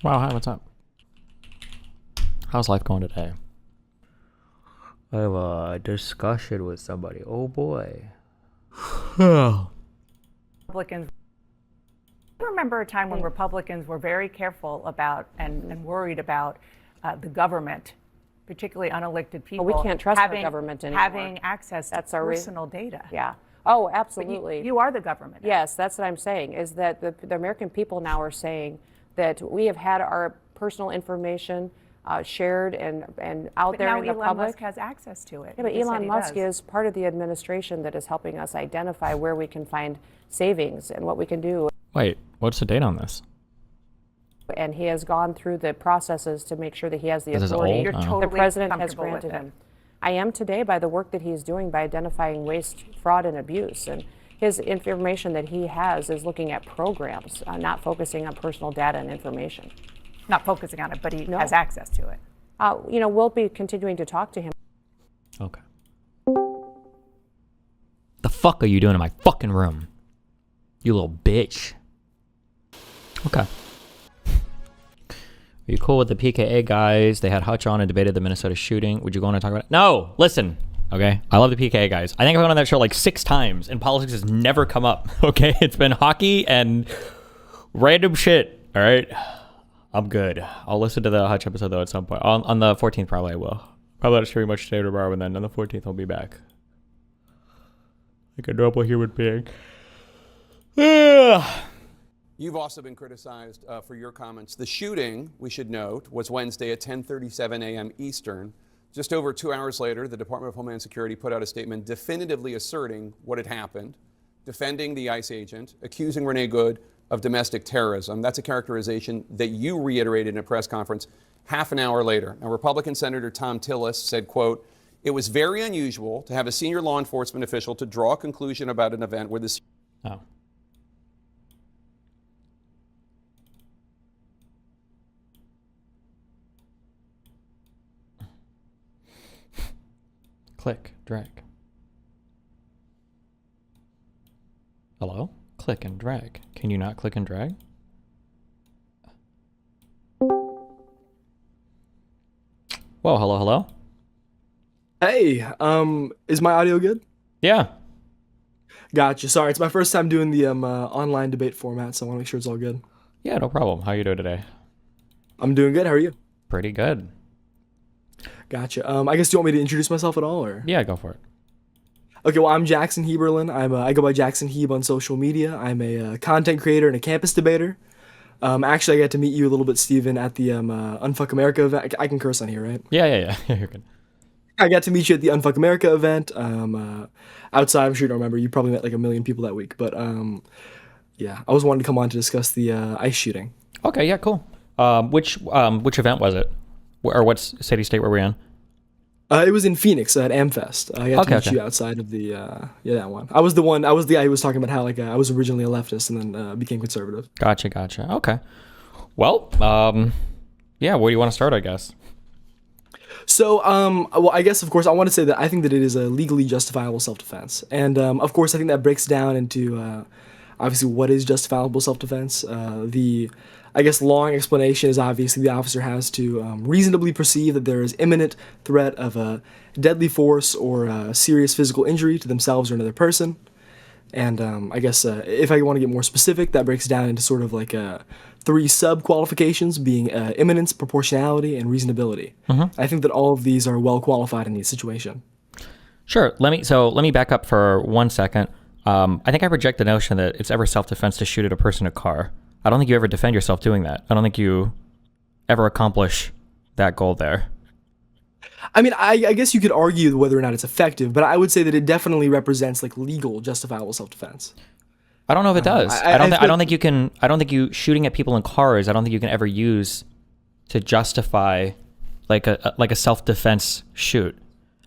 Wow, hi, what's up? How's life going today? I have a discussion with somebody. Oh boy. Republicans. I remember a time when Republicans were very careful about and worried about the government, particularly unelected people. Well, we can't trust the government anymore. Having access to personal data. Yeah. Oh, absolutely. You are the government. Yes, that's what I'm saying, is that the American people now are saying that we have had our personal information shared and out there in the public. Now Elon Musk has access to it. Yeah, but Elon Musk is part of the administration that is helping us identify where we can find savings and what we can do. Wait, what's the date on this? And he has gone through the processes to make sure that he has the This is authority. old? You're Oh. totally The president has comfortable with granted it. him. I am today by the work that he's doing by identifying waste, fraud, and abuse. And his information that he has is looking at programs, not focusing on personal data and information. Not focusing on it, but he has access to it. We'll be continuing to talk to him. Okay. The fuck are you doing in my fucking room? You little bitch. Okay. Are you cool with the PKA guys? They had Hutch on and debated the Minnesota shooting. Would you go on and talk about it? No! Listen! Okay? I love the PKA guys. I think I've been on that show like 6 times and politics has never come up. Okay? It's been hockey and random shit. Alright? I'm good. I'll listen to the Hutch episode though at some point. On the 14th probably I will. Probably not stream much today or tomorrow, and then on the 14th I'll be back. Like a normal human being. You've also been criticized for your comments. The shooting, we should note, was Wednesday at 10:37 a.m. Eastern. Just over 2 hours later, the Department of Homeland Security put out a statement definitively asserting what had happened, defending the ICE agent, accusing Renee Good of domestic terrorism. That's a characterization that you reiterated in a press conference half an hour later. Now, Republican Senator Thom Tillis said, quote, "It was very unusual to have a senior law enforcement official to draw a conclusion about an event where this..." Oh. Click, drag. Hello? Click and drag. Can you not click and drag? Whoa, hello, hello? Hey, is my audio good? Yeah. Gotcha. Sorry, it's my first time doing the online debate format, so I want to make sure it's all good. Yeah, no problem. How you doing today? I'm doing good. How are you? Pretty good. Gotcha. I guess do you want me to introduce myself at all, or? Yeah, go for it. Okay, well, I'm Jackson Heberlin. I go by Jackson Heb on social media. I'm a content creator and a campus debater. Actually, I got to meet you a little bit, Steven, at the Unfuck America event. I can curse on here, right? Yeah. You're good. I got to meet you at the Unfuck America event. Outside, I'm sure you don't remember. You probably met like 1 million people that week. But yeah, I was wanting to come on to discuss the ICE shooting. Okay, yeah, cool. Which event was it? Or what city state were we in? It was in Phoenix at AmFest. I got to meet you outside of the that one. I was the guy who was talking about how like I was originally a leftist and then became conservative. Gotcha. Okay. Well, yeah. Where do you want to start? I guess. So, well, I guess of course I want to say that I think that it is a legally justifiable self-defense, and of course I think that breaks down into obviously what is justifiable self-defense. The I guess long explanation is obviously the officer has to reasonably perceive that there is imminent threat of a deadly force or a serious physical injury to themselves or another person. And I guess if I want to get more specific, that breaks down into sort of like 3 sub-qualifications being imminence, proportionality, and reasonability. I think that all of these are well qualified in this situation. Sure. Let me back up for 1 second. I think I reject the notion that it's ever self-defense to shoot at a person in a car. I don't think you ever defend yourself doing that. I don't think you ever accomplish that goal there. I mean, I guess you could argue whether or not it's effective, but I would say that it definitely represents like legal, justifiable self-defense. I don't know if it does. I don't think you can. I don't think you shooting at people in cars. I don't think you can ever use to justify like a self-defense shoot.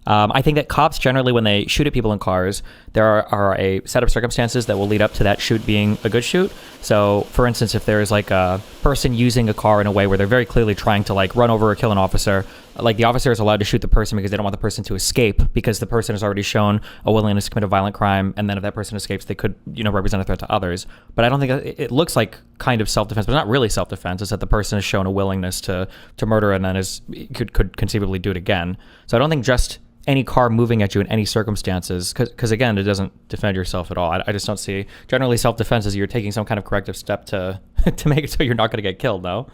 I think that cops generally, when they shoot at people in cars, there are a set of circumstances that will lead up to that shoot being a good shoot. So, for instance, if there is like a person using a car in a way where they're very clearly trying to like run over or kill an officer, like the officer is allowed to shoot the person because they don't want the person to escape, because the person has already shown a willingness to commit a violent crime, and then if that person escapes, they could, represent a threat to others. But I don't think it looks like kind of self-defense, but not really self-defense. It's that the person has shown a willingness to murder and then could conceivably do it again. So I don't think just any car moving at you in any circumstances, because again, it doesn't defend yourself at all. I just don't see, generally self-defense is you're taking some kind of corrective step to to make it so you're not going to get killed, no?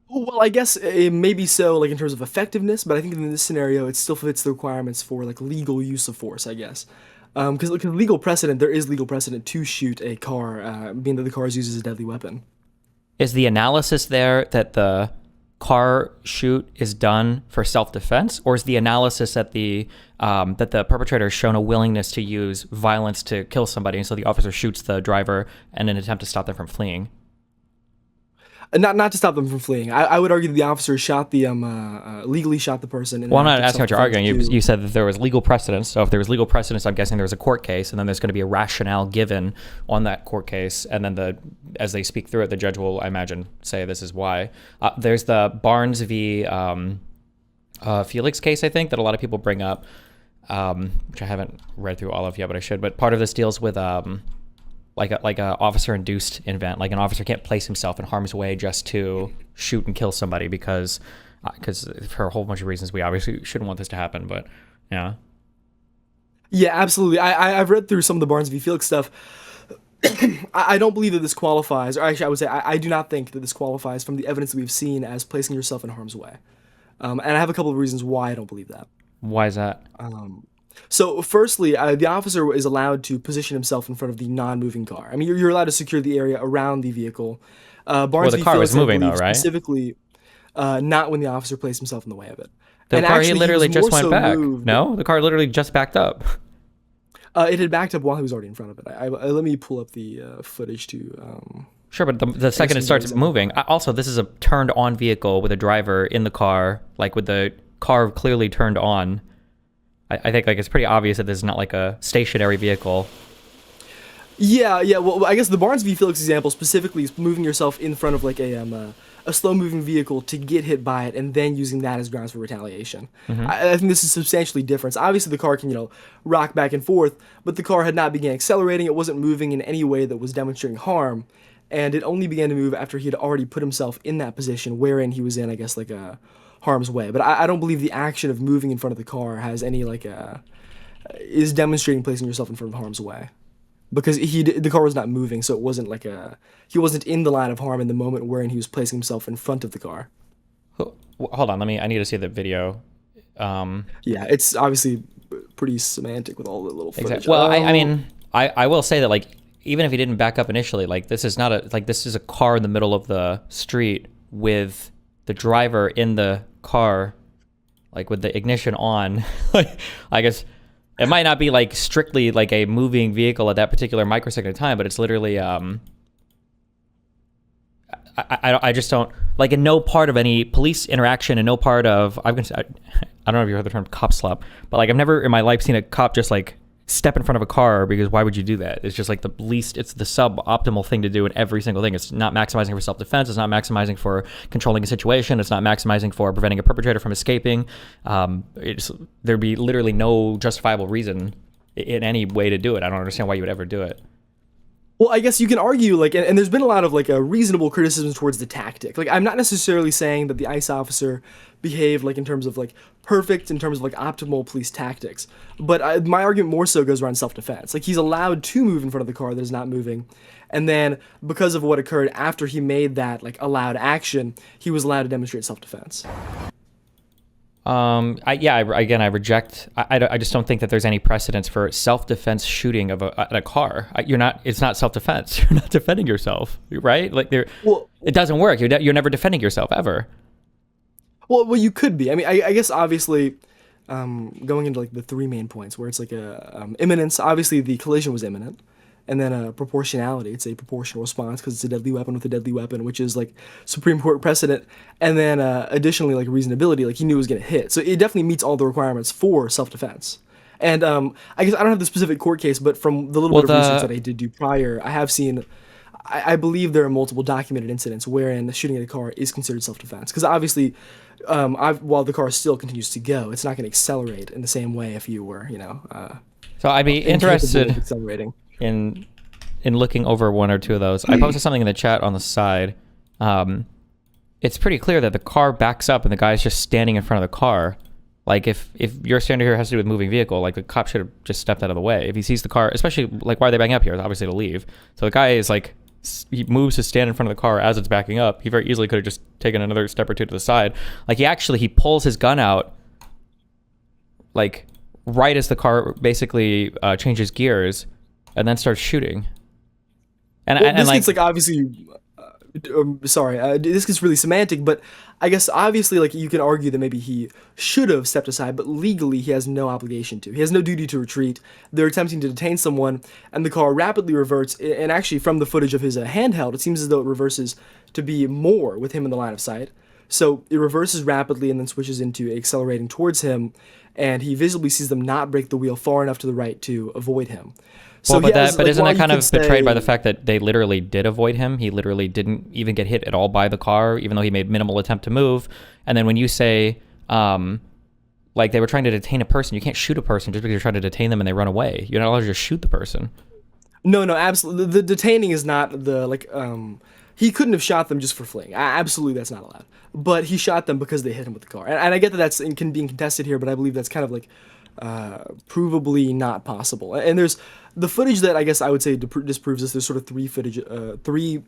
Well, I guess it may be so, like in terms of effectiveness, but I think in this scenario, it still fits the requirements for like legal use of force, I guess. Because legal precedent, there is legal precedent to shoot a car, being that the car is used as a deadly weapon. Is the analysis there that the car shoot is done for self-defense, or is the analysis that the perpetrator has shown a willingness to use violence to kill somebody, and so the officer shoots the driver in an attempt to stop them from fleeing? Not to stop them from fleeing. I would argue that the officer shot the legally shot the person. In Well, I'm an not act of asking what you're arguing. self-defense You said that there was legal precedence. So if there was legal precedence, I'm guessing there was a court case, and then there's going to be a rationale given on that court case, and then as they speak through it, the judge will, I imagine, say this is why. There's the Barnes v. Felix case, I think, that a lot of people bring up, which I haven't read through all of yet, but I should. But part of this deals with like a officer-induced event. Like an officer can't place himself in harm's way just to shoot and kill somebody because for a whole bunch of reasons we obviously shouldn't want this to happen. But yeah. Yeah, absolutely. I've read through some of the Barnes v. Felix stuff. I don't believe that this qualifies, or actually I would say I do not think that this qualifies from the evidence that we've seen as placing yourself in harm's way. And I have a couple of reasons why I don't believe that. Why is that? So firstly, the officer is allowed to position himself in front of the non-moving car. I mean, you're allowed to secure the area around the vehicle. Barnes the v. car was Felix, I moving though, believe, right? Specifically, not when the officer placed himself in the way of it. The And car actually, he he literally was just more went so back. moved- No, the car literally just backed up. It had backed up while he was already in front of it. Let me pull up the footage to. Sure, but the second it starts moving. Also, this is a turned on vehicle with a driver in the car, like with the car clearly turned on. I think like it's pretty obvious that this is not like a stationary vehicle. Yeah. Well, I guess the Barnes v. Felix example specifically is moving yourself in front of like a slow-moving vehicle to get hit by it, and then using that as grounds for retaliation. I think this is substantially different. Obviously, the car can rock back and forth, but the car had not begun accelerating. It wasn't moving in any way that was demonstrating harm, and it only began to move after he had already put himself in that position, wherein he was in, I guess, like a harm's way. But I don't believe the action of moving in front of the car has any is demonstrating placing yourself in front of harm's way, because the car was not moving, so it wasn't like he wasn't in the line of harm in the moment wherein he was placing himself in front of the car. Hold on, I need to see the video. Yeah, it's obviously pretty semantic with all the little footage. Exactly. Well, I mean, I will say that like even if he didn't back up initially, like this is a car in the middle of the street with the driver in the car, like with the ignition on. Like, I guess it might not be like strictly like a moving vehicle at that particular microsecond of time, but it's literally I just don't like in no part of any police interaction and no part of I don't know if you heard the term cop slap, but like I've never in my life seen a cop just like step in front of a car, because why would you do that? It's just like it's the suboptimal thing to do in every single thing. It's not maximizing for self-defense. It's not maximizing for controlling a situation. It's not maximizing for preventing a perpetrator from escaping. There'd be literally no justifiable reason in any way to do it. I don't understand why you would ever do it. Well, I guess you can argue, like, and there's been a lot of, like, a reasonable criticism towards the tactic. Like, I'm not necessarily saying that the ICE officer behaved, like, in terms of, like, perfect, in terms of, like, optimal police tactics. But my argument more so goes around self-defense. Like, he's allowed to move in front of the car that is not moving. And then, because of what occurred after he made that, like, allowed action, he was allowed to demonstrate self-defense. I reject. I just don't think that there's any precedence for self-defense shooting of a car. It's not self-defense. You're not defending yourself, right? Like it doesn't work. You're never defending yourself ever. Well, you could be. I mean, I guess obviously, going into like the three main points where it's like imminence. Obviously, the collision was imminent. And then proportionality, it's a proportional response because it's a deadly weapon with a deadly weapon, which is like Supreme Court precedent. And then additionally, like reasonability, like he knew it was going to hit. So it definitely meets all the requirements for self-defense. And I guess I don't have the specific court case, but from the little bit of research that I did do prior, I have seen, I believe there are multiple documented incidents wherein shooting at a car is considered self-defense. Because obviously, while the car still continues to go, it's not going to accelerate in the same way if you were, So I'd be incapable of interested accelerating. in looking over one or two of those. I posted something in the chat on the side. It's pretty clear that the car backs up and the guy's just standing in front of the car. Like if your standard here has to do with moving vehicle, like the cop should have just stepped out of the way. If he sees the car, especially like why are they backing up here? It's obviously to leave. So the guy is like, he moves to stand in front of the car as it's backing up. He very easily could have just taken another step or two to the side. Like he pulls his gun out like right as the car basically changes gears and then starts shooting. And, Well, and this like, gets like obviously, this gets really semantic, but I guess obviously like you can argue that maybe he should have stepped aside, but legally he has no obligation to. He has no duty to retreat. They're attempting to detain someone, and the car rapidly reverts. And actually, from the footage of his handheld, it seems as though it reverses to be more with him in the line of sight. So it reverses rapidly and then switches into accelerating towards him, and he visibly sees them not break the wheel far enough to the right to avoid him. So well, but isn't that kind of betrayed by the fact that they literally did avoid him? He literally didn't even get hit at all by the car, even though he made minimal attempt to move. And then when you say, like they were trying to detain a person, you can't shoot a person just because you're trying to detain them and they run away. You're not allowed to just shoot the person. No, absolutely. The detaining is not he couldn't have shot them just for fleeing. Absolutely, that's not allowed. But he shot them because they hit him with the car. And I get that that's being contested here, but I believe that's kind of like provably not possible. And there's the footage that I guess I would say disproves this. There's sort of three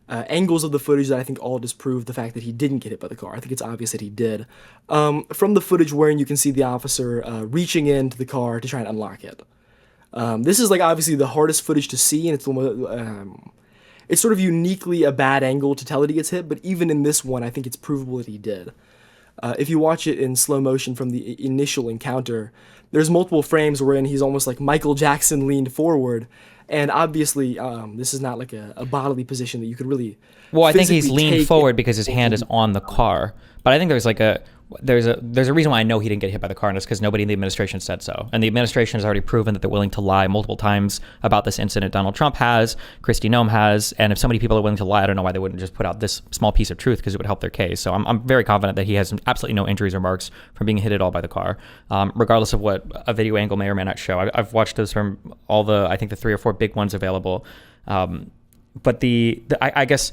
angles of the footage that I think all disprove the fact that he didn't get hit by the car. I think it's obvious that he did. From the footage wherein you can see the officer reaching into the car to try and unlock it. This is like obviously the hardest footage to see, and it's sort of uniquely a bad angle to tell that he gets hit, but even in this one, I think it's provable that he did. If you watch it in slow motion from the initial encounter, there's multiple frames wherein he's almost like Michael Jackson leaned forward, and obviously this is not like a bodily position that you could really. Well, I think he's physically leaned take forward because his hand is on the car. But I think there's a reason why I know he didn't get hit by the car, and it's because nobody in the administration said so. And the administration has already proven that they're willing to lie multiple times about this incident. Donald Trump has, Kristi Noem has, and if so many people are willing to lie, I don't know why they wouldn't just put out this small piece of truth because it would help their case. So I'm very confident that he has absolutely no injuries or marks from being hit at all by the car, regardless of what a video angle may or may not show. I've watched those from all I think the 3 or 4 big ones available. But I guess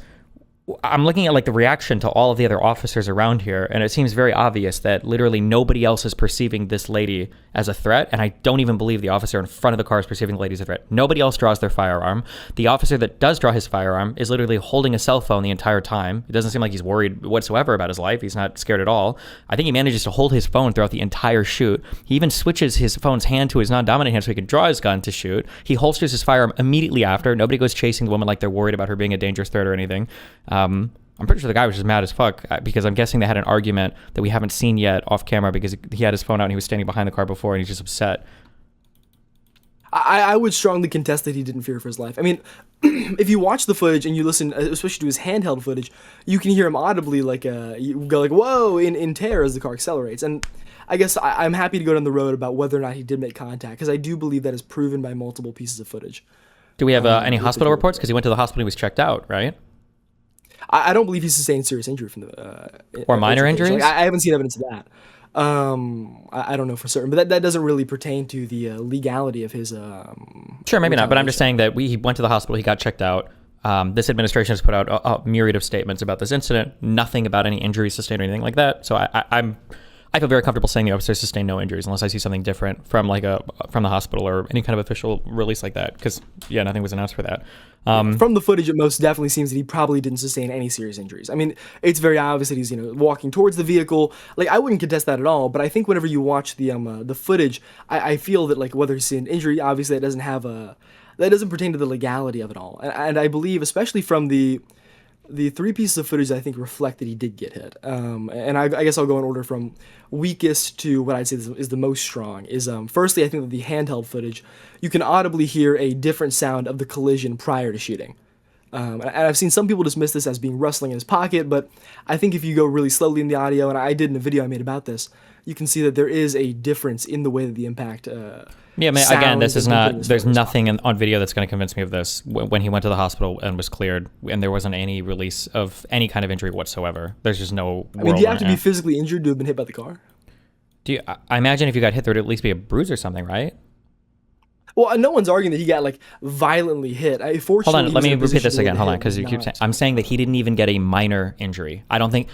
I'm looking at like the reaction to all of the other officers around here, and it seems very obvious that literally nobody else is perceiving this lady as a threat, and I don't even believe the officer in front of the car is perceiving the lady as a threat. Nobody else draws their firearm. The officer that does draw his firearm is literally holding a cell phone the entire time. It doesn't seem like he's worried whatsoever about his life. He's not scared at all. I think he manages to hold his phone throughout the entire shoot. He even switches his phone's hand to his non-dominant hand so he can draw his gun to shoot. He holsters his firearm immediately after. Nobody goes chasing the woman like they're worried about her being a dangerous threat or anything. I'm pretty sure the guy was just mad as fuck because I'm guessing they had an argument that we haven't seen yet off camera because he had his phone out and he was standing behind the car before and he's just upset. I would strongly contest that he didn't fear for his life. I mean, if you watch the footage and you listen, especially to his handheld footage, you can hear him audibly you go like, whoa, in terror as the car accelerates. And I guess I'm happy to go down the road about whether or not he did make contact because I do believe that is proven by multiple pieces of footage. Do we have any hospital reports? Because he went to the hospital and he was checked out, right? I don't believe he sustained serious injury from the or minor injuries. Like, I haven't seen evidence of that. I don't know for certain, but that doesn't really pertain to the legality of his. Sure, maybe not. But I'm just saying that he went to the hospital, he got checked out. This administration has put out a myriad of statements about this incident. Nothing about any injuries sustained or anything like that. So I feel very comfortable saying the officer sustained no injuries unless I see something different from from the hospital or any kind of official release like that. Because nothing was announced for that. From the footage, it most definitely seems that he probably didn't sustain any serious injuries. I mean, it's very obvious that he's walking towards the vehicle. Like I wouldn't contest that at all. But I think whenever you watch the footage, I feel that like whether he's seen injury, obviously that doesn't pertain to the legality of it all. And I believe, especially from the 3 pieces of footage, I think reflect that he did get hit. And I guess I'll go in order from weakest to what I'd say is the most strong. Firstly, I think that the handheld footage, you can audibly hear a different sound of the collision prior to shooting. And I've seen some people dismiss this as being rustling in his pocket, but I think if you go really slowly in the audio, and I did in a video I made about this, you can see that there is a difference in the way that the impact. Yeah, I mean, again, this sounds is and not. things There's for his nothing on video that's going to convince me of this. When he went to the hospital and was cleared, and there wasn't any release of any kind of injury whatsoever. There's just no. I mean, do you have to be physically injured to have been hit by the car? Do you? I imagine if you got hit, there would at least be a bruise or something, right? Well, no one's arguing that he got like violently hit. Hold on, let me repeat this again. Hold on, because you keep saying, I'm saying that he didn't even get a minor injury. I think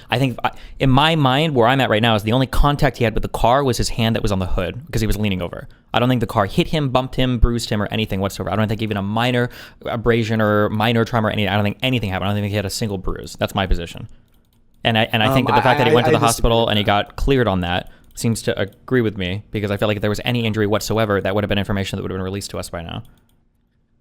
in my mind, where I'm at right now is the only contact he had with the car was his hand that was on the hood because he was leaning over. I don't think the car hit him, bumped him, bruised him, or anything whatsoever. I don't think even a minor abrasion or minor trauma or anything. I don't think anything happened. I don't think he had a single bruise. That's my position. And I think that the fact that he went to the hospital and he got cleared on that seems to agree with me, because I feel like if there was any injury whatsoever, that would have been information that would have been released to us by now.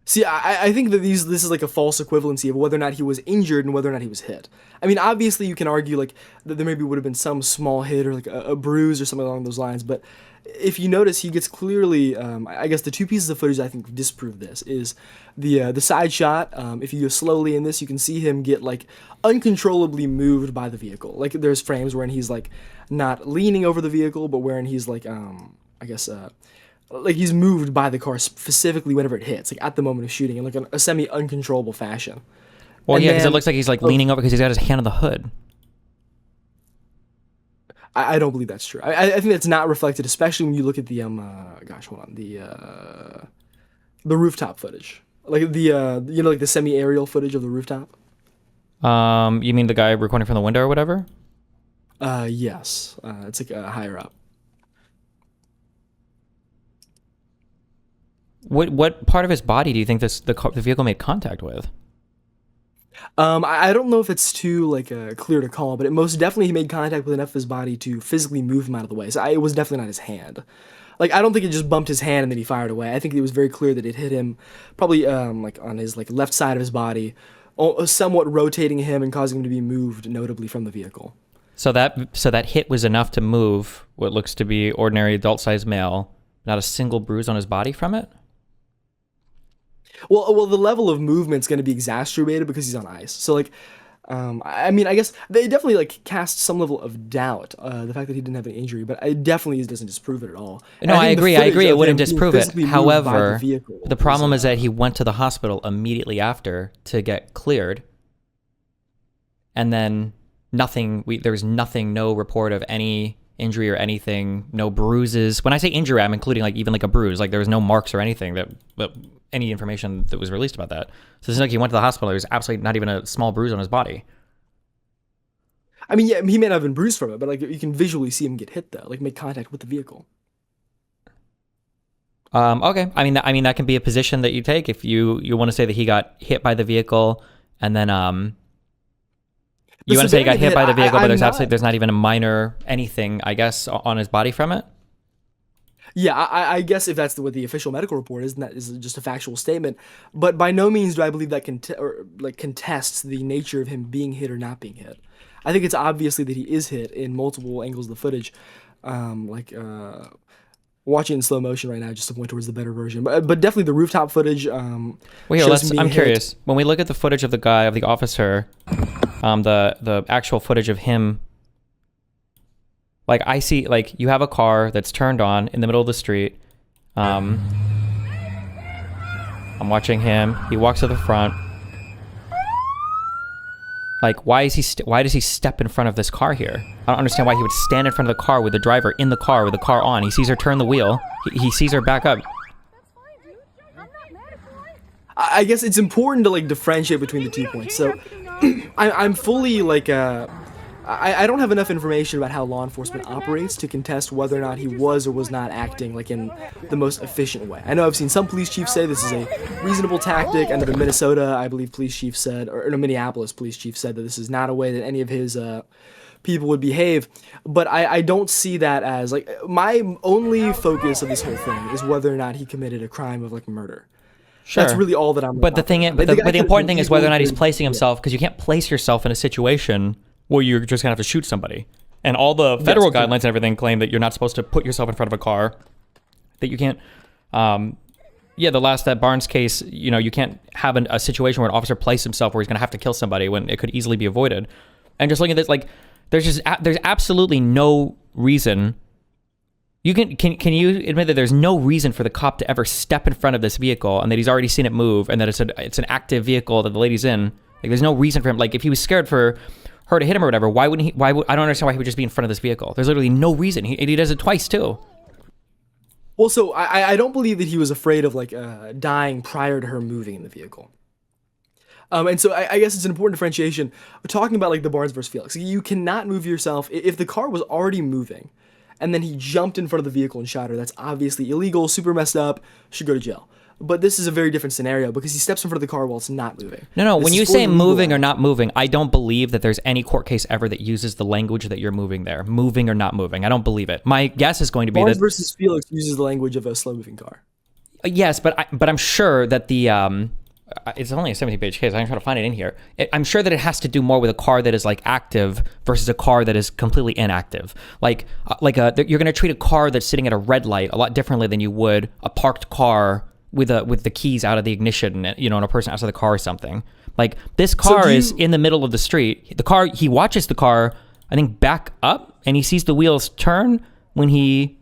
See, I think that this is like a false equivalency of whether or not he was injured and whether or not he was hit. I mean, obviously you can argue like that there maybe would have been some small hit or like a bruise or something along those lines, but if you notice, he gets clearly, I guess the two pieces of footage I think disprove this is the side shot. If you go slowly in this, you can see him get like uncontrollably moved by the vehicle. Like there's frames wherein he's like not leaning over the vehicle, but wherein he's like, I guess, like he's moved by the car specifically whenever it hits, like at the moment of shooting, in like a semi-uncontrollable fashion. Well, And yeah, because it then- looks like he's like leaning over because he's got his hand on the hood. I don't believe that's true. I think that's not reflected, especially when you look at the gosh, hold on, the rooftop footage, like the like the semi-aerial footage of the rooftop. You mean the guy recording from the window or whatever? Yes, it's like higher up. What part of his body do you think the vehicle made contact with? I don't know if it's too like clear to call, but it most definitely he made contact with enough of his body to physically move him out of the way. So it was definitely not his hand. Like I don't think it just bumped his hand and then he fired away. I think it was very clear that it hit him, probably like on his like left side of his body, somewhat rotating him and causing him to be moved notably from the vehicle. So that hit was enough to move what looks to be ordinary adult-sized male. Not a single bruise on his body from it. Well, the level of movement's going to be exacerbated because he's on ice. So, like, I mean, I guess they definitely like cast some level of doubt the fact that he didn't have an injury, but it definitely doesn't disprove it at all. And No, I think the agree. I footage agree. It of wouldn't him being disprove it. physically moved by However, vehicle the problem is that he went to the hospital immediately after to get cleared, and then nothing. There was nothing. No report of any injury or anything. No bruises. When I say injury, I'm including like even like a bruise. Like there was no marks or anything that any information that was released about that. So it's like he went to the hospital. There was absolutely not even a small bruise on his body. I mean, yeah, he may not have been bruised from it, but like you can visually see him get hit though, like make contact with the vehicle. Okay. I mean that can be a position that you take if you want to say that he got hit by the vehicle, and then you want to say he got hit by the vehicle, but there's not even a minor anything, I guess, on his body from it. Yeah, I guess if that's what the official medical report is, and that is just a factual statement. But by no means do I believe that contests the nature of him being hit or not being hit. I think it's obviously that he is hit in multiple angles of the footage. Watching in slow motion right now just to point towards the better version. But definitely the rooftop footage. Well, here, I'm curious. When we look at the footage of the officer, the actual footage of him. Like I see, like you have a car that's turned on in the middle of the street. I'm watching him. He walks to the front. Like, why does he step in front of this car here? I don't understand why he would stand in front of the car with the driver in the car with the car on. He sees her turn the wheel. He sees her back up. I guess it's important to like differentiate between the 2 points. So I'm fully like I don't have enough information about how law enforcement operates to contest whether or not he was or was not acting like in the most efficient way. I know I've seen some police chiefs say this is a reasonable tactic. I know the Minnesota, I believe, police chief said, or no, Minneapolis police chief said that this is not a way that any of his people would behave. But I don't see that as like my only focus of this whole thing is whether or not he committed a crime of like murder. Sure. That's really all that I'm. But the important thing is whether or not he's placing himself, because you can't place yourself in a situation where you're just gonna have to shoot somebody. And all the federal guidelines and everything claim that you're not supposed to put yourself in front of a car. That you can't. That Barnes case, you can't have a situation where an officer placed himself where he's gonna have to kill somebody when it could easily be avoided. And just looking at this, like there's absolutely no reason Can you admit that there's no reason for the cop to ever step in front of this vehicle and that he's already seen it move and that it's an active vehicle that the lady's in? Like, there's no reason for him. Like, if he was scared for her to hit him or whatever, why wouldn't he? I don't understand why he would just be in front of this vehicle. There's literally no reason. He does it twice too. Well, so I don't believe that he was afraid of like dying prior to her moving in the vehicle. And so I guess it's an important differentiation. We're talking about like the Barnes versus Felix. You cannot move yourself if the car was already moving, and then he jumped in front of the vehicle and shot her. That's obviously illegal, super messed up, should go to jail. But this is a very different scenario because he steps in front of the car while it's not moving. No. This When is you fully say legal. moving or not moving, I don't believe that there's any court case ever that uses the language that you're moving there. Moving or not moving. I don't believe it. My guess is going to be Barnes that... versus Felix uses the language of a slow-moving car. Yes, but I'm sure that the... it's only a 17-page case. I'm trying to find it in here. I'm sure that it has to do more with a car that is like active versus a car that is completely inactive. You're going to treat a car that's sitting at a red light a lot differently than you would a parked car with the keys out of the ignition, and a person outside the car or something. Like, this car is in the middle of the street. The car, he watches the car, I think, back up, and he sees the wheels turn when he,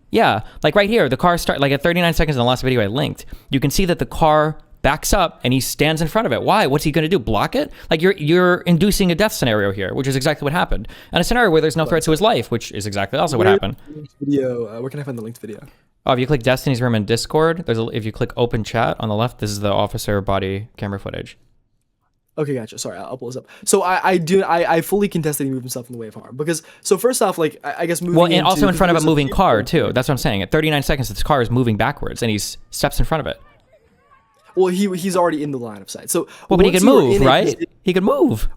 like right here, the car start like at 39 seconds in the last video I linked. You can see that the car backs up and he stands in front of it. Why? What's he going to do? Block it? Like, you're inducing a death scenario here, which is exactly what happened. And a scenario where there's no threat to his life, which is exactly also what happened. Where can I find the linked video? Oh, if you click Destiny's Room in Discord, if you click open chat on the left, this is the officer body camera footage. Okay, gotcha. Sorry, I'll pull this up. So I fully contest that he moved himself in the way of harm because first off, like I guess moving. Well, and also in front of a moving car too. That's what I'm saying. At 39 seconds, this car is moving backwards, and he steps in front of it. Well, he's already in the line of sight. So Well, but he can move, right? He can move.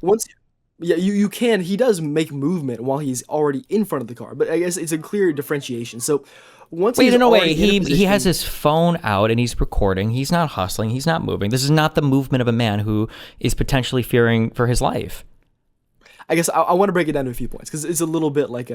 You can. He does make movement while he's already in front of the car, but I guess it's a clear differentiation. So once Wait, he's no way. already in a He position- has his phone out and he's recording. He's not hustling. He's not moving. This is not the movement of a man who is potentially fearing for his life. I guess I want to break it down to a few points because it's a little bit like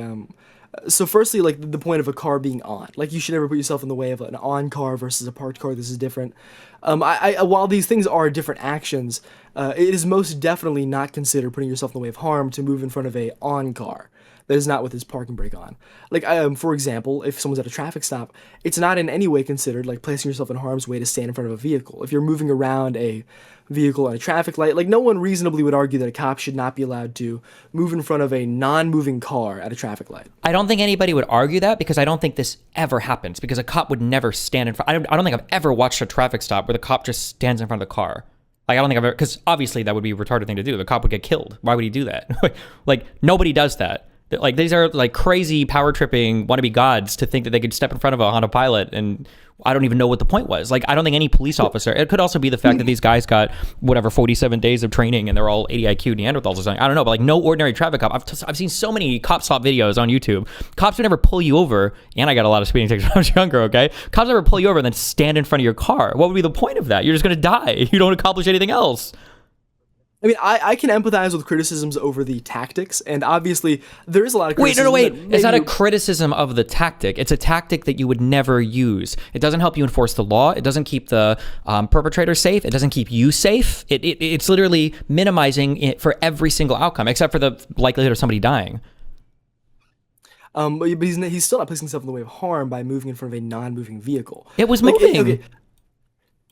so firstly, like the point of a car being on, like you should never put yourself in the way of an on car versus a parked car. This is different. While these things are different actions, it is most definitely not considered putting yourself in the way of harm to move in front of a on car. That is not with his parking brake on. Like, for example, if someone's at a traffic stop, it's not in any way considered like placing yourself in harm's way to stand in front of a vehicle. If you're moving around a vehicle at a traffic light, like no one reasonably would argue that a cop should not be allowed to move in front of a non-moving car at a traffic light. I don't think anybody would argue that because I don't think this ever happens because a cop would never stand in front. I don't think I've ever watched a traffic stop where the cop just stands in front of the car. Like, I don't think I've ever, because obviously that would be a retarded thing to do. The cop would get killed. Why would he do that? Like, nobody does that. Like, these are like crazy power tripping wannabe gods to think that they could step in front of a Honda Pilot, and I don't even know what the point was. Like, I don't think any police officer, it could also be the fact that these guys got whatever 47 days of training and they're all 80 IQ Neanderthals or something. I don't know, but like no ordinary traffic cop. I've seen so many cop stop videos on YouTube. Cops would never pull you over, and I got a lot of speeding tickets when I was younger, okay? Cops never pull you over and then stand in front of your car. What would be the point of that? You're just gonna die. You don't accomplish anything else. I mean, I can empathize with criticisms over the tactics, and obviously there is a lot of Wait, criticism. wait. It's not a criticism of the tactic. It's a tactic that you would never use. It doesn't help you enforce the law. It doesn't keep the perpetrator safe. It doesn't keep you safe. It's literally minimizing it for every single outcome, except for the likelihood of somebody dying. But he's still not placing himself in the way of harm by moving in front of a non-moving vehicle. It was Like, moving. okay,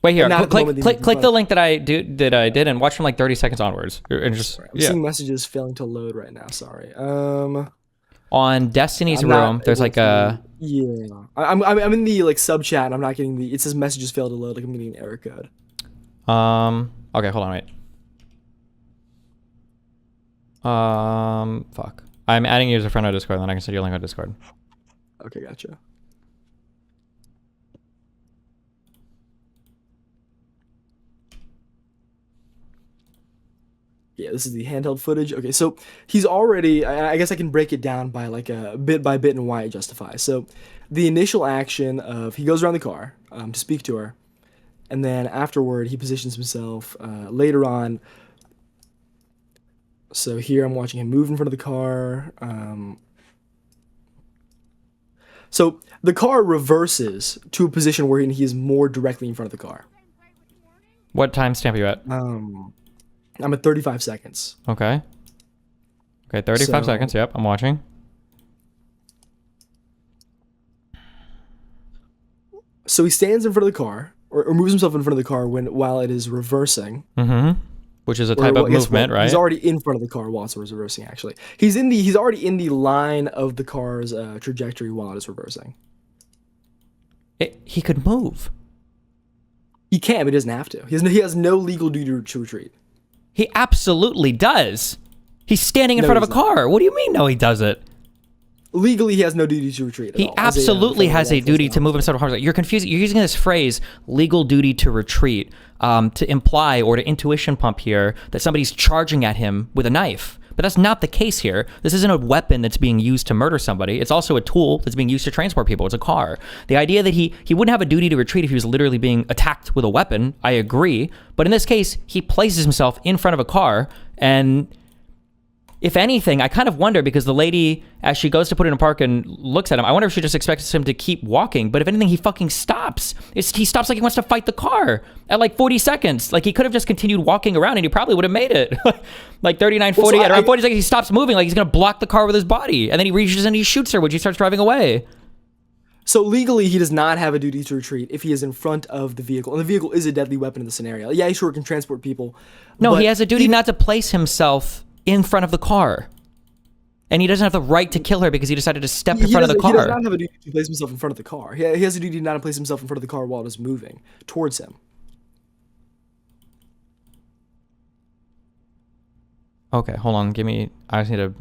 Wait here. Not at the moment, Click but- the link that I did and watch from like 30 seconds onwards. And just I'm seeing messages failing to load right now. Sorry. on Destiny's I'm not Room, there's able like a to- yeah. I'm in the like sub chat and I'm not getting the. It says messages failed to load. Like I'm getting an error code. okay, hold on, wait. Fuck. I'm adding you as a friend on Discord, then I can send you a link on Discord. Okay, gotcha. Yeah, this is the handheld footage. Okay, so he's already, I guess I can break it down by like a bit by bit and why it justifies. So the initial action of he goes around the car to speak to her, and then afterward he positions himself later on. So here I'm watching him move in front of the car. So the car reverses to a position where he is more directly in front of the car. What timestamp are you at? I'm at 35 seconds. Okay. Okay, 35 So- seconds. Yep, I'm watching. So he stands in front of the car, or moves himself in front of the car while it is reversing. Which is a type of movement, right? He's already in front of the car while it's reversing. Actually, he's already in the line of the car's trajectory while it is reversing. He could move. He can, but he doesn't have to. He has no legal duty to retreat. He absolutely does. He's standing in front of a car. What do you mean? No, he doesn't. Legally, he has no duty to retreat. He absolutely has a duty to move himself to harm's way. You're confusing. You're using this phrase "legal duty to retreat" to imply or to intuition pump here that somebody's charging at him with a knife. But that's not the case here. This isn't a weapon that's being used to murder somebody. It's also a tool that's being used to transport people. It's a car. The idea that he wouldn't have a duty to retreat if he was literally being attacked with a weapon, I agree. But in this case, he places himself in front of a car, and if anything, I kind of wonder, because the lady, as she goes to put it in park and looks at him, I wonder if she just expects him to keep walking. But if anything, he fucking stops. He stops like he wants to fight the car at like 40 seconds. Like, he could have just continued walking around and he probably would have made it. Like 39, 40, at around 40 seconds, he stops moving like he's going to block the car with his body. And then he reaches and he shoots her when she starts driving away. So legally, he does not have a duty to retreat if he is in front of the vehicle. And the vehicle is a deadly weapon in the scenario. Yeah, he sure can transport people. No, he has a duty not to place himself in front of the car. And he doesn't have the right to kill her because he decided to step in front of the car. He does not have a duty to place himself in front of the car. He has a duty not to place himself in front of the car while it is moving towards him. Okay, hold on. I just need to...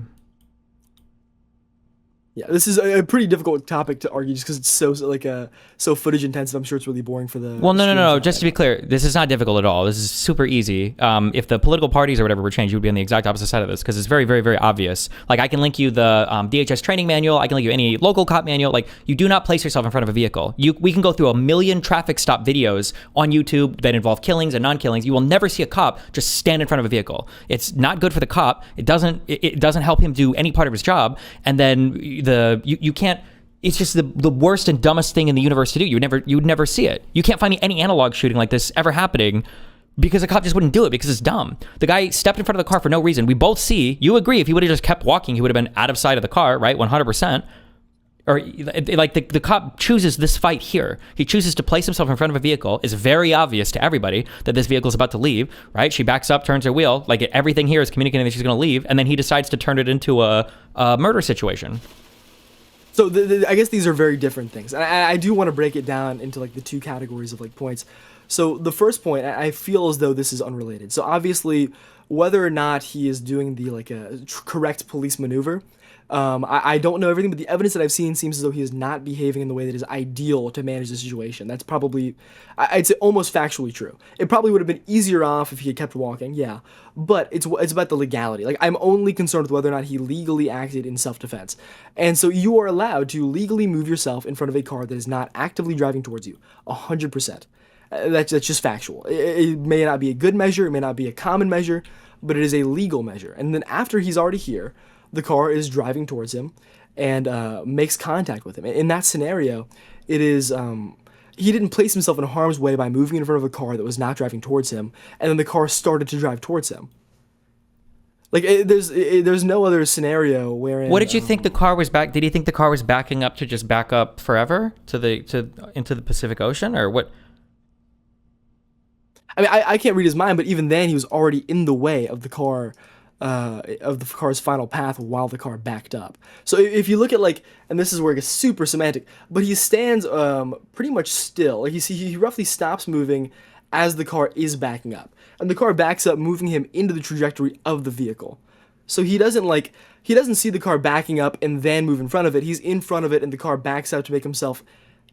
Yeah, this is a pretty difficult topic to argue just because it's so footage intensive. I'm sure it's really boring for the... Well, no. Just to be clear, this is not difficult at all. This is super easy. If the political parties or whatever were changed, you would be on the exact opposite side of this because it's very, very, very obvious. Like, I can link you the DHS training manual. I can link you any local cop manual. Like, you do not place yourself in front of a vehicle. We can go through 1 million traffic stop videos on YouTube that involve killings and non-killings. You will never see a cop just stand in front of a vehicle. It's not good for the cop. It doesn't help him do any part of his job. And then you can't. It's just the worst and dumbest thing in the universe to do. You would never see it. You can't find me any analog shooting like this ever happening because a cop just wouldn't do it because it's dumb. The guy stepped in front of the car for no reason. We both see. You agree. If he would have just kept walking, he would have been out of sight of the car, right? 100%. Or like the cop chooses this fight here. He chooses to place himself in front of a vehicle. It's very obvious to everybody that this vehicle is about to leave, right? She backs up, turns her wheel. Like, everything here is communicating that she's going to leave, and then he decides to turn it into a murder situation. So I guess these are very different things. And I do want to break it down into like the two categories of like points. So the first point, I feel as though this is unrelated. So obviously, whether or not he is doing the like a correct police maneuver, I don't know everything, but the evidence that I've seen seems as though he is not behaving in the way that is ideal to manage the situation. That's probably, I'd say, almost factually true. It probably would have been easier off if he had kept walking, yeah. But it's about the legality. Like, I'm only concerned with whether or not he legally acted in self-defense. And so you are allowed to legally move yourself in front of a car that is not actively driving towards you, 100%. That's just factual. It may not be a good measure, it may not be a common measure, but it is a legal measure. And then after he's already here, the car is driving towards him and makes contact with him. In that scenario, it is he didn't place himself in harm's way by moving in front of a car that was not driving towards him, and then the car started to drive towards him. Like, there's no other scenario wherein... What did you think the car was back? Did you think the car was backing up to just back up forever into the Pacific Ocean, or what? I mean, I can't read his mind, but even then, he was already in the way of the car. Of the car's final path while the car backed up. So if you look at, like, and this is where it gets super semantic, but he stands pretty much still. Like, he roughly stops moving as the car is backing up, and the car backs up, moving him into the trajectory of the vehicle. So he doesn't see the car backing up and then move in front of it. He's in front of it, and the car backs up to make himself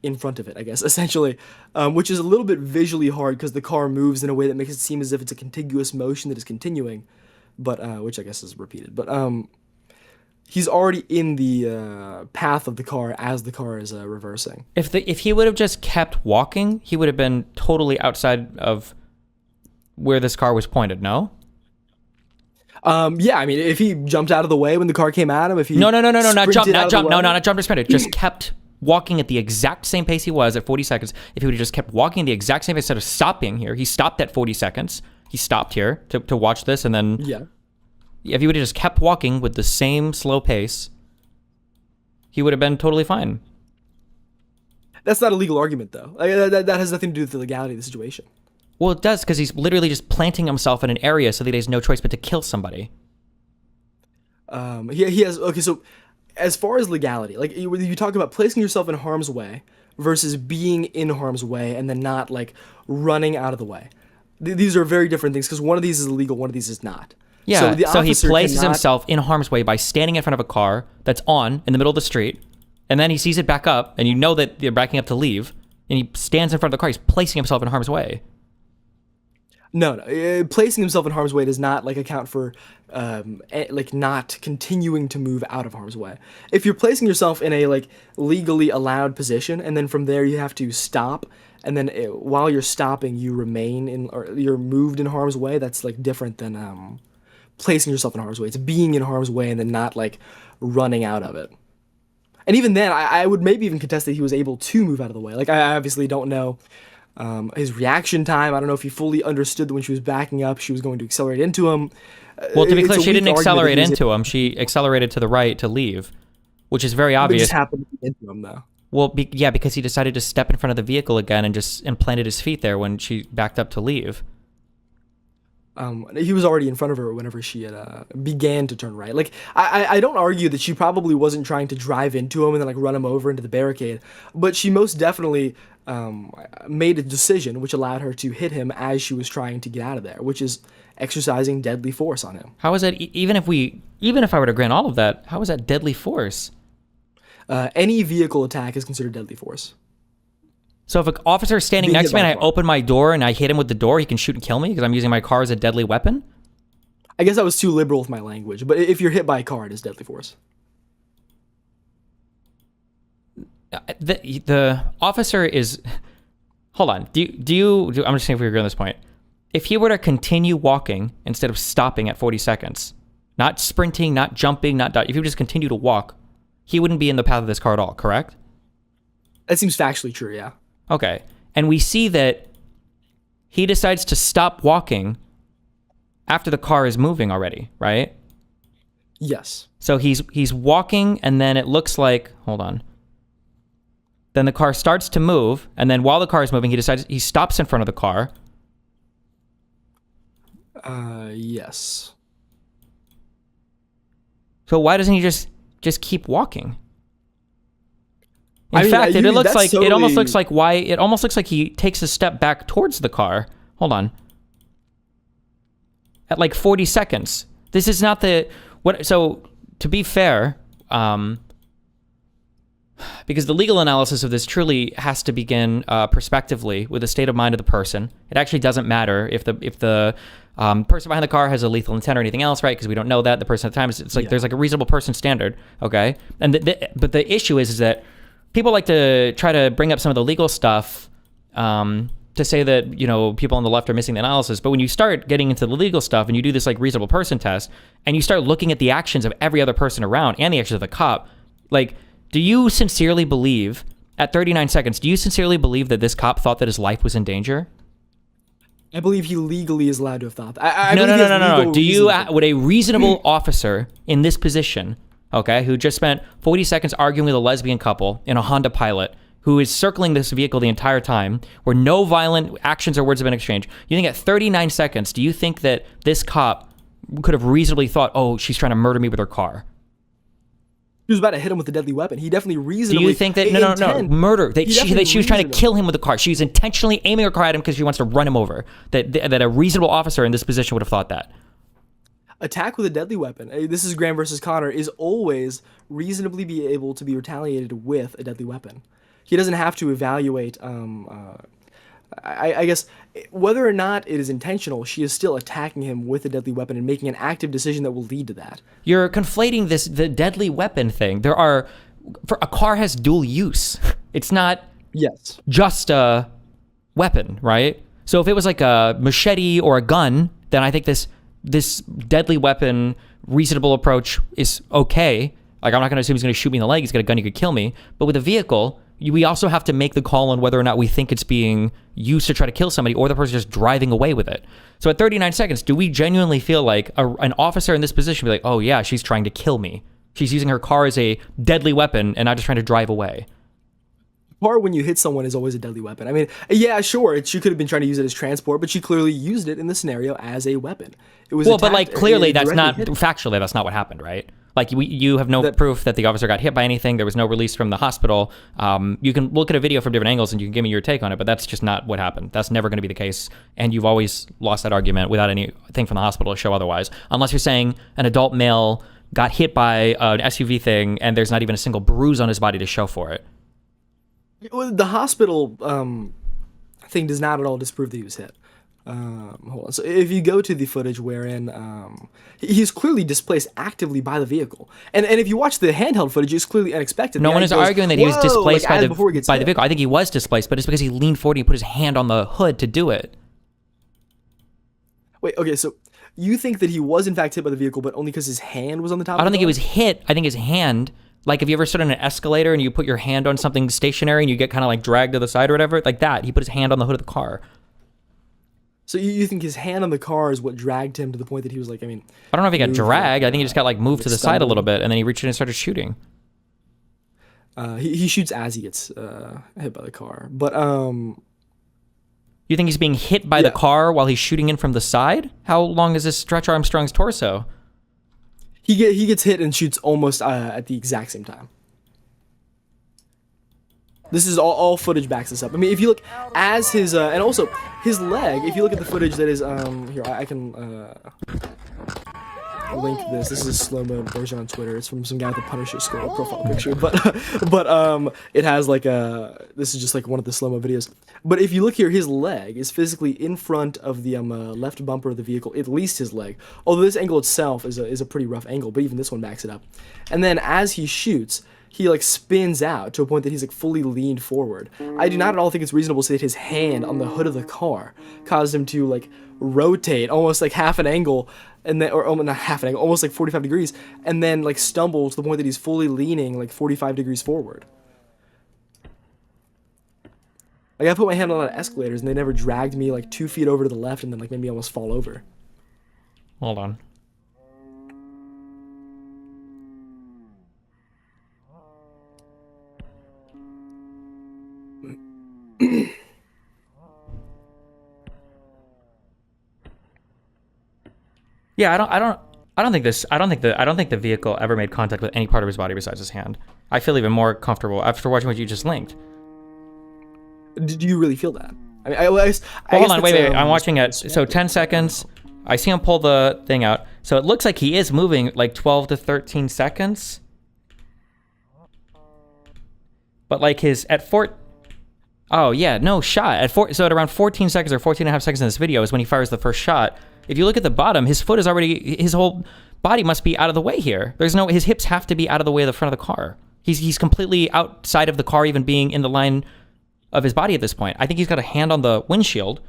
in front of it, I guess, essentially, which is a little bit visually hard because the car moves in a way that makes it seem as if it's a contiguous motion that is continuing. But which I guess is repeated. But he's already in the path of the car as the car is reversing. If he would have just kept walking, he would have been totally outside of where this car was pointed. No. Yeah, I mean, if he jumped out of the way when the car came at him, if he not jump, or sprinted, just kept walking at the exact same pace he was at 40 seconds. If he would have just kept walking at the exact same pace instead of stopping here, he stopped at 40 seconds. He stopped here to watch this, and then if he would have just kept walking with the same slow pace, he would have been totally fine. That's not a legal argument, though. That has nothing to do with the legality of the situation. Well, it does, because he's literally just planting himself in an area so that he has no choice but to kill somebody. He has, okay, so as far as legality, like you talk about placing yourself in harm's way versus being in harm's way and then not like running out of the way. These are very different things, because one of these is illegal, one of these is not. Yeah, so he officer places cannot- himself in harm's way by standing in front of a car that's on in the middle of the street, and then he sees it back up, and you know that they're backing up to leave, and he stands in front of the car. He's placing himself in harm's way. No, placing himself in harm's way does not like account for like not continuing to move out of harm's way. If you're placing yourself in a like legally allowed position, and then from there you have to stop, and then while you're stopping you remain in, or you're moved in harm's way, that's like different than placing yourself in harm's way. It's being in harm's way and then not like running out of it. And even then, I would maybe even contest that he was able to move out of the way. Like, I obviously don't know his reaction time. I don't know if he fully understood that when she was backing up, she was going to accelerate into him. Well, to be clear, It's a she didn't weak argument accelerate that he was into him. She accelerated to the right to leave, which is very able- It obvious. just happened to be into him, though. Well, yeah, because he decided to step in front of the vehicle again and just implanted his feet there when she backed up to leave. He was already in front of her whenever she had began to turn right. Like, I don't argue that she probably wasn't trying to drive into him and then like run him over into the barricade, but she most definitely made a decision which allowed her to hit him as she was trying to get out of there, which is exercising deadly force on him. How is that? Even if I were to grant all of that, how is that deadly force? Any vehicle attack is considered deadly force. So if an officer is standing Being next to me hit and by I a car. open my door and I hit him with the door, he can shoot and kill me because I'm using my car as a deadly weapon? I guess I was too liberal with my language, but if you're hit by a car, it is deadly force. The officer is... Hold on. I'm just saying if we agree on this point. If he were to continue walking instead of stopping at 40 seconds, not sprinting, not jumping, if he would just continue to walk, he wouldn't be in the path of this car at all, correct? That seems factually true, yeah. Okay. And we see that he decides to stop walking after the car is moving already, right? Yes. So he's walking, and then it looks like, hold on. Then the car starts to move, and then while the car is moving, he stops in front of the car. Yes. So why doesn't he just keep walking? In I mean, fact, it that's almost totally- looks like he takes a step back towards the car. Hold on. At like 40 seconds. This is not so to be fair, because the legal analysis of this truly has to begin prospectively with the state of mind of the person. It actually doesn't matter if the person behind the car has a lethal intent or anything else, right? Because we don't know that. The person at the time, it's like there's like a reasonable person standard, okay? And but the issue is that people like to try to bring up some of the legal stuff to say that, you know, people on the left are missing the analysis. But when you start getting into the legal stuff and you do this like reasonable person test and you start looking at the actions of every other person around and the actions of the cop, like, do you sincerely believe, at 39 seconds, do you sincerely believe that this cop thought that his life was in danger? I believe he legally is allowed to have thought that. No. believe he has legal Do you, reason. would a reasonable officer in this position, okay, who just spent 40 seconds arguing with a lesbian couple in a Honda Pilot, who is circling this vehicle the entire time, where no violent actions or words have been exchanged, you think at 39 seconds, do you think that this cop could have reasonably thought, oh, she's trying to murder me with her car? He was about to hit him with a deadly weapon. He definitely Do reasonably... you think that, no, murder, that He she definitely was trying to reasonably- kill him with the car. She was intentionally aiming her car at him because she wants to run him over. That a reasonable officer in this position would have thought that. Attack with a deadly weapon, this is Graham versus Connor, is always reasonably be able to be retaliated with a deadly weapon. He doesn't have to evaluate, I guess, whether or not it is intentional, she is still attacking him with a deadly weapon and making an active decision that will lead to that. You're conflating the deadly weapon thing. A car has dual use. It's not Yes. just a weapon, right? So if it was like a machete or a gun, then I think this deadly weapon reasonable approach is okay. Like, I'm not going to assume he's going to shoot me in the leg. He's got a gun, he could kill me. But with a vehicle, we also have to make the call on whether or not we think it's being used to try to kill somebody or the person's just driving away with it. So at 39 seconds, do we genuinely feel like an officer in this position would be like, oh yeah, she's trying to kill me. She's using her car as a deadly weapon and not just trying to drive away. car when you hit someone is always a deadly weapon. I mean, yeah, sure, she could have been trying to use it as transport, but she clearly used it in the scenario as a weapon. It was Well, but attacked, like clearly that's directly not hit. factually that's not what happened, right? Like you have no proof that the officer got hit by anything. There was no release from the hospital. You can look at a video from different angles and you can give me your take on it, but that's just not what happened. That's never going to be the case. And you've always lost that argument without anything from the hospital to show otherwise. Unless you're saying an adult male got hit by an SUV thing and there's not even a single bruise on his body to show for it. Well, the hospital thing does not at all disprove that he was hit. Hold on. So if you go to the footage wherein he's clearly displaced actively by the vehicle, and if you watch the handheld footage, it's clearly unexpected. No The one guy is goes, arguing that he was "Whoa," displaced like, as before he gets by the hit. vehicle. I think he was displaced, but it's because he leaned forward and he put his hand on the hood to do it. Wait, okay, so you think that he was in fact hit by the vehicle, but only because his hand was on the top? I don't of the think he car? was hit. I think his hand, like if you ever stood on an escalator and you put your hand on something stationary and you get kind of like dragged to the side or whatever, like that. He put his hand on the hood of the car. So you think his hand on the car is what dragged him to the point that he was like, I mean, I don't know if he got moved, dragged. I think he just got like moved to the side a little stumbled. bit and then he reached in and started shooting. He shoots as he gets hit by the car, but You think he's being hit by the car while he's shooting in from the side? How long is this Stretch Armstrong's torso? he gets hit and shoots almost at the exact same time. This is all footage backs this up. I mean, if you look as his and also his leg, if you look at the footage that is here, I can link this. This is a slow-mo version on Twitter. It's from some guy with a Punisher skull profile picture, but it has like this is just like one of the slow-mo videos. But if you look here, his leg is physically in front of the left bumper of the vehicle, at least his leg. Although this angle itself is a pretty rough angle, but even this one backs it up. And then as he shoots, he like spins out to a point that he's like fully leaned forward. I do not at all think it's reasonable to say that his hand on the hood of the car caused him to like rotate almost like half an angle, and then or not half an angle, almost like 45 degrees, and then like stumble to the point that he's fully leaning like 45 degrees forward. Like I put my hand on a lot of escalators and they never dragged me like 2 feet over to the left and then like made me almost fall over. Hold on. Yeah, I don't think the vehicle ever made contact with any part of his body besides his hand. I feel even more comfortable after watching what you just linked. Did you really feel that? I mean, Well, hold on, wait. I'm watching it. So 10 seconds. I see him pull the thing out. So it looks like he is moving like 12 to 13 seconds. But like oh yeah, no shot. So at around 14 seconds or 14 and a half seconds in this video is when he fires the first shot. If you look at the bottom, his foot is already, his whole body must be out of the way here. His hips have to be out of the way of the front of the car. He's completely outside of the car even being in the line of his body at this point. I think he's got a hand on the windshield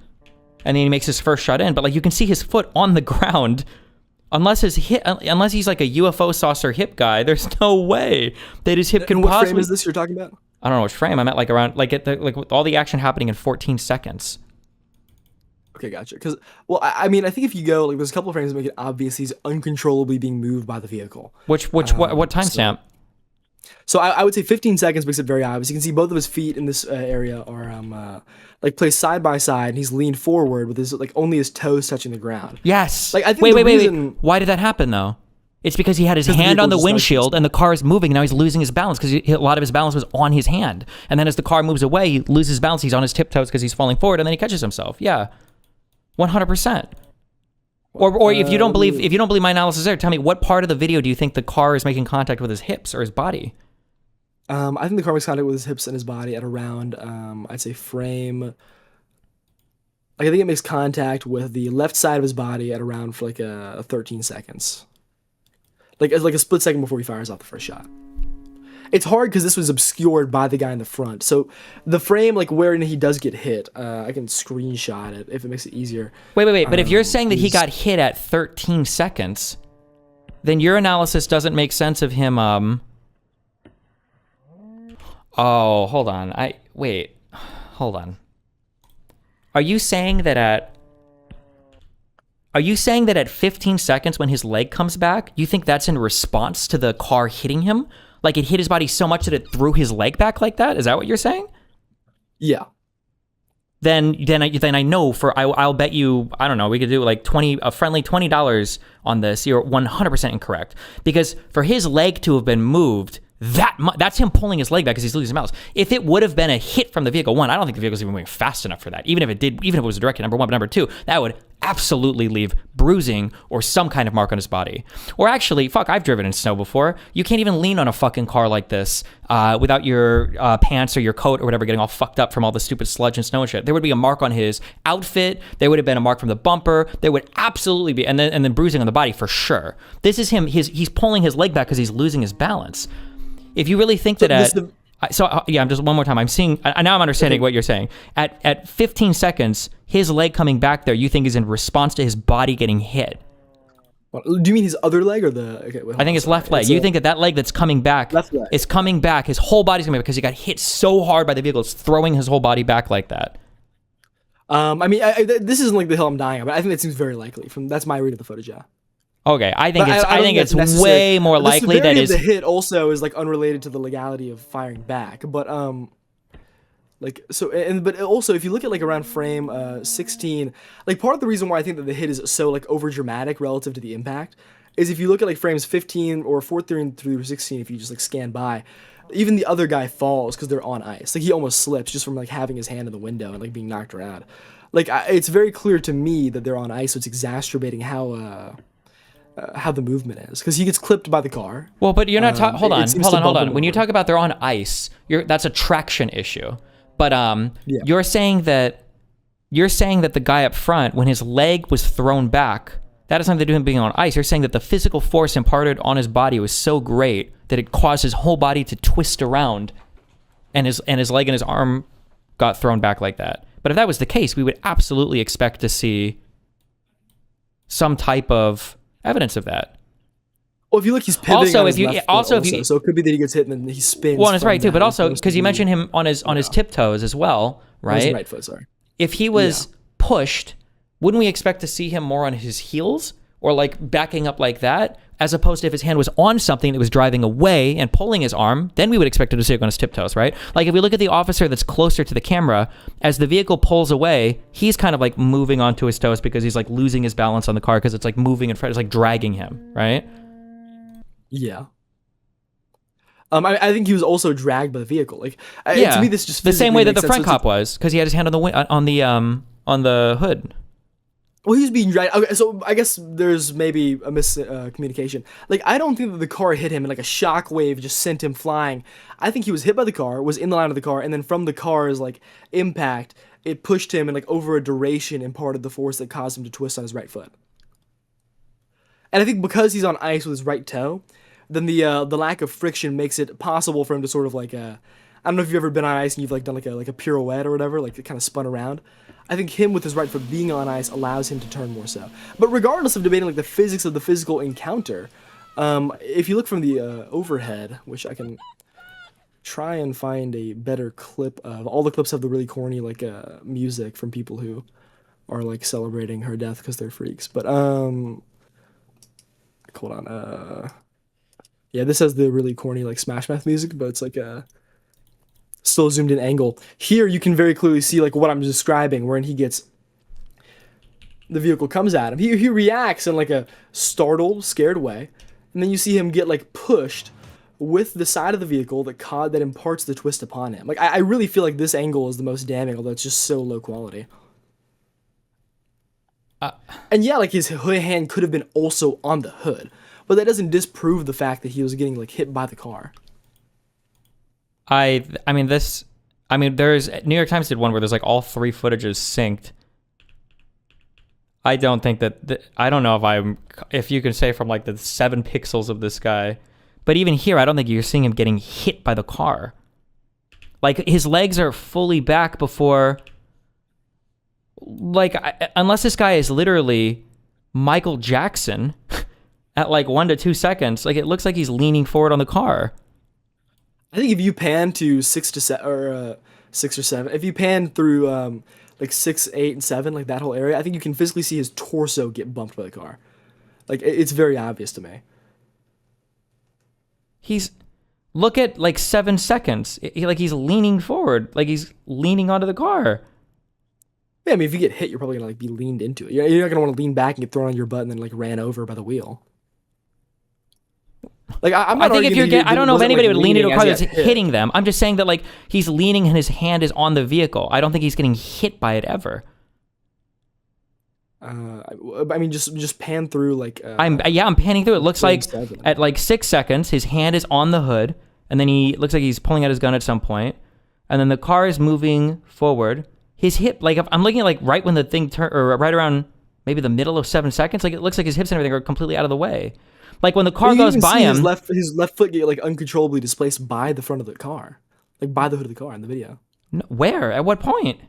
and then he makes his first shot in, but like you can see his foot on the ground. Unless he's like a UFO saucer hip guy, there's no way that his hip can what possibly. frame is this you're talking about? I don't know which frame. I'm at like around like with all the action happening in 14 seconds. Okay, gotcha. Because, well, I mean, I think if you go, like, there's a couple of frames that make it obvious he's uncontrollably being moved by the vehicle. What timestamp? So I would say 15 seconds makes it very obvious. You can see both of his feet in this area are like placed side by side, and he's leaned forward with his like only his toes touching the ground. Yes. Like I think Wait. Why did that happen though? It's because he had his hand on the vehicle just windshield and the car is moving. Now he's losing his balance because a lot of his balance was on his hand. And then as the car moves away, he loses balance. He's on his tiptoes because he's falling forward, and then he catches himself. Yeah, 100%. Or if you don't believe my analysis there, tell me what part of the video do you think the car is making contact with his hips or his body? I think the car makes contact with his hips and his body at around I'd say frame. Like I think it makes contact with the left side of his body at around for like a 13 seconds. Like a split second before he fires off the first shot. It's hard because this was obscured by the guy in the front. So the frame, like wherein he does get hit, I can screenshot it if it makes it easier. Wait. But if you're saying that he got hit at 13 seconds, then your analysis doesn't make sense of him. Oh, hold on. Hold on. Are you saying that at 15 seconds when his leg comes back, you think that's in response to the car hitting him? Like it hit his body so much that it threw his leg back like that? Is that what you're saying? Yeah. Then I know I'll bet you, I don't know, we could do like a friendly $20 on this. You're 100% incorrect, because for his leg to have been moved that's him pulling his leg back because he's losing his balance. If it would have been a hit from the vehicle, one, I don't think the vehicle's even moving fast enough for that. Even if it was directed, number one, but number two, that would absolutely leave bruising or some kind of mark on his body. Or actually, fuck, I've driven in snow before. You can't even lean on a fucking car like this without your pants or your coat or whatever getting all fucked up from all the stupid sludge and snow and shit. There would be a mark on his outfit. There would have been a mark from the bumper. There would absolutely be, and then bruising on the body for sure. This is him. He's pulling his leg back because he's losing his balance. If you really think I'm just one more time. I'm seeing now. I'm understanding what you're saying. At 15 seconds, his leg coming back there, you think is in response to his body getting hit. Do you mean his other leg or the? Okay, wait, I think it's left leg. You think that leg that's coming back is coming back. His whole body's coming back because he got hit so hard by the vehicle. It's throwing his whole body back like that. I mean, this isn't like the hill I'm dying on, but I think that seems very likely. That's my read of the footage. Yeah. Okay, I think it's way more likely that the hit also is like unrelated to the legality of firing back, but but also if you look at like around frame 16, like part of the reason why I think that the hit is so like over dramatic relative to the impact is if you look at like frames 15 or 14 through 16, if you just like scan by, even the other guy falls because they're on ice. Like he almost slips just from like having his hand in the window and like being knocked around. Like it's very clear to me that they're on ice, so it's exacerbating how the movement is, because he gets clipped by the car. Well, but you're not hold on. When you talk about they're on ice, that's a traction issue. But you're saying that the guy up front, when his leg was thrown back, that has nothing to do with him being on ice. You're saying that the physical force imparted on his body was so great that it caused his whole body to twist around, and his leg and his arm got thrown back like that. But if that was the case, we would absolutely expect to see some type of evidence of that. Well, if you look, he's pivoting on his left foot so it could be that he gets hit and then he spins. Well, that's right too. But also because you mentioned him on his tiptoes as well, right? His right foot, sorry. If he was pushed, wouldn't we expect to see him more on his heels or like backing up like that, as opposed to if his hand was on something that was driving away and pulling his arm? Then we would expect him to see it on his tiptoes, right? Like if we look at the officer that's closer to the camera, as the vehicle pulls away, he's kind of like moving onto his toes because he's like losing his balance on the car because it's like moving in front, it's like dragging him, right? Yeah. I think he was also dragged by the vehicle. Like, to me, this just the same way that the front cop was, because he had his hand on the hood. Well, he was being dragged. Okay, so I guess there's maybe a miscommunication. Like, I don't think that the car hit him and like a shock wave just sent him flying. I think he was hit by the car, was in the line of the car, and then from the car's like impact, it pushed him and like over a duration imparted the force that caused him to twist on his right foot. And I think because he's on ice with his right toe, then the lack of friction makes it possible for him to sort of like I don't know if you've ever been on ice and you've like done like a pirouette or whatever, like it kind of spun around. I think him with his right foot being on ice allows him to turn more so. But regardless of debating like the physics of the physical encounter, if you look from the overhead, which I can try and find a better clip of, all the clips have the really corny like music from people who are like celebrating her death because they're freaks. But hold on. Yeah, this has the really corny like Smash Mouth music, but it's like still zoomed in angle. Here you can very clearly see like what I'm describing, wherein the vehicle comes at him. He reacts in like a startled, scared way, and then you see him get like pushed with the side of the vehicle that imparts the twist upon him. Like I really feel like this angle is the most damning, although it's just so low quality. And yeah, like his hand could have been also on the hood, but that doesn't disprove the fact that he was getting like hit by the car. There's New York Times did one where there's like all three footages synced. I don't think I don't know if you can say from like the 7 pixels of this guy, but even here, I don't think you're seeing him getting hit by the car. Like his legs are fully back before, like, unless this guy is literally Michael Jackson at like 1 to 2 seconds, like it looks like he's leaning forward on the car. I think if you pan to 6 or 7, if you pan through like 6, 8, and 7, like that whole area, I think you can physically see his torso get bumped by the car. Like it's very obvious to me. Look at like 7 seconds. He's leaning forward, like he's leaning onto the car. Yeah, I mean, if you get hit, you're probably gonna like be leaned into it. You're not gonna want to lean back and get thrown on your butt and then like ran over by the wheel. Like I'm not I think if arguing you're, that he I don't know if wasn't, anybody like, would lean into a leaning car as that's he got hit. hitting them. I'm just saying that like he's leaning and his hand is on the vehicle. I don't think he's getting hit by it ever. I mean, just pan through like. I'm panning through. It looks frame like 7. at like 6 seconds, his hand is on the hood, and then he looks like he's pulling out his gun at some point, and then the car is moving forward. His hip, like if I'm looking at like right when the thing turn, or right around maybe the middle of 7 seconds, like it looks like his hips and everything are completely out of the way. Like when the car You goes can by see him. his left foot get like uncontrollably displaced by the front of the car, like by the hood of the car in the video. Where? At what point?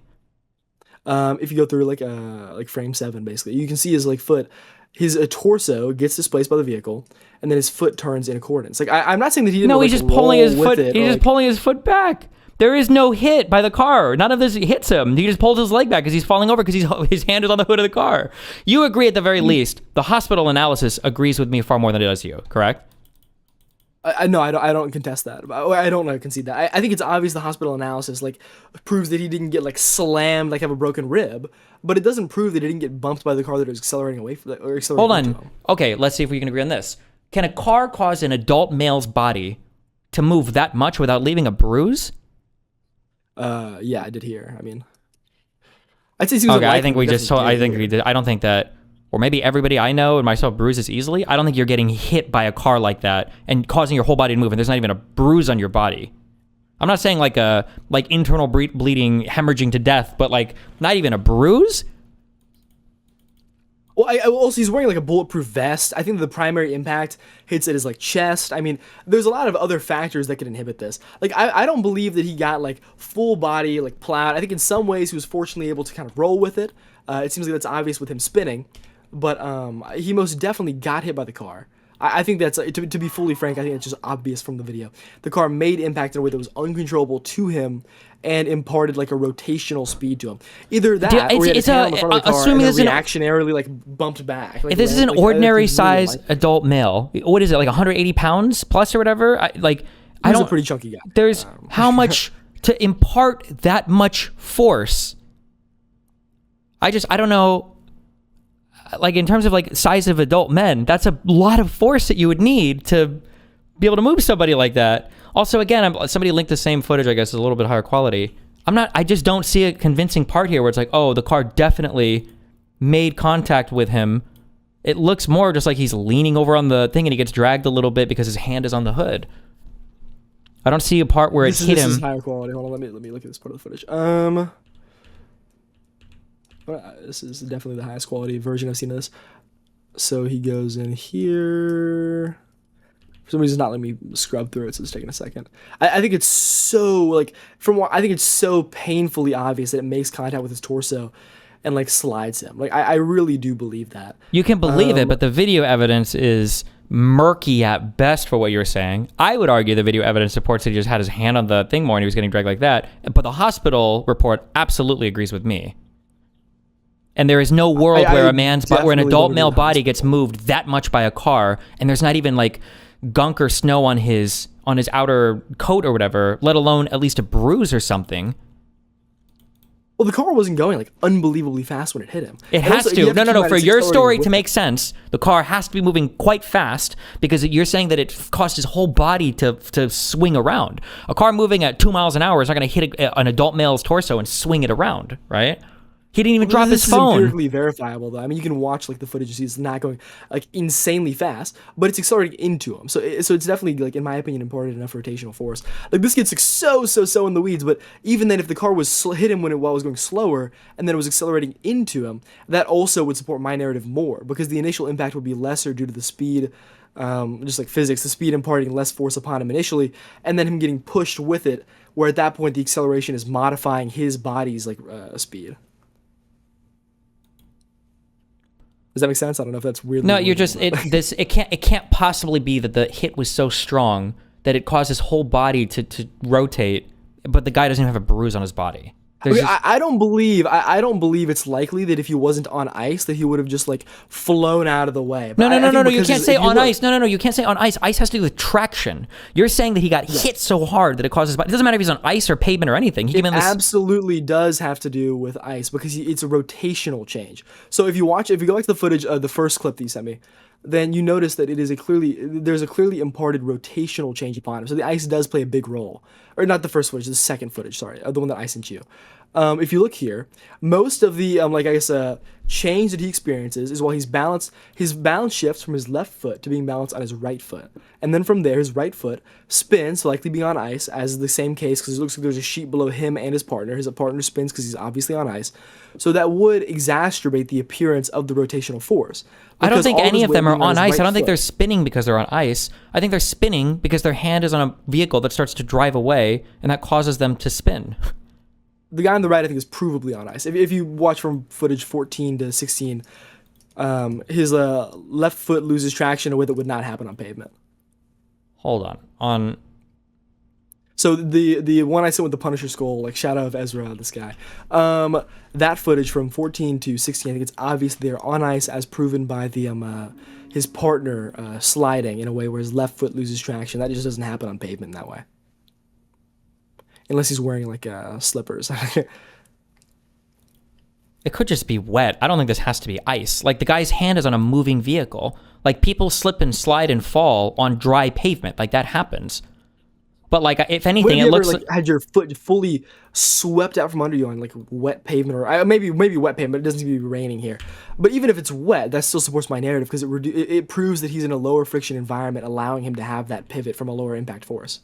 If you go through like frame 7, basically, you can see his like foot, his torso gets displaced by the vehicle, and then his foot turns in accordance. Like I'm not saying that he didn't. No, like, he's just pulling his roll with foot. it, He's or, just like- pulling his foot back. There is no hit by the car. None of this hits him. He just pulls his leg back because he's falling over because his hand is on the hood of the car. You agree at the very least. The hospital analysis agrees with me far more than it does you. Correct? No, I don't contest that. I don't concede that. I think it's obvious the hospital analysis like proves that he didn't get like slammed, like have a broken rib, but it doesn't prove that he didn't get bumped by the car that was accelerating away from or accelerating Hold into on. him. Okay, let's see if we can agree on this. Can a car cause an adult male's body to move that much without leaving a bruise? Yeah, I did hear. I mean, I'd say he was Okay, I unlikely, think but we just definitely told. I did think hear. we did. I don't think that, or maybe everybody I know and myself bruises easily. I don't think you're getting hit by a car like that and causing your whole body to move, and there's not even a bruise on your body. I'm not saying like a internal bleeding, hemorrhaging to death, but like not even a bruise. Well, also he's wearing like a bulletproof vest. I think the primary impact hits at his like chest. I mean, there's a lot of other factors that could inhibit this. Like, I don't believe that he got like full body like plowed. I think in some ways he was fortunately able to kind of roll with it. It seems like that's obvious with him spinning, but he most definitely got hit by the car. I think that's to be fully frank. I think it's just obvious from the video. The car made impact in a way that was uncontrollable to him and imparted like a rotational speed to him. Either that, or he had his hand on the front of the car assuming and this then is an- reactionarily like bumped back. Like, If this is an like, I ordinary think he really size liked- adult male, what is it, like 180 pounds plus or whatever? I He don't. was a pretty chunky guy. There's how much to impart that much force. I don't know. Like in terms of like size of adult men, that's a lot of force that you would need to be able to move somebody like that. Also, again, somebody linked the same footage. I guess is a little bit higher quality. I just don't see a convincing part here where it's like, oh, the car definitely made contact with him. It looks more just like he's leaning over on the thing and he gets dragged a little bit because his hand is on the hood. I don't see a part where it hit This him. is higher quality. Hold on, let me look at this part of the footage. This is definitely the highest quality version I've seen of this. So he goes in here. For some reason, it's not letting me scrub through it, so it's taking a second. I think it's so like I think it's so painfully obvious that it makes contact with his torso and like slides him. Like I really do believe that. You can believe it, but the video evidence is murky at best for what you're saying. I would argue the video evidence supports that he just had his hand on the thing more and he was getting dragged like that. But the hospital report absolutely agrees with me. And there is no world I where a man's where an definitely adult believe male the body gets moved that much by a car, and there's not even like gunk or snow on his outer coat or whatever, let alone at least a bruise or something. Well, the car wasn't going like unbelievably fast when it hit him. It And has also, you to. have No. keep in mind For it's your accelerating story with to it. make sense, the car has to be moving quite fast because you're saying that it caused his whole body to swing around. A car moving at 2 miles an hour is not going to hit an adult male's torso and swing it around, right? He didn't even drop This his is phone. empirically verifiable, though. I mean, you can watch like the footage. You see, it's not going like insanely fast, but it's accelerating into him. So it's definitely like, in my opinion, imparted enough rotational force. Like this gets like so in the weeds. But even then, if the car was hit him while it was going slower, and then it was accelerating into him, that also would support my narrative more because the initial impact would be lesser due to the speed. Just like physics, the speed imparting less force upon him initially, and then him getting pushed with it. Where at that point, the acceleration is modifying his body's like speed. Does that make sense? I don't know if that's weird. No, you're just it can't possibly be that the hit was so strong that it caused his whole body to rotate, but the guy doesn't even have a bruise on his body. There's Okay, just, I don't believe I don't believe it's likely that if he wasn't on ice that he would have just like flown out of the way. But no, I think you because can't if say you on look- ice. No, you can't say on ice. Ice has to do with traction. You're saying that he got hit so hard that it causes. It doesn't matter if he's on ice or pavement or anything. He came in this. Absolutely does have to do with ice because it's a rotational change. So if you go back to the footage of the first clip that you sent me, then you notice that there's a clearly imparted rotational change upon him. So the ice does play a big role, or not the first footage, the second footage. Sorry, the one that I sent you. If you look here, most of the change that he experiences is while he's balanced. His balance shifts from his left foot to being balanced on his right foot, and then from there his right foot spins, so likely being on ice, as the same case because it looks like there's a sheet below him and his partner. His partner spins because he's obviously on ice, so that would exacerbate the appearance of the rotational force. I don't because think all of any his of weight them are being on on his ice. right I don't think foot. they're spinning because they're on ice. I think they're spinning because their hand is on a vehicle that starts to drive away, and that causes them to spin. The guy on the right, I think, is provably on ice. If you watch from footage 14 to 16, his left foot loses traction in a way that would not happen on pavement. Hold on. On So the one I sent with the Punisher skull, like shout out of Ezra, this guy, that footage from 14 to 16, I think it's obvious they're on ice as proven by the his partner sliding in a way where his left foot loses traction. That just doesn't happen on pavement in that way. Unless he's wearing like slippers. It could just be wet. I don't think this has to be ice. Like the guy's hand is on a moving vehicle. Like people slip and slide and fall on dry pavement. Like that happens. But like if When anything, have it you looks ever like had your foot fully swept out from under you on like wet pavement, or maybe wet pavement? It doesn't seem to be raining here, but even if it's wet, that still supports my narrative because it proves that he's in a lower friction environment, allowing him to have that pivot from a lower impact force.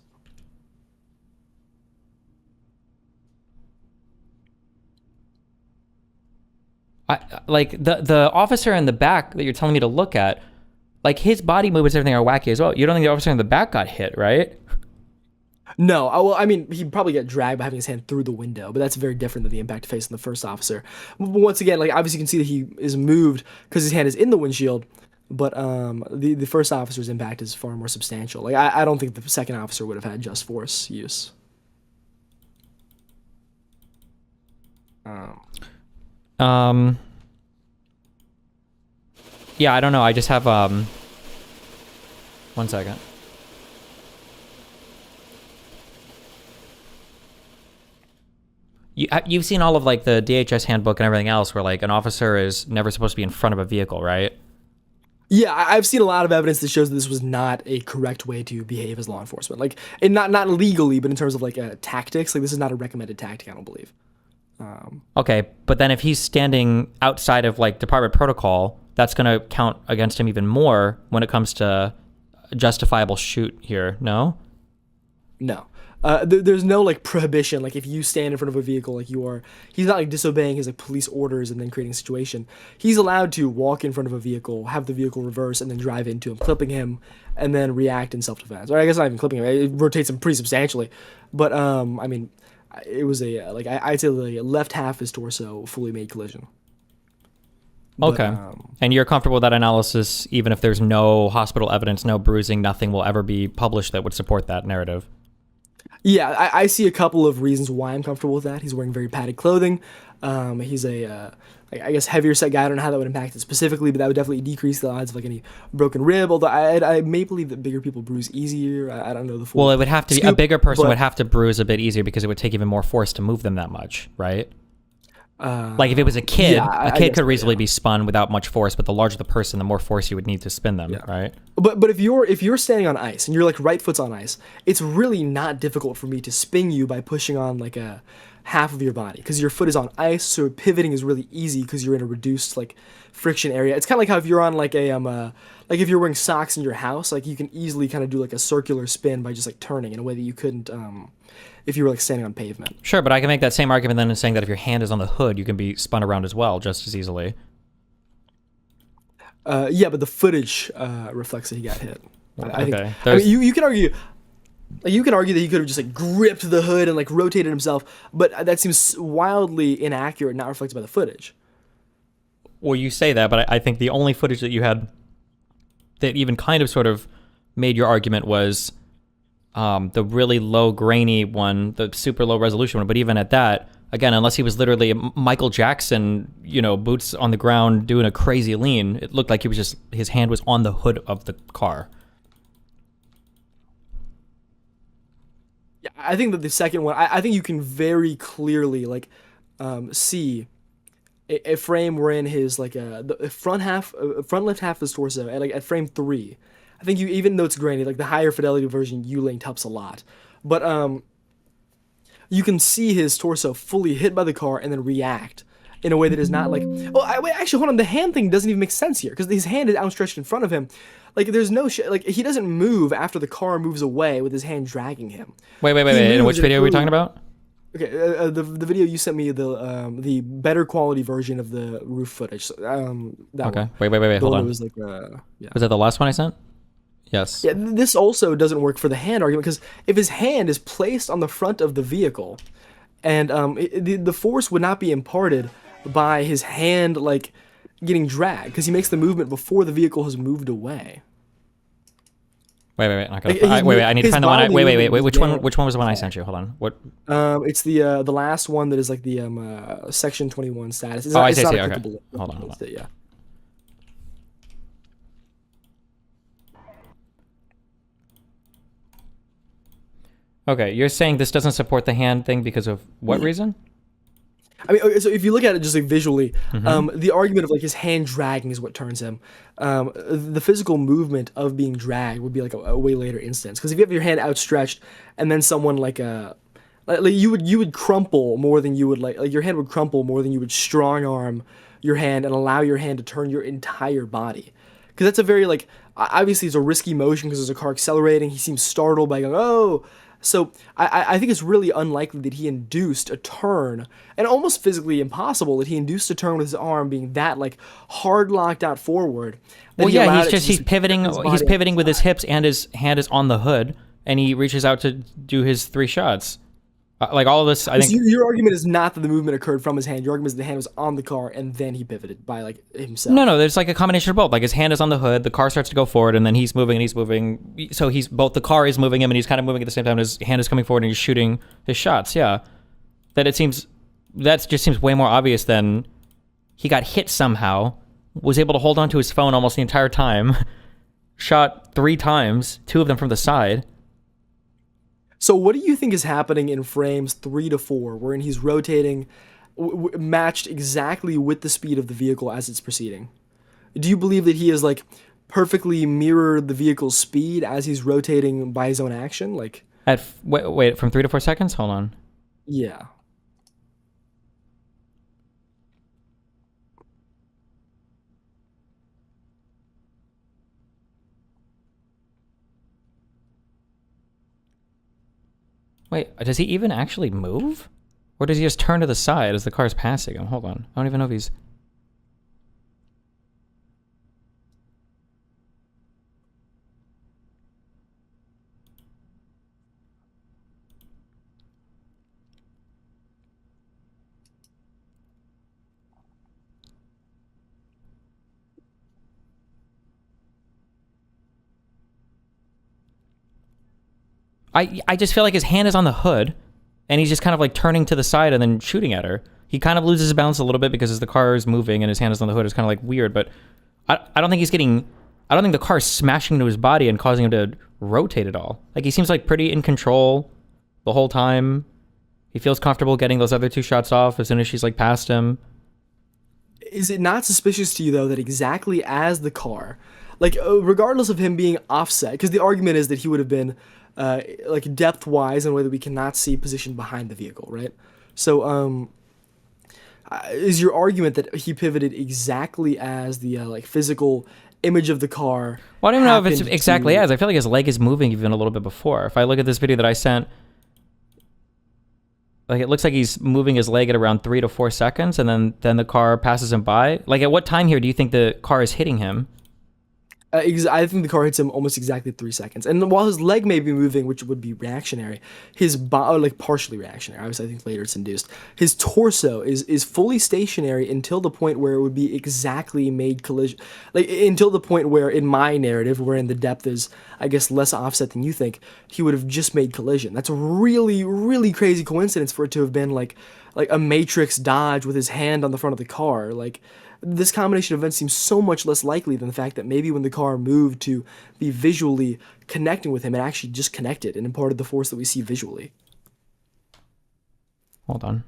like the officer in the back that you're telling me to look at, like his body movements, everything are wacky as well. You don't think the officer in the back got hit, right? No, I mean, he probably got dragged by having his hand through the window, but that's very different than the impact facing the first officer. But once again, like obviously you can see that he is moved because his hand is in the windshield, but the first officer's impact is far more substantial. Like I don't think the second officer would have had just force use. Yeah, I don't know. I just have 1 second. You've seen all of like the DHS handbook and everything else where like an officer is never supposed to be in front of a vehicle, right? Yeah, I've seen a lot of evidence that shows that this was not a correct way to behave as law enforcement. Like, and not legally, but in terms of like tactics. Like, this is not a recommended tactic, I don't believe. Okay, but then if he's standing outside of like department protocol, that's going to count against him even more when it comes to justifiable shoot here, no? No. There's no like prohibition. Like if you stand in front of a vehicle, like he's not like disobeying his like police orders and then creating a situation. He's allowed to walk in front of a vehicle, have the vehicle reverse, and then drive into him, clipping him, and then react in self-defense. Or I guess not even clipping him. It rotates him pretty substantially. But I mean, it was I'd say the left half of his torso fully made collision. But, Okay. And you're comfortable with that analysis, even if there's no hospital evidence, no bruising, nothing will ever be published that would support that narrative? Yeah, I see a couple of reasons why I'm comfortable with that. He's wearing very padded clothing. He's I guess heavier set guy. I don't know how that would impact it specifically, but that would definitely decrease the odds of like any broken rib. Although I may believe that bigger people bruise easier. I don't know the full. Well, it would have to be a scoop, bigger person but- would have to bruise a bit easier because it would take even more force to move them that much, right? Like if it was a kid, yeah, I a kid guess could so, easily yeah. be spun without much force, but the larger the person, the more force you would need to spin them, right? But if you're standing on ice and you're like right foot's on ice, it's really not difficult for me to spin you by pushing on like a half of your body because your foot is on ice, so pivoting is really easy because you're in a reduced like friction area. It's kind of like how if you're on like a like if you're wearing socks in your house, like you can easily kind of do like a circular spin by just like turning in a way that you couldn't if you were like standing on pavement. Sure, but I can make that same argument then in saying that if your hand is on the hood, you can be spun around as well, just as easily. Yeah, but the footage reflects that he got hit. I think. Okay. I mean, you can argue. Like, you can argue that he could have just like gripped the hood and like rotated himself, but that seems wildly inaccurate, not reflected by the footage. Well, you say that, but I think the only footage that you had that even kind of sort of made your argument was the really low grainy one, the super low resolution one. But even at that, again, unless he was literally Michael Jackson, you know, boots on the ground doing a crazy lean, it looked like he was just, his hand was on the hood of the car. Yeah, I think that the second one, I think you can very clearly like see a frame wherein his like the front half, front left half of his torso, at like at frame 3. I think you, even though it's grainy, like the higher fidelity version, U-linked helps a lot, but you can see his torso fully hit by the car and then react in a way that is not like, oh, wait, actually, hold on, the hand thing doesn't even make sense here because his hand is outstretched in front of him. Like, there's no like, he doesn't move after the car moves away with his hand dragging him. Wait. In which video are we talking about? Okay, the video you sent me, the better quality version of the roof footage. That Okay. one. Wait. Hold on. Was like, yeah. Was that the last one I sent? Yes. Yeah, this also doesn't work for the hand argument because if his hand is placed on the front of the vehicle, and the force would not be imparted by his hand like getting dragged because he makes the movement before the vehicle has moved away. Wait. I need to find the one. Wait. Which one? Yeah. Which one was the one I sent you? Hold on. What? It's the last one that is like the Section 21 status. It's Oh, not, I it's see. not Okay. applicable. Hold on. Yeah. Okay, you're saying this doesn't support the hand thing because of what reason? I mean, okay, so if you look at it just like visually, the argument of like his hand dragging is what turns him. The physical movement of being dragged would be like a way later instance. Because if you have your hand outstretched and then someone like you would crumple more than you would like your hand would crumple more than you would strong arm your hand and allow your hand to turn your entire body. Because that's a very like obviously it's a risky motion because there's a car accelerating. He seems startled by going, oh. So I think it's really unlikely that he induced a turn, and almost physically impossible that he induced a turn with his arm being that like hard locked out forward. Well, yeah, he's pivoting. He's pivoting with his hips, and his hand is on the hood, and he reaches out to do his 3 shots. Like all of this, I think. Your argument is not that the movement occurred from his hand. Your argument is the hand was on the car and then he pivoted by like himself. No, there's like a combination of both. Like his hand is on the hood, the car starts to go forward, and then he's moving. So he's both the car is moving him, and he's kind of moving at the same time. His hand is coming forward, and he's shooting his shots. Yeah, that just seems way more obvious than he got hit somehow, was able to hold on to his phone almost the entire time, shot 3 times, 2 of them from the side. So what do you think is happening in frames 3 to 4, wherein he's rotating, matched exactly with the speed of the vehicle as it's proceeding? Do you believe that he has like perfectly mirrored the vehicle's speed as he's rotating by his own action? Like wait, from 3 to 4 seconds? Hold on. Yeah. Wait, does he even actually move? Or does he just turn to the side as the car's passing him? Hold on. I don't even know if he's... I just feel like his hand is on the hood, and he's just kind of like turning to the side and then shooting at her. He kind of loses his balance a little bit because as the car is moving and his hand is on the hood, it's kind of like weird, but I don't think he's getting... I don't think the car is smashing into his body and causing him to rotate at all. Like, he seems like pretty in control the whole time. He feels comfortable getting those other 2 shots off as soon as she's like past him. Is it not suspicious to you though that exactly as the car, like regardless of him being offset, because the argument is that he would have been like depth-wise in a way that we cannot see positioned behind the vehicle, right? So, is your argument that he pivoted exactly as the like physical image of the car? Well, I don't even know if it's exactly as. I feel like his leg is moving even a little bit before. If I look at this video that I sent, like it looks like he's moving his leg at around 3 to 4 seconds, and then the car passes him by. Like, at what time here do you think the car is hitting him? I think the car hits him almost exactly 3 seconds. And while his leg may be moving, which would be reactionary, his body, like partially reactionary, obviously I think later it's induced, his torso is fully stationary until the point where it would be exactly made collision. Like, until the point where, in my narrative, wherein the depth is, I guess, less offset than you think, he would have just made collision. That's a really, really crazy coincidence for it to have been like a Matrix dodge with his hand on the front of the car. Like, this combination of events seems so much less likely than the fact that maybe when the car moved to be visually connecting with him, it actually just connected and imparted the force that we see visually. Hold on.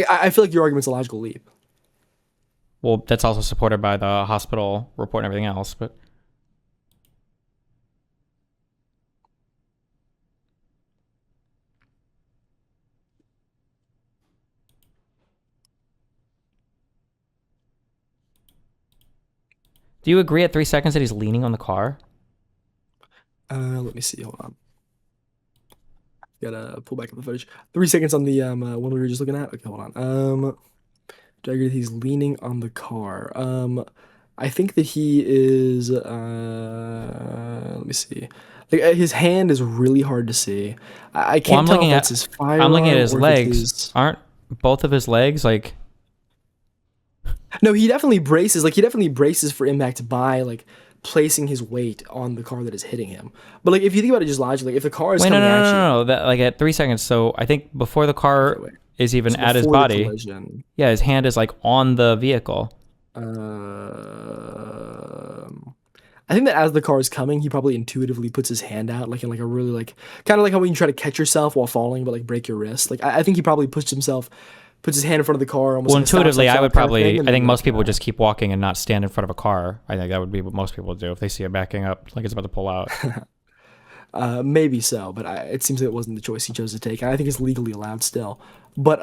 I feel like your argument's a logical leap. Well, that's also supported by the hospital report and everything else, but... Do you agree at 3 seconds that he's leaning on the car? Let me see. Hold on. Gotta pull back up the footage. 3 seconds on the one we were just looking at. Okay, hold on. Do I agree that he's leaning on the car? I think that he is. Let me see. Like, his hand is really hard to see. I can't tell if that's his firearm. I'm looking at his or if legs. it's Aren't both of his legs like? No, he definitely braces. Like, he definitely braces for impact by like placing his weight on the car that is hitting him. But like, if you think about it just logically, if the car is Wait, coming at you, no. That like at 3 seconds. So I think before the car wait. is even So at his before the body. collision, Yeah, his hand is like on the vehicle. I think that as the car is coming, he probably intuitively puts his hand out, like in like a really like kind of like how when you try to catch yourself while falling, but like break your wrist. Like I think he probably puts his hand in front of the car. Almost Well, like a stop, intuitively, stop, I would stop kind of probably. thing, I and think then, most like, people would just keep walking and not stand in front of a car. I think that would be what most people would do if they see it backing up, like it's about to pull out. maybe so, but it seems like it wasn't the choice he chose to take. And I think it's legally allowed still. But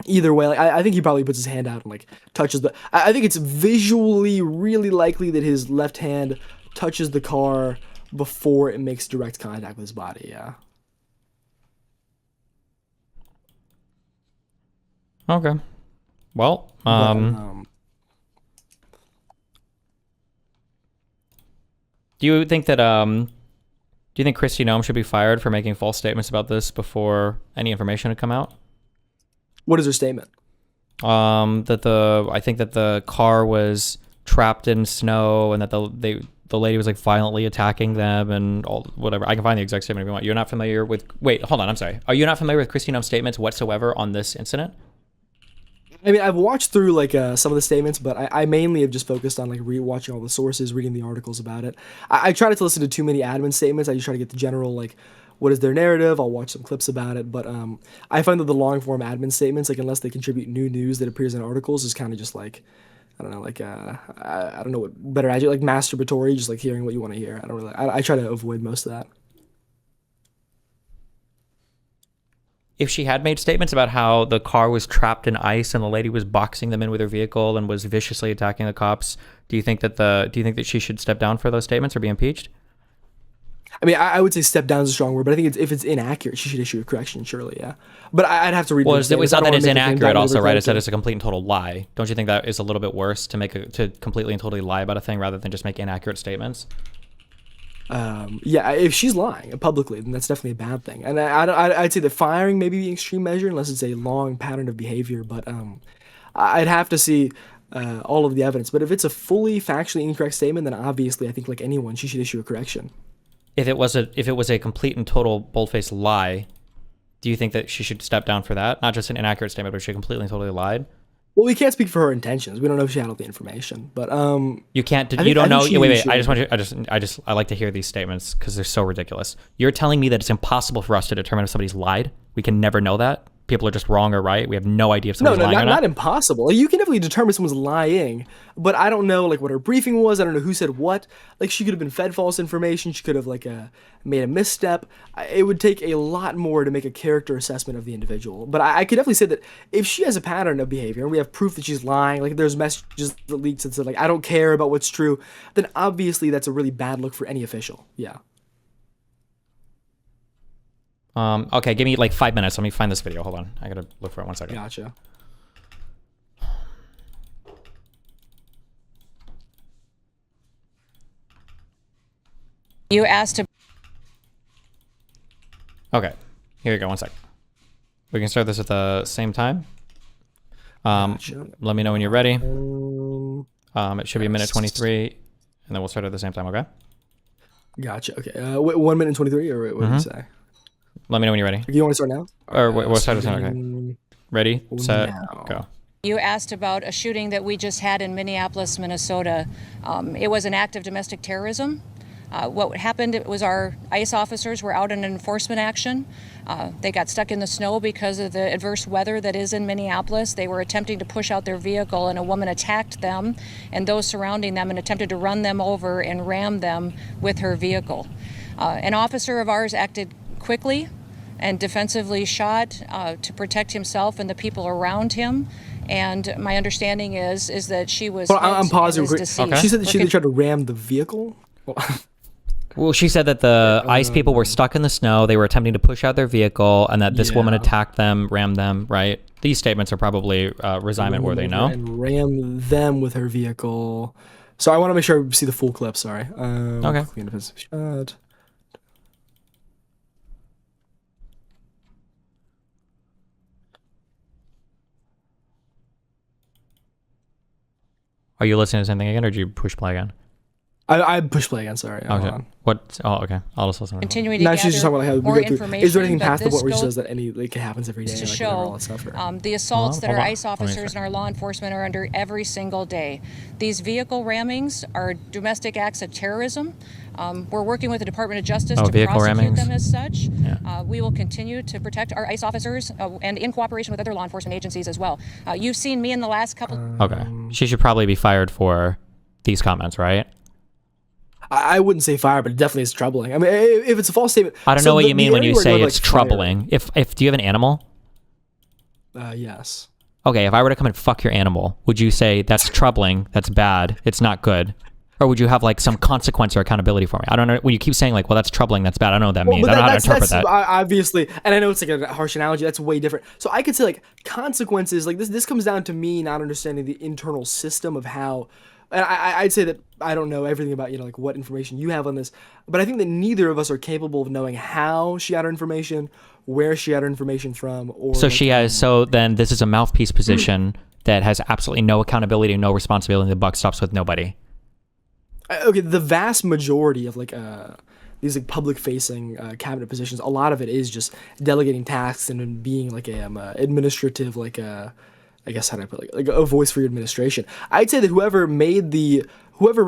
either way, like, I think he probably puts his hand out and like touches the. I think it's visually really likely that his left hand touches the car before it makes direct contact with his body. Yeah. Okay. Well, do you think that do you think Kristi Noem should be fired for making false statements about this before any information had come out? What is her statement? I think that the car was trapped in snow and that the lady was like violently attacking them and all whatever. I can find the exact statement if you want. You're not familiar with? Wait, hold on. I'm sorry. Are you not familiar with Kristi Noem's statements whatsoever on this incident? I mean, I've watched through like some of the statements, but I mainly have just focused on like watching all the sources, reading the articles about it. I try not to listen to too many admin statements. I just try to get the general like, what is their narrative? I'll watch some clips about it, but I find that the long form admin statements, like unless they contribute new news that appears in articles, is kind of just like, I don't know, like I don't know what better adjective, like masturbatory, just like hearing what you want to hear. I don't really. I try to avoid most of that. If she had made statements about how the car was trapped in ice and the lady was boxing them in with her vehicle and was viciously attacking the cops, do you think that she should step down for those statements or be impeached? I mean, I would say step down is a strong word, but I think if it's inaccurate, she should issue a correction, surely, yeah. But I'd have to read. Well, the it's statements. not I don't that it's wanna make a claim inaccurate that also, over right? It's that claim. it's a complete and total lie. Don't you think that is a little bit worse to completely and totally lie about a thing rather than just make inaccurate statements? Yeah, if she's lying publicly, then that's definitely a bad thing. And I'd say that firing may be an extreme measure unless it's a long pattern of behavior. But I'd have to see all of the evidence. But if it's a fully factually incorrect statement, then obviously I think like anyone, she should issue a correction. If it was a complete and total bold-faced lie, do you think that she should step down for that? Not just an inaccurate statement, but she completely and totally lied. Well, we can't speak for her intentions. We don't know if she had all the information, but you can't. I You don't know. think Wait. she I just want you. I like to hear these statements because they're so ridiculous. You're telling me that it's impossible for us to determine if somebody's lied. We can never know that. People are just wrong or right. We have no idea if somebody's lying or not impossible. Like, you can definitely determine someone's lying, but I don't know like what her briefing was. I don't know who said what. Like, she could have been fed false information. She could have like made a misstep. It would take a lot more to make a character assessment of the individual. But I could definitely say that if she has a pattern of behavior and we have proof that she's lying, like there's messages that leaks that said like I don't care about what's true, then obviously that's a really bad look for any official. Yeah. Okay, give me like 5 minutes. Let me find this video. Hold on. I gotta look for it 1 second. Gotcha. You asked to Okay, here you go. One sec. We can start this at the same time. Let me know when you're ready. It should be a minute 23, and then we'll start at the same time. Okay. Gotcha. Okay. Wait, 1 minute and 23, or what did you say? Let me know when you're ready. You want to start now? Or we'll start at the same time. Okay. Ready, set, Now. go. You asked about a shooting that we just had in Minneapolis, Minnesota. It was an act of domestic terrorism. What happened was our ICE officers were out in an enforcement action. They got stuck in the snow because of the adverse weather that is in Minneapolis. They were attempting to push out their vehicle, and a woman attacked them and those surrounding them and attempted to run them over and ram them with her vehicle. An officer of ours acted quickly and defensively shot to protect himself and the people around him. And my understanding is that she was. Well, I'm pausing quick. Okay. She said that they tried to ram the vehicle. Well, she said that the ICE people were stuck in the snow. They were attempting to push out their vehicle, and that this woman attacked them, rammed them. Right? These statements are probably resignment worthy. No. And ram them with her vehicle. So I want to make sure I see the full clip. Sorry. Okay. Shot. Are you listening to something again, or did you push play again? I push play again. Sorry. Hold Okay. on. What? Oh, okay. I'll just listen. Continuing to Now gather she's just talking about how we more go through. information. Is there anything but past the this point where she goes says that it happens every day? to like, show whatever, all that stuff, or- the assaults that Hold our on. ICE Let me officers check. and our law enforcement are under every single day. These vehicle rammings are domestic acts of terrorism. We're working with the Department of Justice to vehicle prosecute rammings? them as such. We will continue to protect our ICE officers and in cooperation with other law enforcement agencies as well. You've seen me in the last couple. Okay. She should probably be fired for these comments, right? I wouldn't say fire, but it definitely is troubling. I mean, if it's a false statement, I don't so know what the- you mean the when you area where say go, it's like, fire- troubling. If do you have an animal? Yes. Okay, if I were to come and fuck your animal, would you say that's troubling, that's bad, it's not good? Or would you have like some consequence or accountability for me? I don't know. When you keep saying like, well, that's troubling, that's bad, I don't know what that means. I don't know how to interpret that. Obviously, and I know it's like a harsh analogy. That's way different. So I could say like consequences. Like this comes down to me not understanding the internal system of how. And I'd say that I don't know everything about like what information you have on this, but I think that neither of us are capable of knowing how she got her information, where she got her information from, or. So she has. So then this is a mouthpiece position that has absolutely no accountability, no responsibility. The buck stops with nobody. Okay, the vast majority of like these like public facing cabinet positions, a lot of it is just delegating tasks and then being like a administrative I guess how do I put like a voice for your administration. I'd say that whoever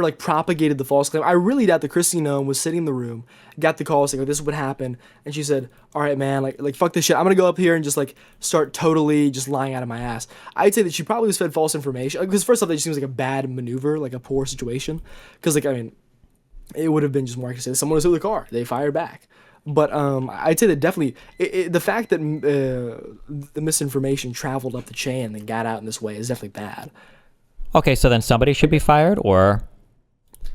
like propagated the false claim, I really doubt that Christy Nome was sitting in the room, got the call saying, oh, this is what happened, and she said, all right, man, like fuck this shit, I'm gonna go up here and just like start totally just lying out of my ass. I'd say that she probably was fed false information, because first off, that just seems like a bad maneuver, like a poor situation, because like, I mean, it would have been just more accurate to say someone was in the car, they fired back. But I'd say that definitely the fact that the misinformation traveled up the chain and then got out in this way is definitely bad. Okay, so then somebody should be fired, or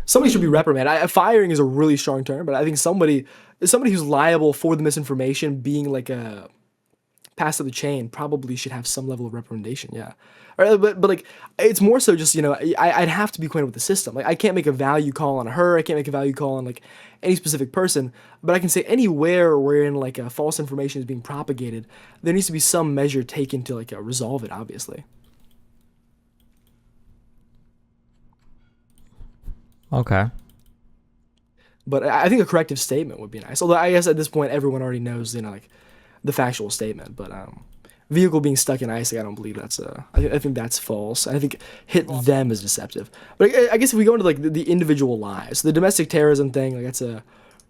Somebody should be reprimanded. Firing is a really strong term, but I think somebody who's liable for the misinformation being like a passed up the chain probably should have some level of reprimandation. Yeah, but like it's more so just I'd have to be acquainted with the system. Like I can't make a value call on her. I can't make a value call on like any specific person. But I can say anywhere wherein like a false information is being propagated, there needs to be some measure taken to like resolve it. Obviously. okay. But I think a corrective statement would be nice. Although I guess at this point everyone already knows, like the factual statement. But vehicle being stuck in ice, like, I don't believe that's I think that's false. I think hit them is deceptive. But I guess if we go into like the individual lies, the domestic terrorism thing, like that's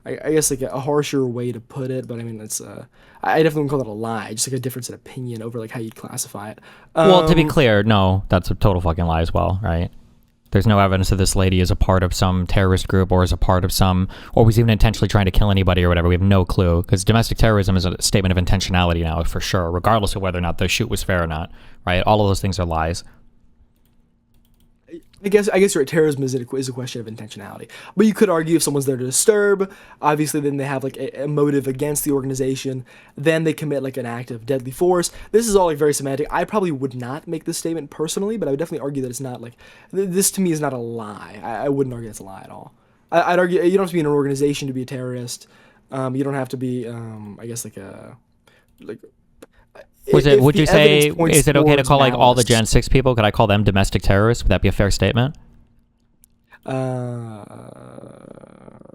I guess like a harsher way to put it. But I mean that's I definitely wouldn't call that a lie. Just like a difference in opinion over like how you'd classify it. Well, to be clear, no, that's a total fucking lie as well, right? There's no evidence that this lady is a part of some terrorist group or is a part of or was even intentionally trying to kill anybody or whatever. We have no clue, because domestic terrorism is a statement of intentionality now, for sure, regardless of whether or not the shoot was fair or not, right? All of those things are lies. I guess you're right. Terrorism is a question of intentionality. But you could argue if someone's there to disturb, obviously then they have like a motive against the organization, then they commit like an act of deadly force. This is all like very semantic. I probably would not make this statement personally, but I would definitely argue that it's not like, this to me is not a lie. I wouldn't argue it's a lie at all. I'd argue you don't have to be in an organization to be a terrorist. You don't have to be, I guess, like a like. Was it? if Would the you say? evidence points Is it okay to towards call like all the malice, Gen 6 people? Could I call them domestic terrorists? Would that be a fair statement?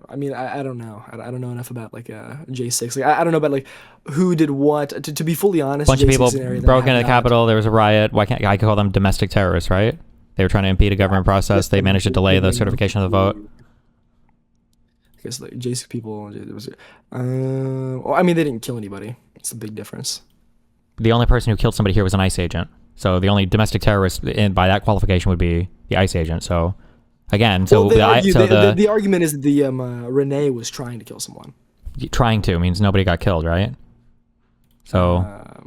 I mean, I don't know. I don't know enough about like J6. Like I don't know about like who did what. To be fully honest, Bunch of J6 people is an area that broke I into have the not- Capitol. There was a riot. Why can't I call them domestic terrorists? Right? They were trying to impede a government process. They managed to delay the certification of the vote. I guess like J6 people. There was, well, I mean, they didn't kill anybody. It's a big difference. The only person who killed somebody here was an ICE agent. So the only domestic terrorist, by that qualification, would be the ICE agent. So again, so Well, the the argument is that the Renee was trying to kill someone. trying to means nobody got killed, right? So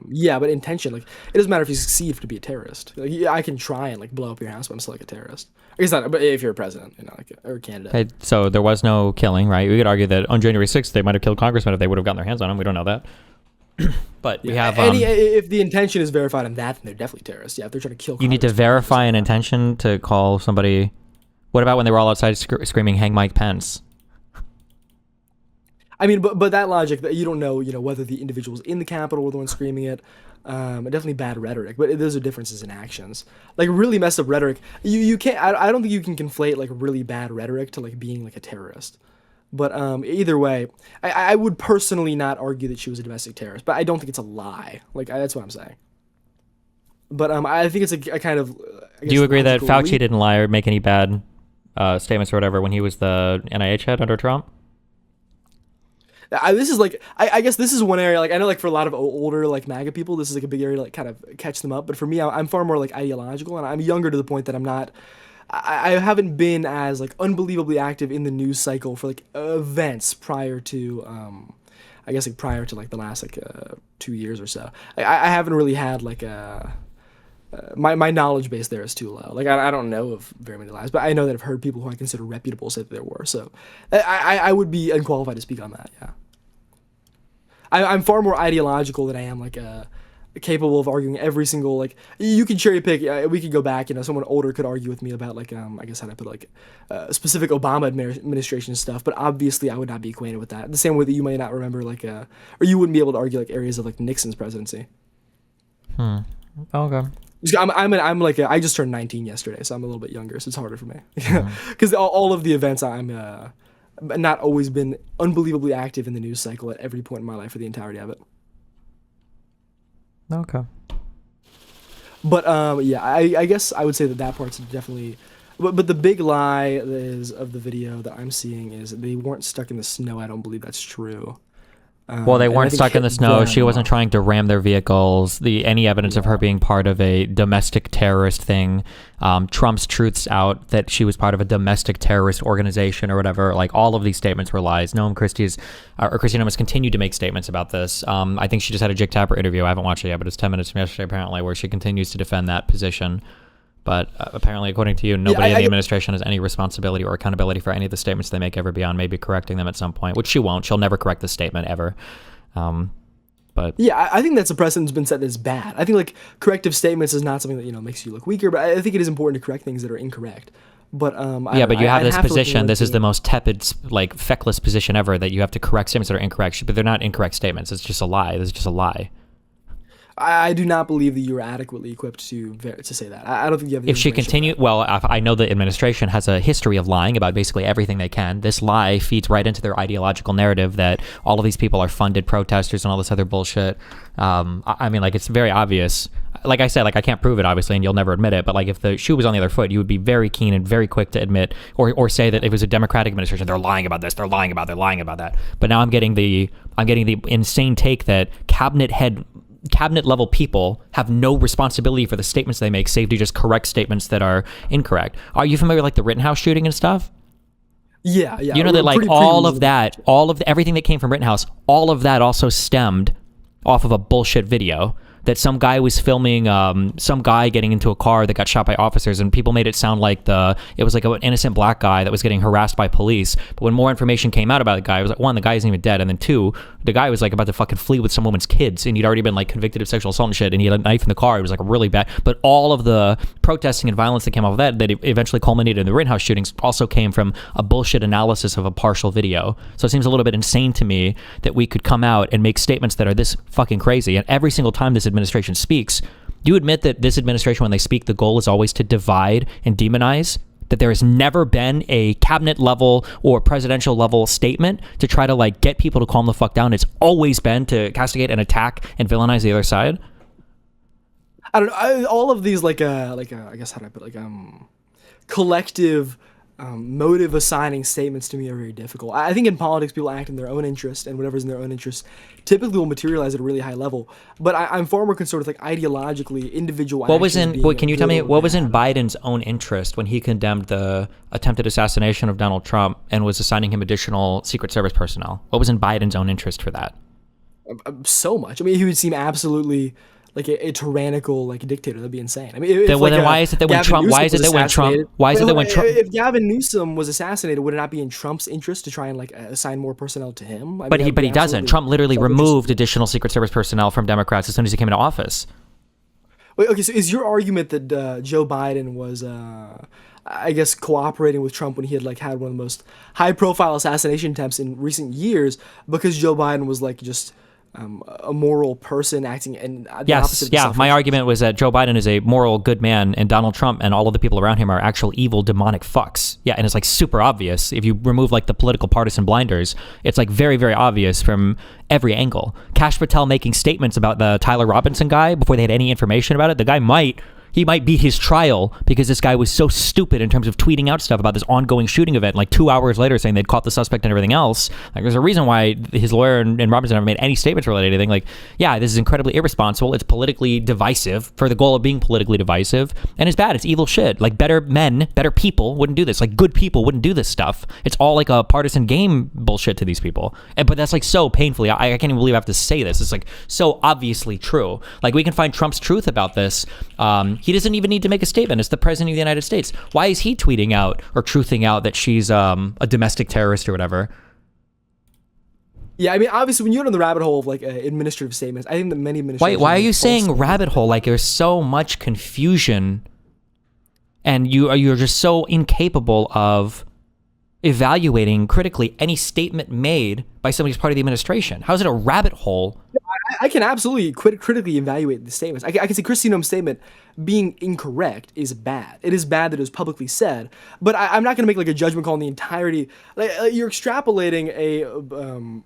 Yeah, but intention, like it doesn't matter if you succeed to be a terrorist. Like yeah, I can try and like blow up your house, but I'm still like a terrorist. I guess not, but if you're a president, you know, like or a candidate. so there was no killing, right? We could argue that on January 6th they might have killed congressmen if they would have gotten their hands on them. We don't know that. But we have If the intention is verified on that, then they're definitely terrorists. Yeah, if they're trying to kill. you need to Congressmen, verify an intention to call somebody. What about when they were all outside screaming "Hang Mike Pence"? I mean, but that logic that you don't know, whether the individuals in the Capitol were the ones screaming it. Definitely bad rhetoric, but those are differences in actions. Like really messed up rhetoric. You can't. I don't think you can conflate like really bad rhetoric to like being like a terrorist. But either way, I would personally not argue that she was a domestic terrorist, but I don't think it's a lie. Like that's what I'm saying. But I think it's a kind of. Do you agree that logical Fauci leap. didn't lie or make any bad statements or whatever when he was the NIH head under Trump? This is like I guess this is one area like I know like for a lot of older like MAGA people this is like a big area to like kind of catch them up, but for me I'm far more like ideological, and I'm younger to the point that I haven't been as like unbelievably active in the news cycle for like events prior to I guess like prior to like the last like 2 years or so. I haven't really had like my knowledge base there is too low. Like I don't know of very many lies, but I know that I've heard people who I consider reputable say that there were. So I would be unqualified to speak on that. Yeah, I'm far more ideological than I am like capable of arguing every single like. You can cherry pick. We could go back. Someone older could argue with me about like I guess how to put like specific Obama administration stuff. But obviously I would not be acquainted with that. The same way that you may not remember like or you wouldn't be able to argue like areas of like Nixon's presidency. Okay. I'm like I just turned 19 yesterday, so I'm a little bit younger, so it's harder for me. Because all of the events I'm not always been unbelievably active in the news cycle at every point in my life for the entirety of it. Okay. But yeah, I guess I would say that part's definitely. But the big lie is of the video that I'm seeing is they weren't stuck in the snow. I don't believe that's true. Well, they And I weren't think stuck in the hit snow. She them. wasn't trying to ram their vehicles. Any evidence of her being part of a domestic terrorist thing. Trump's truths out that she was part of a domestic terrorist organization or whatever. Like all of these statements were lies. Noam Christie's or Christina has continued to make statements about this. I think she just had a Jake Tapper interview. I haven't watched it yet, but it's 10 minutes from yesterday apparently, where she continues to defend that position. But apparently, according to you, nobody in the administration has any responsibility or accountability for any of the statements they make ever beyond maybe correcting them at some point, which she won't. She'll never correct the statement ever. But Yeah, I think that's a precedent's been set that's bad. I think like corrective statements is not something that makes you look weaker, but I think it is important to correct things that are incorrect. But yeah, but you have this I'd to look position. more This is into- the most tepid, like feckless position ever, that you have to correct statements that are incorrect, but they're not incorrect statements. It's just a lie. This is just a lie. I do not believe that you are adequately equipped to say that. I don't think you have. The If she information for continued, well, I know the administration has a history of lying about basically everything they can. This lie feeds right into their ideological narrative that all of these people are funded protesters and all this other bullshit. I mean, like, it's very obvious. Like I said, like I can't prove it, obviously, and you'll never admit it. But like, if the shoe was on the other foot, you would be very keen and very quick to admit or say that it was a Democratic administration. They're lying about this. They're lying about that. But now I'm getting the insane take that cabinet level people have no responsibility for the statements they make, save to just correct statements that are incorrect. Are you familiar with like the Rittenhouse shooting and stuff? Yeah. You know that like all of everything that came from Rittenhouse, all of that also stemmed off of a bullshit video, that some guy was filming some guy getting into a car that got shot by officers, and people made it sound like it was like an innocent black guy that was getting harassed by police. But when more information came out about the guy, it was like, one, the guy isn't even dead, and then two, the guy was like about to fucking flee with some woman's kids, and he'd already been like convicted of sexual assault and shit, and he had a knife in the car. It was like really bad. But all of the protesting and violence that came off of that eventually culminated in the Rittenhouse shootings also came from a bullshit analysis of a partial video. So it seems a little bit insane to me that we could come out and make statements that are this fucking crazy. And every single time this administration speaks, do you admit that this administration, when they speak, the goal is always to divide and demonize? That there has never been a cabinet level or presidential level statement to try to like get people to calm the fuck down. It's always been to castigate and attack and villainize the other side. I don't know. All of these I guess how do I put collective motive assigning statements to me are very difficult. I think in politics people act in their own interest, and whatever's in their own interest typically will materialize at a really high level. But I'm far more concerned with like ideologically individual. What was actions in? being Can you tell me good or what was in bad. Biden's own interest when he condemned the attempted assassination of Donald Trump and was assigning him additional Secret Service personnel? What was in Biden's own interest for that? So much. I mean, he would seem absolutely like a tyrannical like dictator. That'd be insane. I mean, if, Then, like, then why is it that when Gavin Trump? Why Newsom is it was that when Trump? assassinated- Why is it that when Wait, Trump? If Gavin Newsom was assassinated, would it not be in Trump's interest to try and like assign more personnel to him? I But mean, he that would be doesn't. absolutely Trump literally self-interest. removed additional Secret Service personnel from Democrats as soon as he came into office. Wait, okay, so is your argument that Joe Biden was, I guess, cooperating with Trump when he had like had one of the most high-profile assassination attempts in recent years because Joe Biden was like just a moral person acting in the opposite Yes, of yeah. self-interest? My argument was that Joe Biden is a moral, good man, and Donald Trump and all of the people around him are actual evil, demonic fucks. Yeah, and it's like super obvious. If you remove like the political partisan blinders, it's like very, very obvious from every angle. Kash Patel making statements about the Tyler Robinson guy before they had any information about it. The guy might beat his trial because this guy was so stupid in terms of tweeting out stuff about this ongoing shooting event like 2 hours later saying they'd caught the suspect and everything else. Like there's a reason why his lawyer and Robinson never made any statements related to anything. Like, yeah, this is incredibly irresponsible. It's politically divisive for the goal of being politically divisive, and it's bad. It's evil shit. Like better men, better people wouldn't do this. Like good people wouldn't do this stuff. It's all like a partisan game bullshit to these people. But that's like so painfully, I can't even believe I have to say this. It's like so obviously true. Like we can find Trump's truth about this. He doesn't even need to make a statement. It's the president of the United States. Why is he tweeting out or truthing out that she's a domestic terrorist or whatever? Yeah, I mean, obviously, when you're in the rabbit hole of like administrative statements, I think that many administrations. Why are you false saying statements. rabbit hole? Like there's so much confusion, and you're just so incapable of evaluating critically any statement made by somebody who's part of the administration. How is it a rabbit hole? I can absolutely critically evaluate the statements. I can see Kristi Noem's statement being incorrect is bad. It is bad that it was publicly said, but I'm not going to make like a judgment call on the entirety. Like, you're extrapolating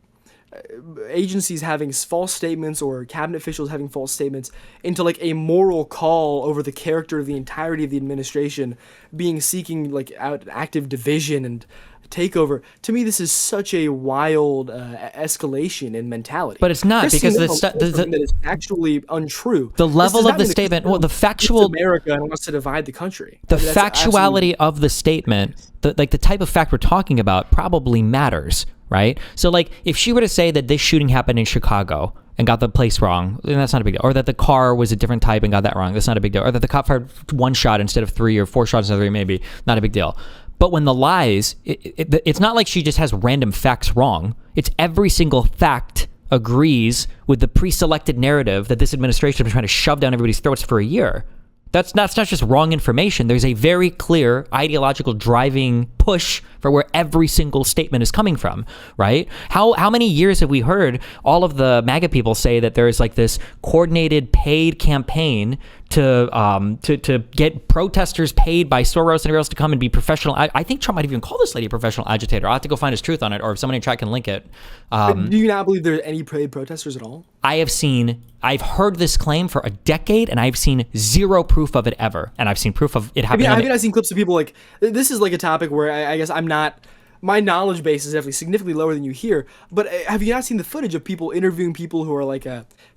agencies having false statements or cabinet officials having false statements into like a moral call over the character of the entirety of the administration being seeking like out active division and takeover. To me, this is such a wild escalation in mentality. But it's not, Kristi because Noem that is actually untrue. The This level does of not the mean that statement, Kristi well, the Noem factual- hates America and wants to divide the country. The I mean, that's absolutely- factuality of the statement, the type of fact we're talking about probably matters, right? So like if she were to say that this shooting happened in Chicago and got the place wrong, then that's not a big deal. Or that the car was a different type and got that wrong, that's not a big deal. Or that the cop fired one shot instead of 3 or 4 shots instead of 3, maybe, not a big deal. But when the lies, it's not like she just has random facts wrong. It's every single fact agrees with the pre-selected narrative that this administration has been trying to shove down everybody's throats for a year. That's not just wrong information. There's a very clear ideological driving push for where every single statement is coming from, right? How many years have we heard all of the MAGA people say that there's like this coordinated paid campaign to get protesters paid by Soros and everybody else to come and be professional? I think Trump might even call this lady a professional agitator. I'll have to go find his truth on it, or if somebody in chat can link it. Do you not believe there are any paid protesters at all? I've heard this claim for a decade, and I've seen zero proof of it ever. And I've seen proof of it happening. Have you not seen clips of people like, this is like a topic where I guess I'm not my knowledge base is definitely significantly lower than you hear. But have you not seen the footage of people interviewing people who are like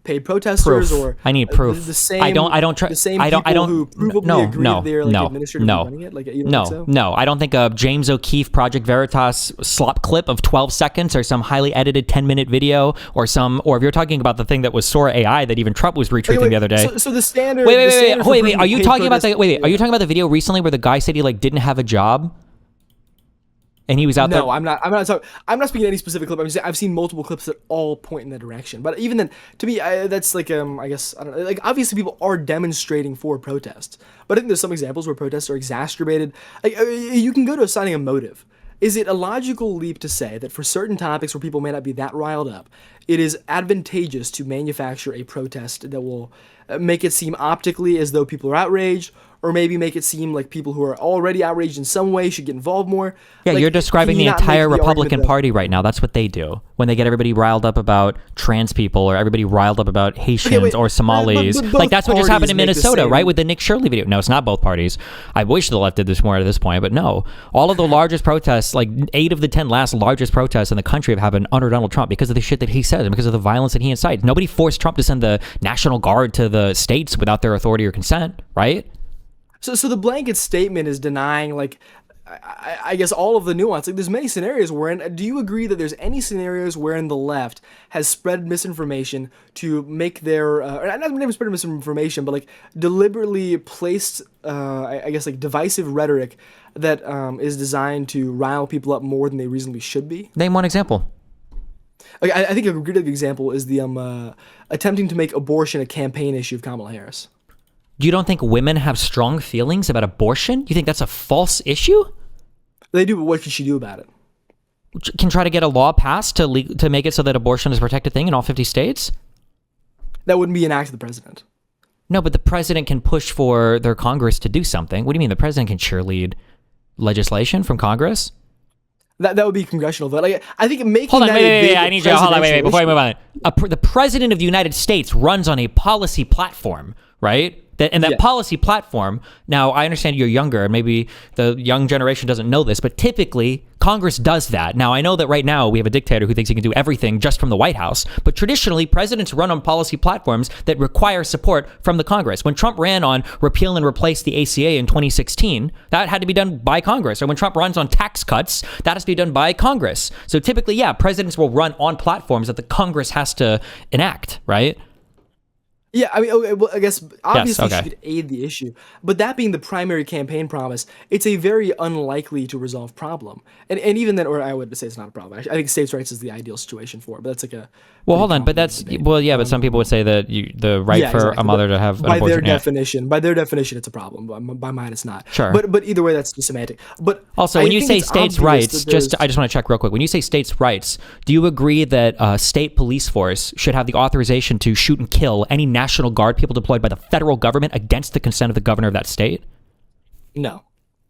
paid protesters Proof. or I need proof. The same. I don't the same people who provably agree that they're like administratively running it. Like you don't think so? No, I don't think a James O'Keefe Project Veritas slop clip of 12 seconds or some highly edited 10-minute video or if you're talking about the thing that was Sora AI that even Trump was retweeting the other day. So the standard. Wait. Are you talking about Are you talking about the video recently where the guy said he like didn't have a job? And he was out there. No, I'm not speaking to any specific clip. I've seen multiple clips that all point in that direction. But even then, to me, that's like I guess I don't know. Like obviously, people are demonstrating for protests. But I think there's some examples where protests are exacerbated. Like, you can go to assigning a motive. Is it a logical leap to say that for certain topics where people may not be that riled up, it is advantageous to manufacture a protest that will make it seem optically as though people are outraged, or maybe make it seem like people who are already outraged in some way should get involved more? Yeah, like, you're describing can you the not make entire the Republican argument Party right now. That's what they do when they get everybody riled up about trans people or everybody riled up about Haitians wait, or Somalis. but Like that's what just happened in parties make the Minnesota, same- right? With the Nick Shirley video. No, it's not both parties. I wish the left did this more at this point, but no. All of the largest protests, like 8 of the 10 last largest protests in the country have happened under Donald Trump because of the shit that he says and because of the violence that he incites. Nobody forced Trump to send the National Guard to the states without their authority or consent, right? So the blanket statement is denying, like, I guess all of the nuance. Like, there's many scenarios wherein. Do you agree that there's any scenarios wherein the left has spread misinformation to make their, not maybe spread misinformation, but like deliberately placed, I guess, like divisive rhetoric that is designed to rile people up more than they reasonably should be? Name one example. Like, I think a good example is the attempting to make abortion a campaign issue of Kamala Harris. You don't think women have strong feelings about abortion? You think that's a false issue? They do, but what can she do about it? Can try to get a law passed to make it so that abortion is a protected thing in all 50 states? That wouldn't be an act of the president. No, but the president can push for their Congress to do something. What do you mean the president can cheerlead legislation from Congress? That would be congressional vote. Like, I think making Hold on, that wait. a big I need you. Hold on, wait. Before I presidential move on, the president of the United States runs on a policy platform, right? That Yeah. policy platform. Now, I understand you're younger, and maybe the young generation doesn't know this, but typically Congress does that. Now, I know that right now we have a dictator who thinks he can do everything just from the White House, but traditionally presidents run on policy platforms that require support from the Congress. When Trump ran on repeal and replace the ACA in 2016, that had to be done by Congress. Or when Trump runs on tax cuts, that has to be done by Congress. So typically, yeah, presidents will run on platforms that the Congress has to enact, right? Yeah, I mean, okay, well, I guess obviously okay. she could aid the issue, but that being the primary campaign promise, it's a very unlikely to resolve problem. And even then, or I would say it's not a problem. I think states' rights is the ideal situation for it, but that's like a... Well, hold on, but that's... debate. Well, yeah, but some people would say that the right Yeah, for exactly. a mother to have an by abortion... by their definition, it's a problem. By mine, it's not. Sure. But either way, that's just semantic. But Also, I when you think say it's states' obvious rights, that there's- I just want to check real quick. When you say states' rights, do you agree that state police force should have the authorization to shoot and kill any National Guard people deployed by the federal government against the consent of the governor of that state? No.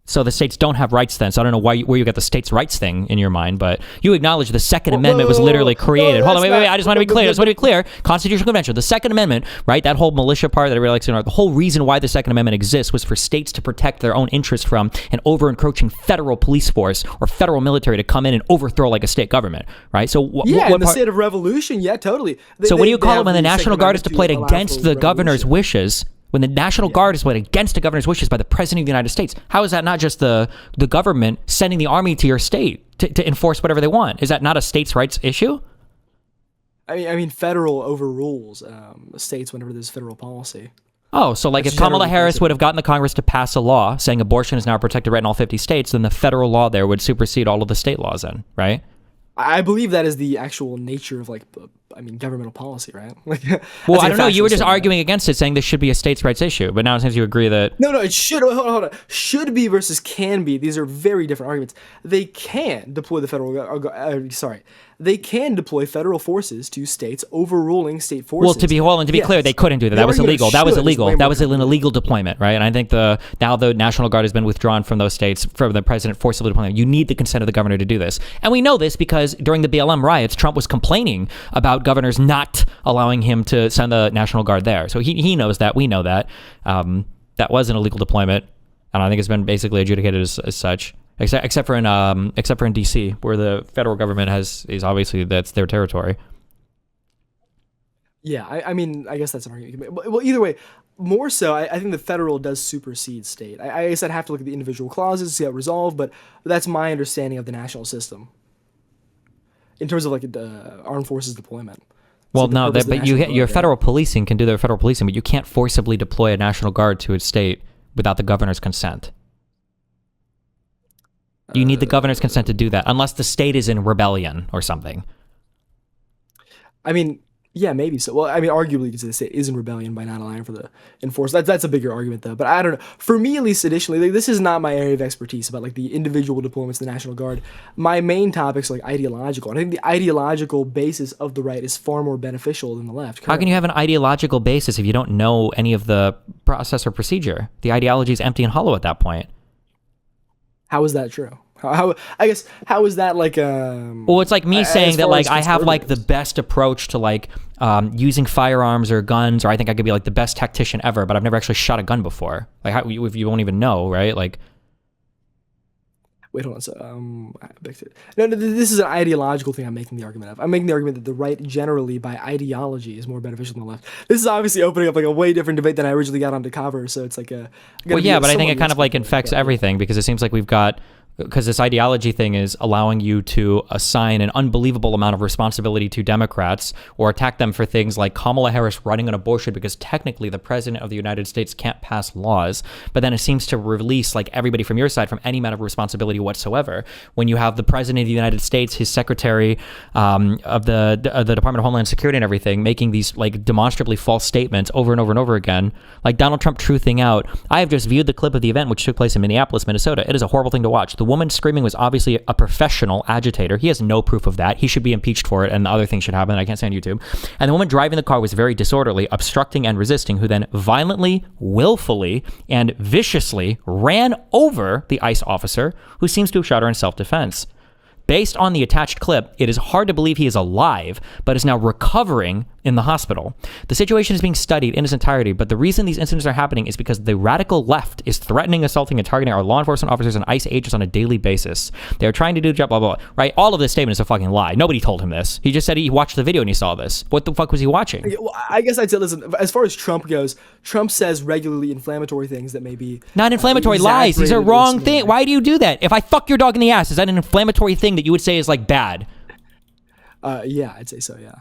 So the states don't have rights then. So I don't know where you got the states' rights thing in your mind, but you acknowledge the Second Amendment was literally created. Hold on, wait. I just want to be clear. Constitutional Convention, the Second Amendment, right? That whole militia part that everybody likes to know. The whole reason why the Second Amendment exists was for states to protect their own interests from an over-encroaching federal police force or federal military to come in and overthrow like a state government, right? So Yeah, what in the part? state of revolution, yeah, totally. So what do you call it have when the National Second Guard is Amendment to deployed allow against for the governor's revolution. wishes? When the National Guard is deployed against the governor's wishes by the President of the United States, how is that not just the government sending the army to your state to enforce whatever they want? Is that not a states' rights issue? I mean, federal overrules states whenever there's federal policy. Oh, so like That's if Kamala generally Harris principle. would have gotten the Congress to pass a law saying abortion is now a protected right in all 50 states, then the federal law there would supersede all of the state laws then, right? I believe that is the actual nature of governmental policy, right? Like, Well, that's like I a don't know. You factual were just statement. arguing against it, saying this should be a states' rights issue. But now it seems you agree that... No, it should. Hold on. Should be versus can be. These are very different arguments. They can deploy the they can deploy federal forces to states, overruling state forces. Well, to be clear, they couldn't do that. That was illegal. That was illegal. That was an illegal deployment, right? And I think now the National Guard has been withdrawn from those states from the president forcibly deploying. You need the consent of the governor to do this. And we know this because during the BLM riots, Trump was complaining about governors not allowing him to send the National Guard there. So he knows that. We know that. That was an illegal deployment. And I think it's been basically adjudicated as such. except for in DC, where the federal government is obviously that's their territory. Yeah, I mean, I guess that's an argument you can make. Well, either way, more so, I think the federal does supersede state. I guess I'd have to look at the individual clauses, see how it resolved, but that's my understanding of the national system in terms of like the armed forces deployment. Well, So the no, purpose of the but National your Guard, federal policing can do their federal policing, but you can't forcibly deploy a National Guard to a state without the governor's consent. You need the governor's consent to do that, unless the state is in rebellion or something. I mean, yeah, maybe so. Well, I mean, arguably, because the state is in rebellion by not allowing for the enforcement. That's a bigger argument, though. But I don't know. For me, at least, additionally, like, this is not my area of expertise about like the individual deployments of the National Guard. My main topics are like ideological, and I think the ideological basis of the right is far more beneficial than the left. How can you have an ideological basis if you don't know any of the process or procedure? The ideology is empty and hollow at that point. How is that true? How I guess how is that like Well, it's like me as saying that far like as I have like the conservatives? best approach to like using firearms or guns, or I think I could be like the best tactician ever, but I've never actually shot a gun before. Like how if you won't even know, right? Like Wait, hold on. So, no, this is an ideological thing I'm making the argument of. I'm making the argument that the right generally, by ideology, is more beneficial than the left. This is obviously opening up like a way different debate than I originally got on to cover. So it's like a. well, yeah, but I think it kind of like infects everything because it seems like we've got. Because this ideology thing is allowing you to assign an unbelievable amount of responsibility to Democrats or attack them for things like Kamala Harris running an abortion because technically the president of the United States can't pass laws. But then it seems to release like everybody from your side from any amount of responsibility whatsoever. When you have the president of the United States, his secretary of the Department of Homeland Security and everything making these like demonstrably false statements over and over and over again, like Donald Trump truthing out. I have just viewed the clip of the event which took place in Minneapolis, Minnesota. It is a horrible thing to watch. The woman screaming was obviously a professional agitator. He has no proof of that. He should be impeached for it, and the other things should happen. I can't say on YouTube. And the woman driving the car was very disorderly, obstructing and resisting, who then violently, willfully, and viciously ran over the ICE officer, who seems to have shot her in self-defense. Based on the attached clip, it is hard to believe he is alive, but is now recovering in the hospital. The situation is being studied in its entirety, but the reason these incidents are happening is because the radical left is threatening, assaulting, and targeting our law enforcement officers and ICE agents on a daily basis. They are trying to do the job, blah, blah, blah, right? All of this statement is a fucking lie. Nobody told him this. He just said he watched the video and he saw this. What the fuck was he watching? Well, I guess I'd say, listen, as far as Trump goes, Trump says regularly inflammatory things that may be Not inflammatory lies. These are exaggerated or wrong similar. things. Why do you do that? If I fuck your dog in the ass, is that an inflammatory thing that you would say is like bad? Yeah, I'd say so. Yeah.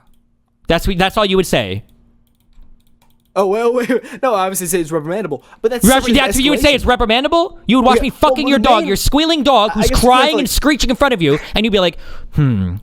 That's all you would say. Oh wait. No, I obviously say it's reprimandable, but that's That's what you would say. It's reprimandable. You would watch Yeah, me fucking well, your the dog, main- your squealing dog, I who's guess crying like- and screeching in front of you, and you'd be like,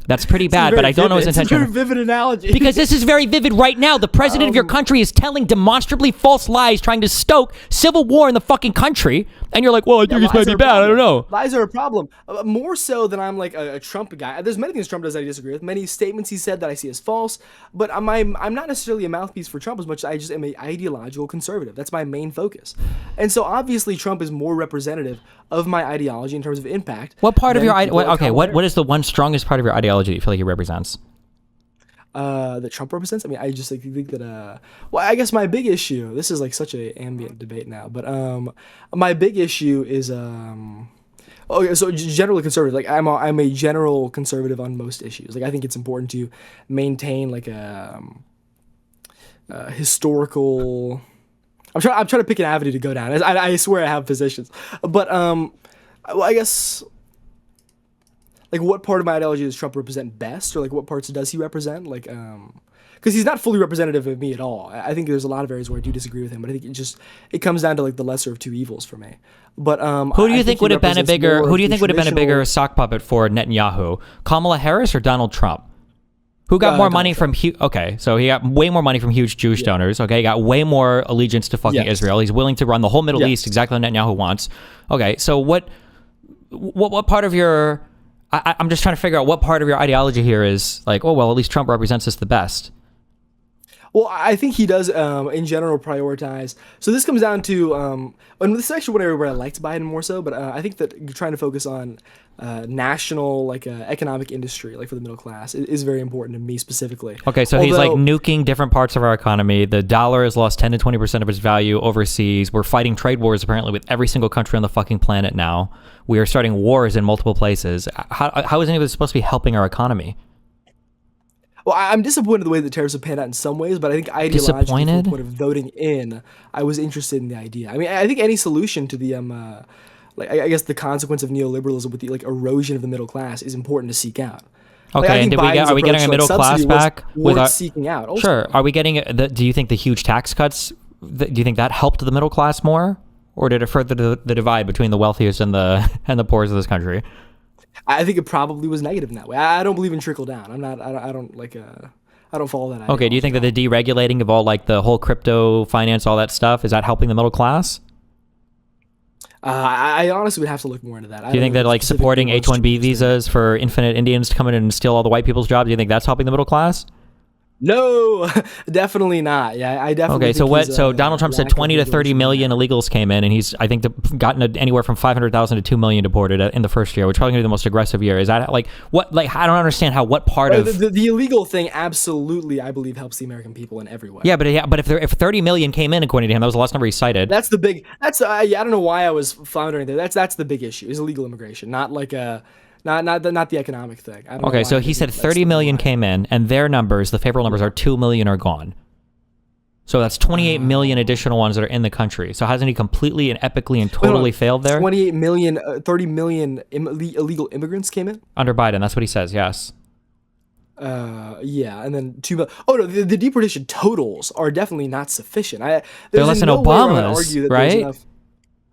that's pretty bad, but I don't know his It's a very intention. vivid analogy. Because this is very vivid right now. The president of your country is telling demonstrably false lies, trying to stoke civil war in the fucking country, and you're like, well, I think this might lies be are a bad. I problem. don't know. Lies are a problem. More so than I'm like a Trump guy. There's many things Trump does that I disagree with. Many statements he said that I see as false. But I'm not necessarily a mouthpiece for Trump as much as I just am an ideological conservative. That's my main focus. And so obviously Trump is more representative of my ideology in terms of impact. What part of than your people like Kamala what Harris. is the one strongest part of your ideology that you feel like he represents? That Trump represents? I mean, I just like think that well, I guess my big issue, this is like such a ambient debate now, but my big issue is okay, so generally conservative. Like I'm a general conservative on most issues. Like I think it's important to maintain like a historical. I'm trying to pick an avenue to go down. I swear I have positions, but well, I guess. Like, what part of my ideology does Trump represent best, or like what parts does he represent? Like, because he's not fully representative of me at all. I think there's a lot of areas where I do disagree with him, but I think it comes down to like the lesser of two evils for me. But Who do you I think he would have been a represents bigger? more Who of do you the think would have been a bigger traditional- sock puppet for Netanyahu? Kamala Harris or Donald Trump? Who got more Donald money from okay, so he got way more money from huge Jewish donors. Okay, he got way more allegiance to fucking Yes. Israel. He's willing to run the whole Middle Yes. East exactly what Netanyahu wants. Okay, so what part of your? I'm just trying to figure out what part of your ideology here is like, oh well, at least Trump represents us the best. Well, I think he does, in general, prioritize. So this comes down to, and this is actually one area where I liked Biden more so, but I think that trying to focus on national, like, economic industry, like for the middle class, is very important to me specifically. Okay, so he's like nuking different parts of our economy. The dollar has lost 10 to 20% of its value overseas. We're fighting trade wars apparently with every single country on the fucking planet now. We are starting wars in multiple places. How is any of this supposed to be helping our economy? Well, I'm disappointed the way the tariffs have panned out in some ways, but I think ideologically, from the point of voting in, I was interested in the idea. I mean, I think any solution to the, like, I guess the consequence of neoliberalism with the, like, erosion of the middle class is important to seek out. Okay, like, and are we getting a middle class back with our seeking out? Also. Sure. Are we getting do you think the huge tax cuts? Do you think that helped the middle class more, or did it further the divide between the wealthiest and the poorest of this country? I think it probably was negative in that way. I don't believe in trickle down. I don't follow that idea. Okay, do you think that the deregulating of all, like, the whole crypto finance, all that stuff, is that helping the middle class? I honestly would have to look more into that. Do you think that, like, supporting H-1B visas for infinite Indians to come in and steal all the white people's jobs, do you think that's helping the middle class? No, definitely not. Yeah, I definitely. Okay, so what? So Donald Trump said 20 to 30 million illegals came in, and he's, I think, gotten anywhere from 500,000 to 2 million deported in the first year, which is probably gonna be the most aggressive year. Is that like what? Like, I don't understand how. What part of the illegal thing absolutely, I believe, helps the American people in every way. Yeah, but if 30 million came in, according to him, that was the last number he cited. That's the big. That's I don't know why I was floundering there. That's the big issue is illegal immigration, not like a. Not the economic thing. I don't okay, know so he said 30 million came in, and their numbers, the favorable numbers, are 2 million are gone. So that's 28 million additional ones that are in the country. So hasn't he completely and epically and totally failed there? 28 million, 30 million illegal immigrants came in? Under Biden, that's what he says, yes. Yeah, and then 2 million. Oh, no, the deportation totals are definitely not sufficient. They're less than Obama's, right?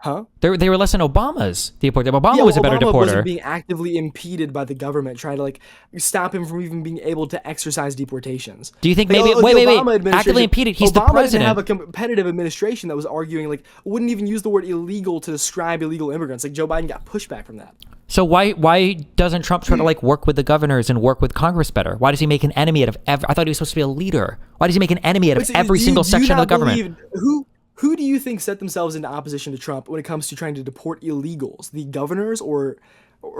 Huh? They were less than Obama's deportation. Obama was a better deporter. Wasn't being actively impeded by the government, trying to, like, stop him from even being able to exercise deportations. Do you think maybe wait, actively impeded? He's the president. Obama didn't have a competitive administration that was arguing, like, wouldn't even use the word illegal to describe illegal immigrants. Like, Joe Biden got pushback from that. So why doesn't Trump try to, like, work with the governors and work with Congress better? Why does he make an enemy out of I thought he was supposed to be a leader. Why does he make an enemy out of every single section of the government? Who do you think set themselves into opposition to Trump when it comes to trying to deport illegals? The governors or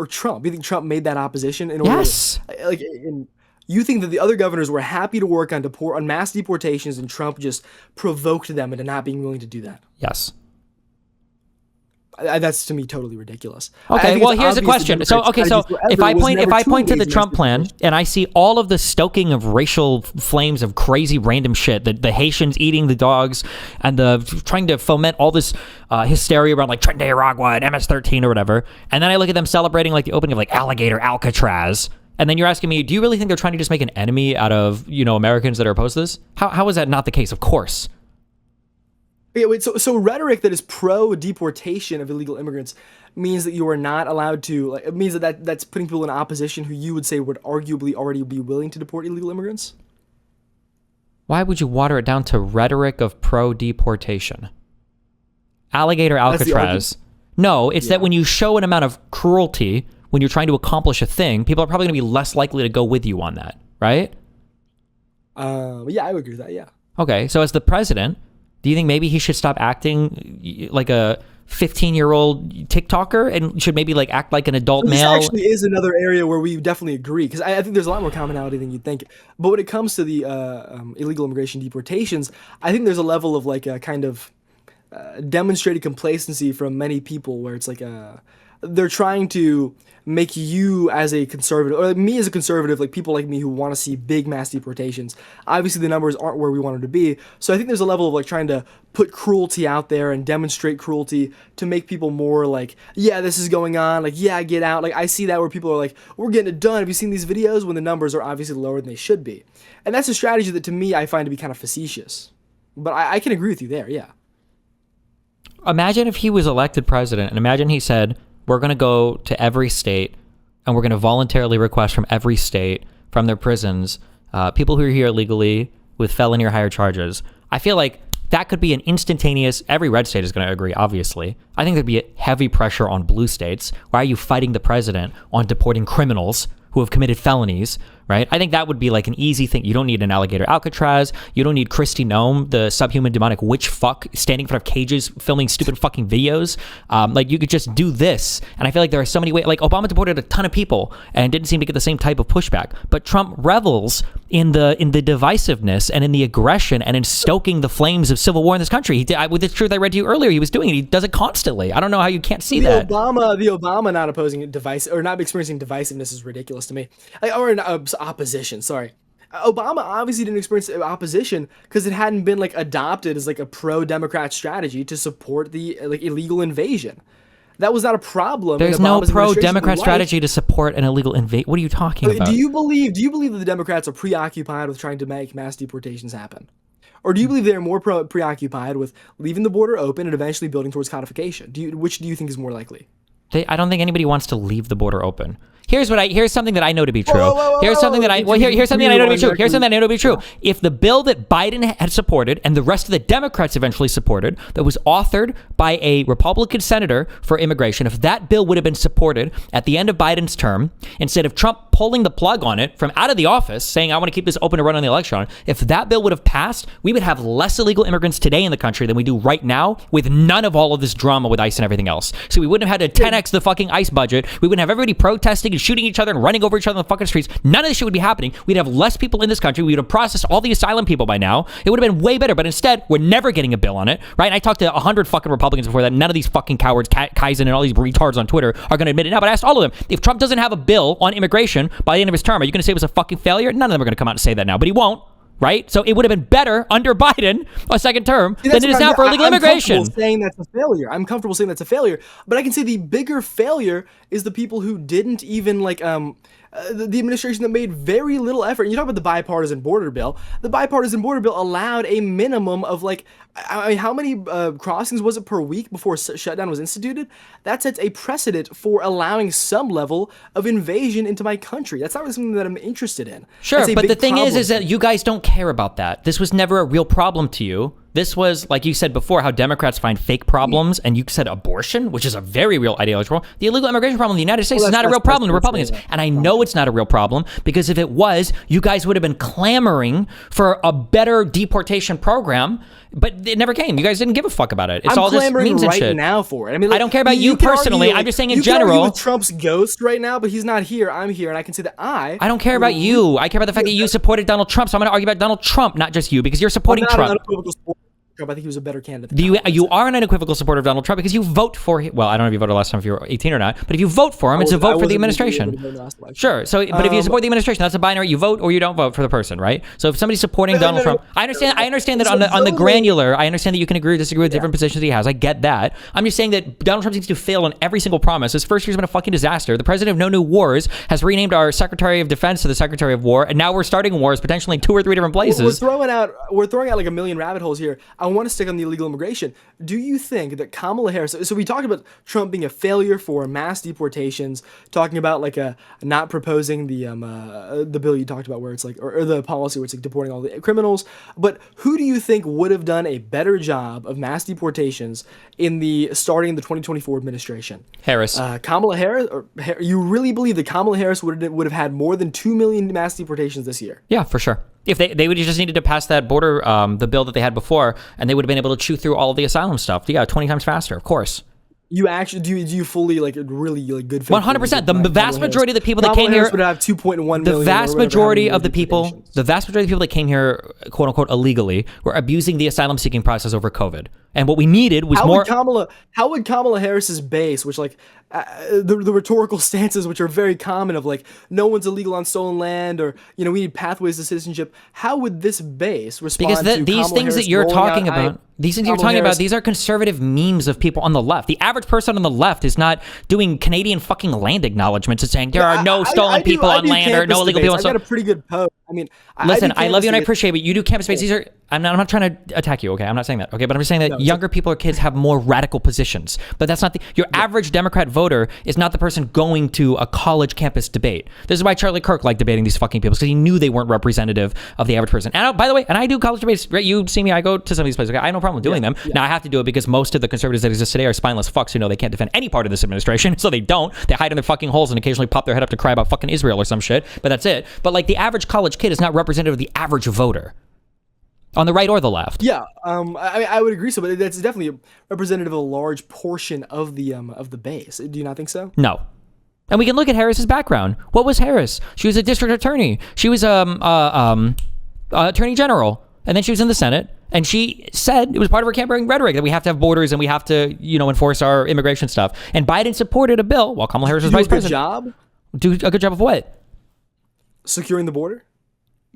Trump? You think Trump made that opposition in order? Yes. You think that the other governors were happy to work on mass deportations, and Trump just provoked them into not being willing to do that? Yes. That's, to me, totally ridiculous. Okay, well, here's the question. So if I point to the Trump plan and I see all of the stoking of racial flames of crazy random shit, the Haitians eating the dogs and the trying to foment all this hysteria around, like, Tren de Aragua and MS-13 or whatever, and then I look at them celebrating, like, the opening of, like, Alligator Alcatraz, and then you're asking me, do you really think they're trying to just make an enemy out of, Americans that are opposed to this? How is that not the case? Of course. Yeah, wait, so rhetoric that is pro-deportation of illegal immigrants means that you are not allowed to, like, it means that's putting people in opposition who you would say would arguably already be willing to deport illegal immigrants? Why would you water it down to rhetoric of pro-deportation? Alligator Alcatraz. No, it's that when you show an amount of cruelty, when you're trying to accomplish a thing, people are probably going to be less likely to go with you on that, right? Yeah, I would agree with that, yeah. Okay, so as the president, do you think maybe he should stop acting like a 15-year-old TikToker and should maybe, like, act like an adult male? This actually is another area where we definitely agree, because I think there's a lot more commonality than you'd think. But when it comes to the illegal immigration deportations, I think there's a level of, like, a kind of demonstrated complacency from many people where it's like they're trying to make you as a conservative, or me as a conservative, like people like me who want to see big mass deportations. Obviously the numbers aren't where we want them to be. So I think there's a level of, like, trying to put cruelty out there and demonstrate cruelty to make people more like, yeah, this is going on. Like, yeah, get out. Like, I see that where people are like, we're getting it done. Have you seen these videos? When the numbers are obviously lower than they should be. And that's a strategy that, to me, I find to be kind of facetious. But I can agree with you there, yeah. Imagine if he was elected president, and imagine he said, we're going to go to every state and we're going to voluntarily request from every state, from their prisons, people who are here illegally with felony or higher charges. I feel like that could be an instantaneous, every red state is going to agree, obviously. I think there'd be a heavy pressure on blue states. Why are you fighting the president on deporting criminals who have committed felonies right? I think that would be like an easy thing. You don't need an alligator Alcatraz. You don't need Kristi Noem, the subhuman demonic witch fuck, standing in front of cages filming stupid fucking videos. Like you could just do this. And I feel like there are so many ways. Like Obama deported a ton of people and didn't seem to get the same type of pushback. But Trump revels in the divisiveness and in the aggression and in stoking the flames of civil war in this country. He did, with the truth I read to you earlier, he was doing it. He does it constantly. I don't know how you can't see that. The Obama not opposing device or not experiencing divisiveness is ridiculous to me. Or opposition. Sorry. Obama obviously didn't experience opposition because it hadn't been like adopted as like a pro-Democrat strategy to support the like illegal invasion. That was not a problem. There's no pro-Democrat strategy to support an illegal invasion. What are you talking about? Do you believe that the Democrats are preoccupied with trying to make mass deportations happen? Or do you believe they're more preoccupied with leaving the border open and eventually building towards codification? Which do you think is more likely? I don't think anybody wants to leave the border open. Here's something that I know to be true. Here's something that I know to be true. If the bill that Biden had supported and the rest of the Democrats eventually supported, that was authored by a Republican senator for immigration, if that bill would have been supported at the end of Biden's term, instead of Trump pulling the plug on it from out of the office, saying I want to keep this open to run on the election, if that bill would have passed, we would have less illegal immigrants today in the country than we do right now, with none of all of this drama with ICE and everything else. So we wouldn't have had to 10x the fucking ICE budget. We wouldn't have everybody protesting and shooting each other and running over each other on the fucking streets. None of this shit would be happening. We'd have less people in this country. We would have processed all the asylum people by now. It would have been way better. But instead, we're never getting a bill on it, right? And I talked to 100 fucking Republicans before that. None of these fucking cowards, Kaizen and all these retards on Twitter are going to admit it now. But I asked all of them, if Trump doesn't have a bill on immigration by the end of his term, are you going to say it was a fucking failure? None of them are going to come out and say that now, but he won't. Right? So it would have been better under Biden, a second term, than it is now for illegal immigration. I'm comfortable saying that's a failure. I'm comfortable saying that's a failure. But I can say the bigger failure is the people who didn't even like the administration that made very little effort. And you talk about the bipartisan border bill. The bipartisan border bill allowed a minimum of like, I mean, how many crossings was it per week before shutdown was instituted? That sets a precedent for allowing some level of invasion into my country. That's not really something that I'm interested in. Sure, but the thing is that you guys don't care about that. This was never a real problem to you. This was, like you said before, how Democrats find fake problems, and you said abortion, which is a very real ideological problem. The illegal immigration problem in the United States is not a real problem to Republicans. And I know it's not a real problem, because if it was, you guys would have been clamoring for a better deportation program, but it never came. You guys didn't give a fuck about it. It's all just memes and shit. I'm clamoring right now for it. I mean, like, I don't care about you personally. I'm just saying in general. You can argue with Trump's ghost right now, but he's not here. I'm here, and I can say that I don't care about you. I care about the fact that you supported Donald Trump, so I'm going to argue about Donald Trump, not just you, because you're supporting Trump. I think he was a better candidate. You are an unequivocal supporter of Donald Trump because you vote for him. Well, I don't know if you voted last time if you were 18 or not, but if you vote for him, it's a vote for the administration. Sure. So, but if you support the administration, that's a binary. You vote or you don't vote for the person, right? So if somebody's supporting Donald Trump, I understand that on the granular, I understand that you can agree or disagree with different positions he has. I get that. I'm just saying that Donald Trump seems to fail on every single promise. His first year's been a fucking disaster. The president of No New Wars has renamed our Secretary of Defense to the Secretary of War, and now we're starting wars potentially in 2 or 3 different places. We're throwing out like a million rabbit holes here. I want to stick on the illegal immigration. Do you think that Kamala Harris, so we talked about Trump being a failure for mass deportations, talking about like not proposing the bill you talked about where it's like, or the policy where it's like deporting all the criminals, but who do you think would have done a better job of mass deportations starting the 2024 administration? Harris. Kamala Harris, or you really believe that Kamala Harris would have had more than 2 million mass deportations this year? Yeah, for sure. If they would have just needed to pass that border, the bill that they had before, and they would have been able to chew through all of the asylum stuff. Yeah, 20 times faster, of course. You actually do you fully like really like good? 100%. The vast majority of the people that came here would have 2.1 million. The vast majority of the people that came here, quote unquote, illegally, were abusing the asylum seeking process over COVID. And what we needed was more. How would Kamala Harris's base, which like the rhetorical stances, which are very common of like no one's illegal on stolen land, or we need pathways to citizenship. How would this base respond to these Kamala things Harris that you're talking about? These things you're talking about, Harris. these are conservative memes of people on the left. The average person on the left is not doing Canadian fucking land acknowledgements and saying there are no stolen people on land or no illegal people. I got a pretty good post. I mean, Listen, think I love you and I canvassing appreciate it, but you do campus space. These are, I'm not trying to attack you, okay? I'm not saying that, okay? But I'm just saying that younger people or kids have more radical positions. But that's not your average Democrat voter is not the person going to a college campus debate. This is why Charlie Kirk liked debating these fucking people, because he knew they weren't representative of the average person. And by the way, and I do college debates, right? You see me, I go to some of these places. Okay? I have no problem doing them. Now I have to do it because most of the conservatives that exist today are spineless fucks who know they can't defend any part of this administration, so they don't. They hide in their fucking holes and occasionally pop their head up to cry about fucking Israel or some shit, but that's it. But like the average college kid is not representative of the average voter on the right or the left. Yeah, I would agree so, but that's definitely representative of a large portion of the base. Do you not think so? No. And we can look at Harris's background. What was Harris? She was a district attorney. She was attorney general, and then she was in the Senate. And she said it was part of her campaign rhetoric that we have to have borders and we have to, enforce our immigration stuff. And Biden supported a bill while Kamala Harris was vice president. Do a good job of what? Securing the border?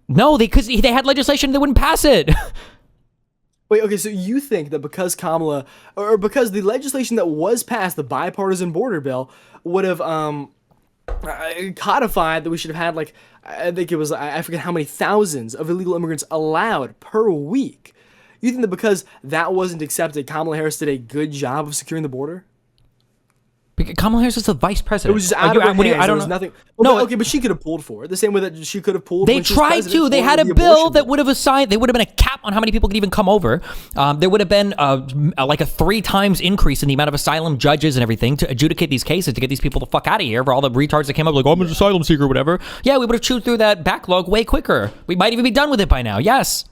No, because they had legislation that wouldn't pass it. Wait, okay, so you think that because Kamala, or because the legislation that was passed, the bipartisan border bill, would have codified that we should have had, like, I think it was, I forget how many thousands of illegal immigrants allowed per week. You think that because that wasn't accepted, Kamala Harris did a good job of securing the border? Because Kamala Harris was the vice president. It was just out of her hands. I don't know. know. Nothing. Well, okay, but she could have pulled for it. The same way that she could have pulled. They tried to. They had a bill that would have assigned. There would have been a cap on how many people could even come over. There would have been like a 3 times increase in the amount of asylum judges and everything to adjudicate these cases to get these people the fuck out of here. For all the retards that came up like, oh, I'm an asylum seeker or whatever. Yeah, we would have chewed through that backlog way quicker. We might even be done with it by now. Yes.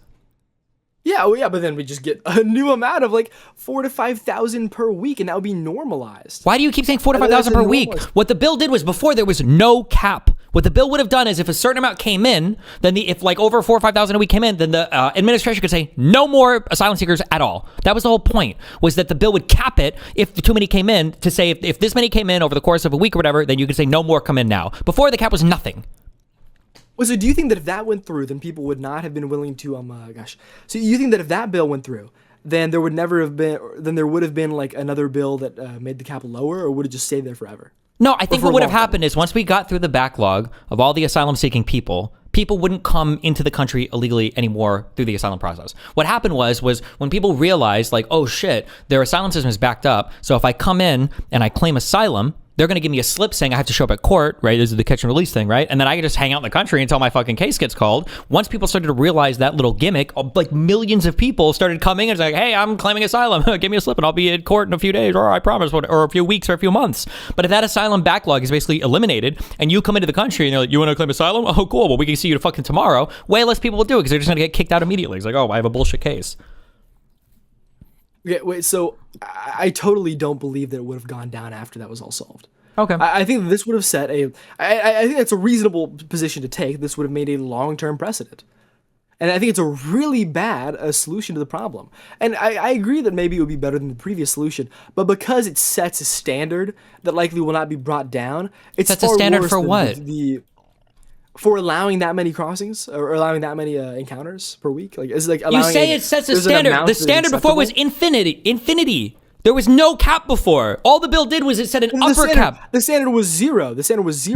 Yeah, well, yeah, but then we just get a new amount of like 4,000 to 5,000 per week, and that would be normalized. Why do you keep saying 4,000 to 5,000 per week? What the bill did was before there was no cap. What the bill would have done is if a certain amount came in, then if like over 4,000 or 5,000 a week came in, then the administration could say no more asylum seekers at all. That was the whole point, was that the bill would cap it if too many came in, to say if this many came in over the course of a week or whatever, then you could say no more come in now. Before, the cap was nothing. Well, so do you think that if that went through, then people would not have been willing to, so you think that if that bill went through, then there would never have been, then there would have been like another bill that made the cap lower, or would it just stay there forever? No, I think what would have happened is once we got through the backlog of all the asylum-seeking people wouldn't come into the country illegally anymore through the asylum process. What happened was when people realized, like, oh shit, their asylum system is backed up, so if I come in and I claim asylum, they're going to give me a slip saying I have to show up at court, right? This is the catch and release thing, right? And then I can just hang out in the country until my fucking case gets called. Once people started to realize that little gimmick, like millions of people started coming and it's like, hey, I'm claiming asylum. Give me a slip and I'll be in court in a few days, or I promise, or a few weeks or a few months. But if that asylum backlog is basically eliminated and you come into the country and they're like, you want to claim asylum? Oh, cool. Well, we can see you fucking tomorrow. Way less people will do it because they're just going to get kicked out immediately. It's like, oh, I have a bullshit case. Okay, wait, so I totally don't believe that it would have gone down after that was all solved. Okay. I think this would have set I think that's a reasonable position to take. This would have made a long-term precedent. And I think it's a really bad solution to the problem. And I agree that maybe it would be better than the previous solution, but because it sets a standard that likely will not be brought down, it's sets a standard for what? For allowing that many crossings or allowing that many encounters per week. Like it's like allowing you say it sets a standard. The standard before was infinity. There was no cap before. All the bill did was it set an upper cap. The standard was zero.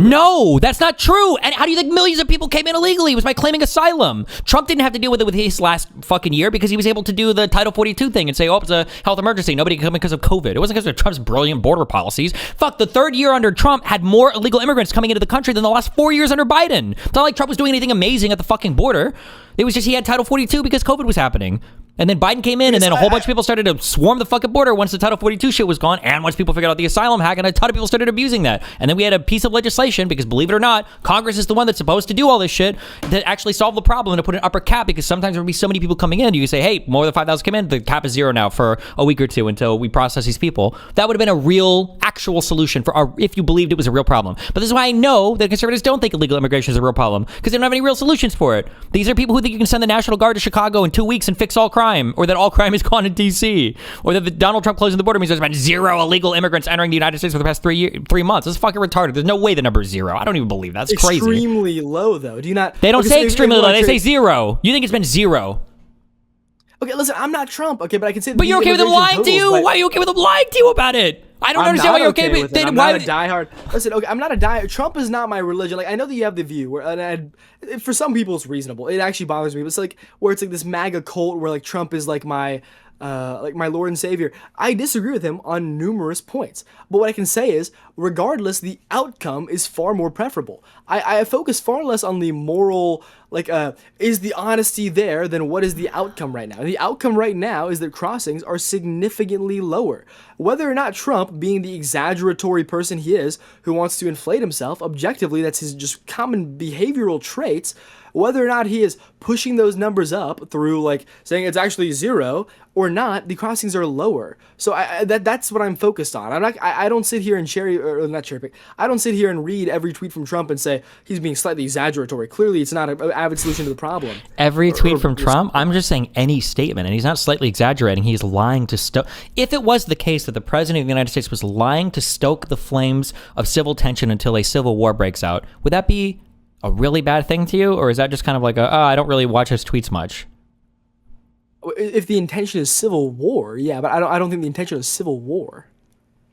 No, that's not true. And how do you think millions of people came in illegally? It was by claiming asylum. Trump didn't have to deal with it with his last fucking year because he was able to do the Title 42 thing and say, oh, it's a health emergency. Nobody can come in because of COVID. It wasn't because of Trump's brilliant border policies. Fuck, the third year under Trump had more illegal immigrants coming into the country than the last 4 years under Biden. It's not like Trump was doing anything amazing at the fucking border. It was just he had Title 42 because COVID was happening. And then Biden came in, and then a whole bunch of people started to swarm the fucking border once the Title 42 shit was gone, and once people figured out the asylum hack, and a ton of people started abusing that. And then we had a piece of legislation, because believe it or not, Congress is the one that's supposed to do all this shit, to actually solve the problem and to put an upper cap, because sometimes there will be so many people coming in, you can say, hey, more than 5,000 come in, the cap is zero now for a week or two until we process these people. That would have been a real, actual solution for our, if you believed it was a real problem. But this is why I know that conservatives don't think illegal immigration is a real problem, because they don't have any real solutions for it. These are people who think you can send the National Guard to Chicago in 2 weeks and fix all crime, or that all crime is gone in D.C., or that the Donald Trump closing the border means there's been zero illegal immigrants entering the United States for the past 3 months. It's fucking retarded. There's no way the number is zero. I don't even believe that. That's crazy. Extremely low, though. Do you not? They don't say extremely low. They say zero. You think it's been zero? Okay, listen, I'm not Trump, okay, but I can say. But you're okay with them lying to you? Why are you okay with them lying to you about it? I don't I'm understand why not you're okay with it. it. I'm Why not a diehard. Listen, okay, I'm not a diehard. Trump is not my religion. Like, I know that you have the view where, for some people, it's reasonable. It actually bothers me. But it's like where it's like this MAGA cult where like Trump is like my Lord and Savior. I disagree with him on numerous points. But what I can say is, regardless, the outcome is far more preferable. I focus far less on the moral, like, is the honesty there than what is the outcome right now. The outcome right now is that crossings are significantly lower. Whether or not Trump, being the exaggeratory person he is, who wants to inflate himself, objectively, that's his just common behavioral traits, whether or not he is pushing those numbers up through like saying it's actually 0 or not, the crossings are lower. So that's what I'm focused on. I don't sit here and not cherry pick. I don't sit here and read every tweet from Trump and say he's being slightly exaggeratory. Clearly, it's not an avid solution to the problem. Every tweet from Trump, I'm just saying any statement, and he's not slightly exaggerating. He's lying to stoke. If it was the case that the president of the United States was lying to stoke the flames of civil tension until a civil war breaks out, would that be a really bad thing to you, or is that just kind of like I don't really watch his tweets much? If the intention is civil war, yeah, but I don't think the intention is civil war.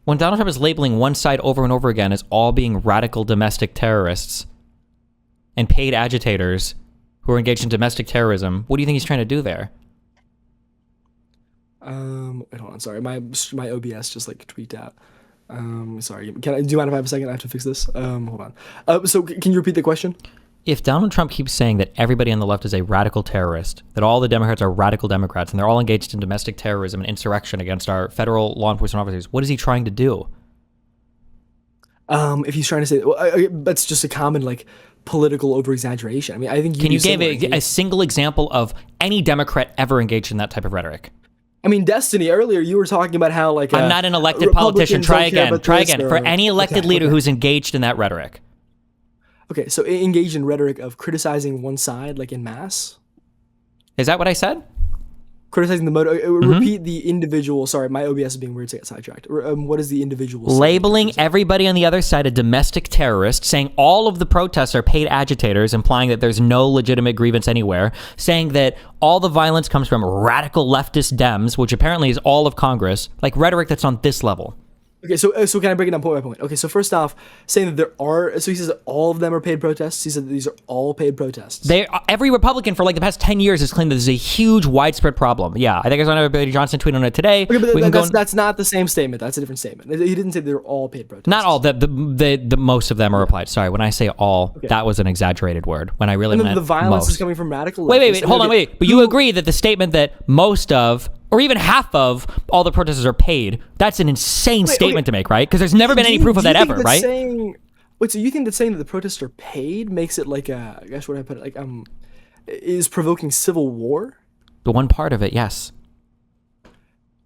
When Donald Trump is labeling one side over and over again as all being radical domestic terrorists and paid agitators who are engaged in domestic terrorism, what do you think he's trying to do there? Wait, hold on, sorry, my OBS just like tweaked out. Sorry, do you mind if I have a second? I have to fix this. Hold on. So can you repeat the question? If Donald Trump keeps saying that everybody on the left is a radical terrorist, that all the Democrats are radical Democrats, and they're all engaged in domestic terrorism and insurrection against our federal law enforcement officers, what is he trying to do? If he's trying to say, well, that's just a common like political over-exaggeration. I mean, I think Can you give a single example of any Democrat ever engaged in that type of rhetoric? I mean, Destiny, earlier you were talking about how like I'm not an elected politician. Try again. For any elected Okay, leader okay. who's engaged in that rhetoric. Okay, so engaged in rhetoric of criticizing one side, like in mass, Is that what I said? criticizing the mode. Repeat the individual. Sorry, my OBS is being weird to get sidetracked. What is the individual? side Labeling criticizing? everybody on the other side a domestic terrorist, saying all of the protests are paid agitators, implying that there's no legitimate grievance anywhere, saying that all the violence comes from radical leftist Dems, which apparently is all of Congress, like rhetoric that's on this level. Okay, so can I break it down point by point? Okay, so first off, saying that there are, so he says that all of them are paid protests. He said that these are all paid protests. Every Republican for like the past 10 years has claimed that this is a huge widespread problem. Yeah, I think I saw Billy Johnson tweet on it today. Okay, but that's not the same statement. That's a different statement. He didn't say they're all paid protests. Not all. The most of them are applied. Sorry, when I say all, that was an exaggerated word. When I really And meant the violence most. is coming from radical. Wait, hold on, wait. But you agree that the statement that most of, or even half of, all the protesters are paid, that's an insane statement to make, right? Because there's never been any proof of that ever, right? So you think that saying that the protests are paid makes it like I guess what I put it, like is provoking civil war? The one part of it, yes.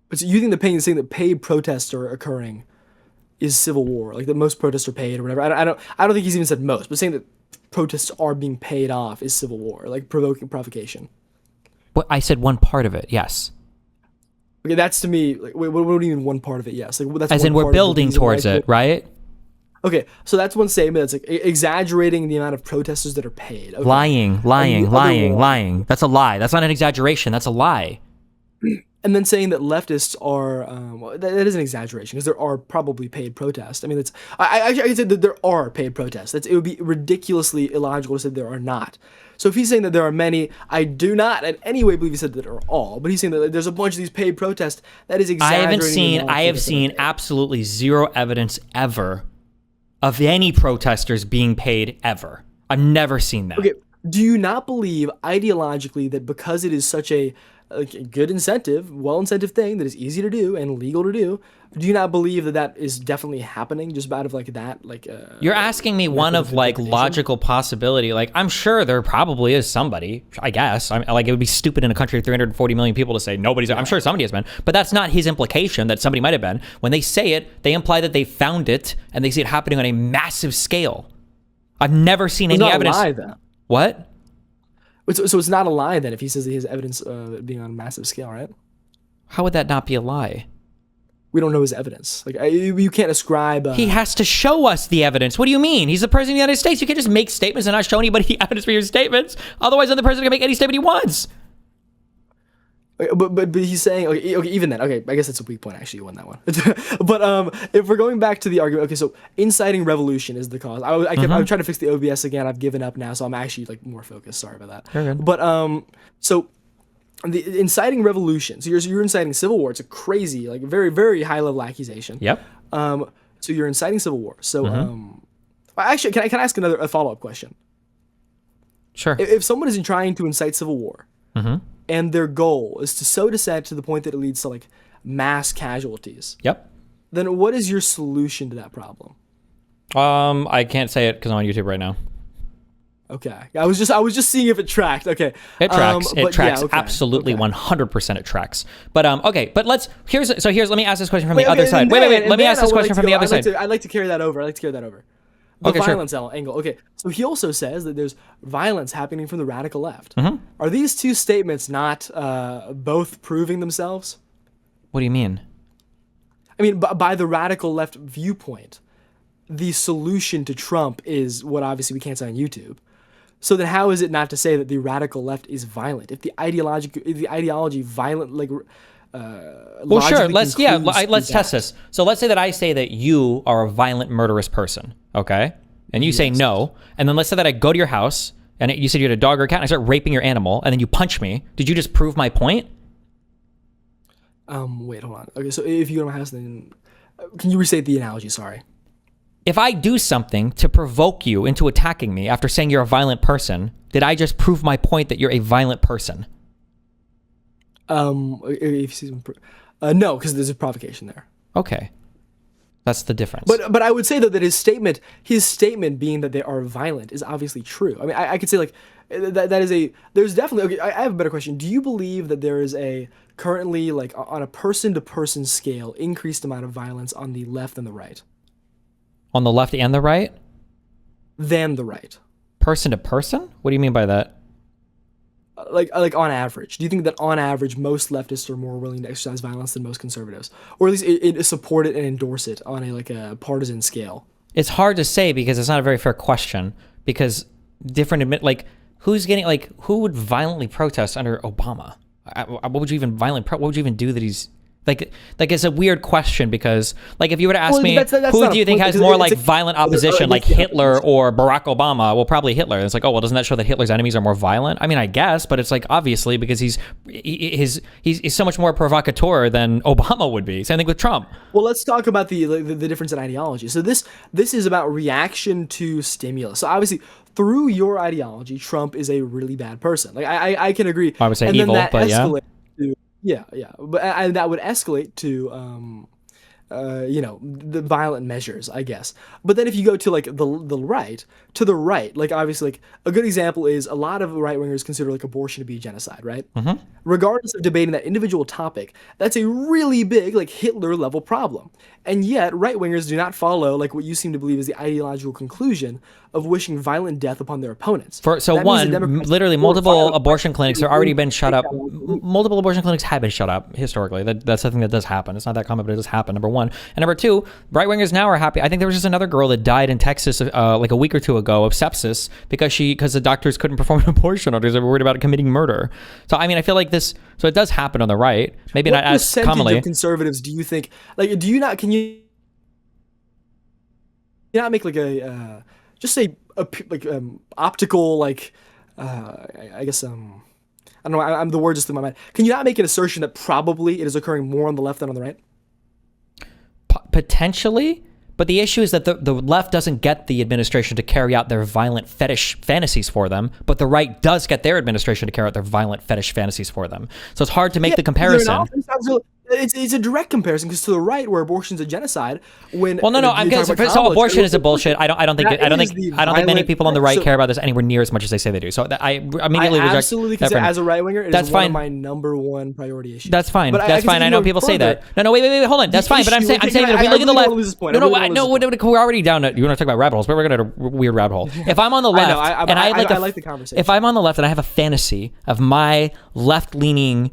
But so you think the saying that paid protests are occurring is civil war, like that most protests are paid or whatever. I don't think he's even said most, but saying that protests are being paid off is civil war, like provocation. But I said one part of it, yes. Okay, that's to me like what do you mean one part of it? Yes, like that's As one in we're part of the building reason towards why it, right? Okay, so that's one statement that's like exaggerating the amount of protesters that are paid. Okay. Lying. one- That's a lie. That's not an exaggeration. That's a lie. And then saying that leftists are, well, that is an exaggeration because there are probably paid protests. I mean, I can say that there are paid protests. It would be ridiculously illogical to say there are not. So if he's saying that there are many, I do not in any way believe he said that there are all, but he's saying that there's a bunch of these paid protests. That is exaggerating. I have seen absolutely zero evidence ever of any protesters being paid ever. I've never seen that. Okay, do you not believe ideologically that because it is such a good incentive, well-incentive thing that is easy to do and legal to do you not believe that is definitely happening just out of like that? You're asking me one of like logical possibility. Like I'm sure there probably is somebody, I guess. Like it would be stupid in a country of 340 million people to say nobody's. I'm sure somebody has been, but that's not his implication that somebody might have been. When they say it, they imply that they found it and they see it happening on a massive scale. I've never seen any evidence. Lie, then. What? So it's not a lie then if he says that he has evidence of it being on a massive scale, right? How would that not be a lie? We don't know his evidence. Like you can't ascribe. He has to show us the evidence. What do you mean? He's the president of the United States. You can't just make statements and not show anybody the evidence for your statements. Otherwise, then the president can make any statement he wants. But he's saying okay even then I guess that's a weak point actually. You won that one. But if we're going back to the argument, okay, so inciting revolution is the cause. I'm trying to fix the OBS again. I've given up now, so I'm actually like more focused. Sorry about that. You're good. But so the inciting revolution. So you're inciting civil war. It's a crazy, like very very high level accusation. Yep. So you're inciting civil war. So actually, can I ask a follow up question? Sure. If someone is trying to incite civil war, and their goal is to sow dissent to the point that it leads to like mass casualties, Yep. then what is your solution to that problem? I can't say it because I'm on YouTube right now. Okay, I was just seeing if it tracked. Okay, It tracks. but It tracks. yeah, okay, Absolutely, okay. 100% it tracks. But okay. But here's. Let me ask this question from the Wait, other okay, side. and Wait. then- Let me and ask then this I would question like from to the go- other side. I'd like to carry that over. The Okay, sure. violence angle. Okay, so he also says that there's violence happening from the radical left. Are these two statements not both proving themselves? What do you mean? I mean, by the radical left viewpoint, the solution to Trump is what obviously we can't say on YouTube. So then, how is it not to say that the radical left is violent? If the ideology violent, like, Well, sure. Let's test this. So let's say that I say that you are a violent, murderous person, okay? And you say no, and then let's say that I go to your house and you said you had a dog or a cat, and I start raping your animal, and then you punch me. Did you just prove my point? Wait, hold on. Okay, so if you go to my house, then can you restate the analogy? Sorry. If I do something to provoke you into attacking me after saying you're a violent person, did I just prove my point that you're a violent person? If you see no, because there's a provocation there. Okay. That's the difference. But I would say though that his statement being that they are violent is obviously true. I mean, I could say like that is there's definitely okay. I have a better question. Do you believe that there is a currently like on a person to person scale increased amount of violence on the left and the right On the left and the right? than the right? Person to person? What do you mean by that? Like on average, do you think that on average most leftists are more willing to exercise violence than most conservatives, or at least it support it and endorse it on a partisan scale? It's hard to say because it's not a very fair question, because who would violently protest under Obama? What would you even what would you even do that he's like it's a weird question, because like if you were to ask me that's who not do you a think point, has more it's like a- violent opposition, like Hitler or Barack Obama? Well, probably Hitler. It's like, oh well, doesn't that show that Hitler's enemies are more violent? I mean, I guess, but it's like obviously because he's so much more provocateur than Obama would be. Same thing with Trump. Well, let's talk about the difference in ideology. So this is about reaction to stimulus. So obviously, through your ideology, Trump is a really bad person. Like I can agree. I would say and evil, then that but yeah. escalates to, yeah. But and that would escalate to the violent measures, I guess. But then if you go to like the right, to the right, like obviously like a good example is a lot of right wingers consider like abortion to be genocide, right? Mm-hmm. Regardless of debating that individual topic, that's a really big like Hitler level problem. And yet right wingers do not follow like what you seem to believe is the ideological conclusion of wishing violent death upon their opponents. Literally multiple abortion clinics have already been shut up. Multiple abortion clinics have been shut up historically. That's something that does happen. It's not that common, but it does happen. Number one. And number two, right wingers now are happy. I think there was just another girl that died in Texas like a week or two ago of sepsis because the doctors couldn't perform an abortion or they were worried about committing murder. So I mean, I feel like this. So it does happen on the right. Maybe not as commonly. What percentage of conservatives do you think? Like, do you not? Can you not make like a just say optical like I guess I don't know. I'm the word just in my mind. Can you not make an assertion that probably it is occurring more on the left than on the right? Potentially, but the issue is that the left doesn't get the administration to carry out their violent fetish fantasies for them, but the right does get their administration to carry out their violent fetish fantasies for them. So it's hard to make the comparison. It's a direct comparison because to the right, where abortion's a genocide, when I'm getting first of all, abortion is a bullshit. I don't think many people on the right care about this anywhere near as much as they say they do. So I immediately reject. Absolutely, because as a right winger, it is one of my number one priority issues. That's fine. That's fine. I know people say that. No, wait, hold on. That's fine. But I'm saying that if we look at the left, we're already down. You want to talk about rabbit holes, but we're going to a weird rabbit hole. If I'm on the left, I like the conversation. If I'm on the left and I have a fantasy of my left-leaning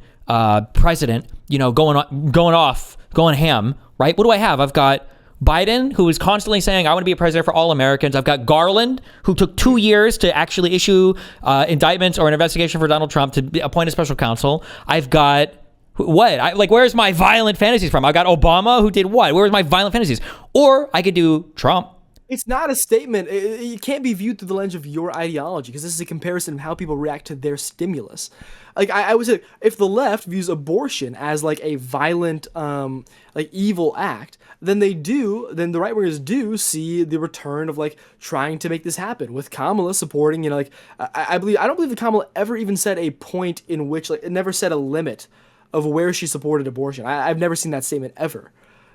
president, going ham, right? What do I have? I've got Biden, who is constantly saying, I want to be a president for all Americans. I've got Garland, who took 2 years to actually issue indictments or an investigation for Donald Trump to appoint a special counsel. I've got where's my violent fantasies from? I got Obama, who did what? Where's my violent fantasies? Or I could do Trump. It's not a statement. It can't be viewed through the lens of your ideology, because this is a comparison of how people react to their stimulus. Like I would say, if the left views abortion as like a violent, like evil act, then the right wingers do see the return of like trying to make this happen, with Kamala supporting, like I don't believe that Kamala ever even said a point in which, like, it never set a limit of where she supported abortion. I've never seen that statement ever.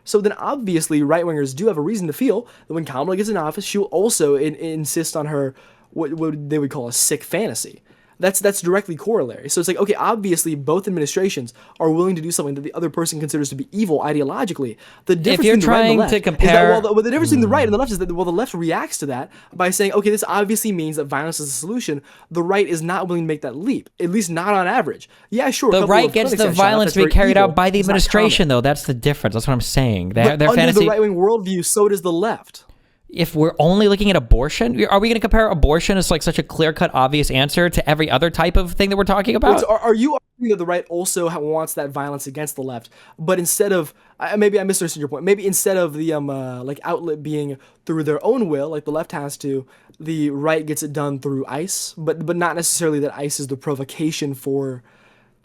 So then obviously right-wingers do have a reason to feel that when Kamala gets in office, she'll also insist on her, what they would call a sick fantasy. That's directly corollary. So it's like, okay, obviously both administrations are willing to do something that the other person considers to be evil ideologically. The difference between the right and the left is that, the difference between the right and the left is that while the left reacts to that by saying, okay, this obviously means that violence is a solution, the right is not willing to make that leap, at least not on average. Yeah, sure. The right gets the violence to be carried out by the administration, though. That's the difference. That's what I'm saying. Their under fantasy. the right-wing worldview, so does the left. If we're only looking at abortion, are we going to compare abortion as like such a clear-cut, obvious answer to every other type of thing that we're talking about? Are you arguing that the right also wants that violence against the left, but instead of, maybe I misunderstood your point, maybe instead of the like outlet being through their own will, like the left has to, the right gets it done through ICE, but not necessarily that ICE is the provocation for,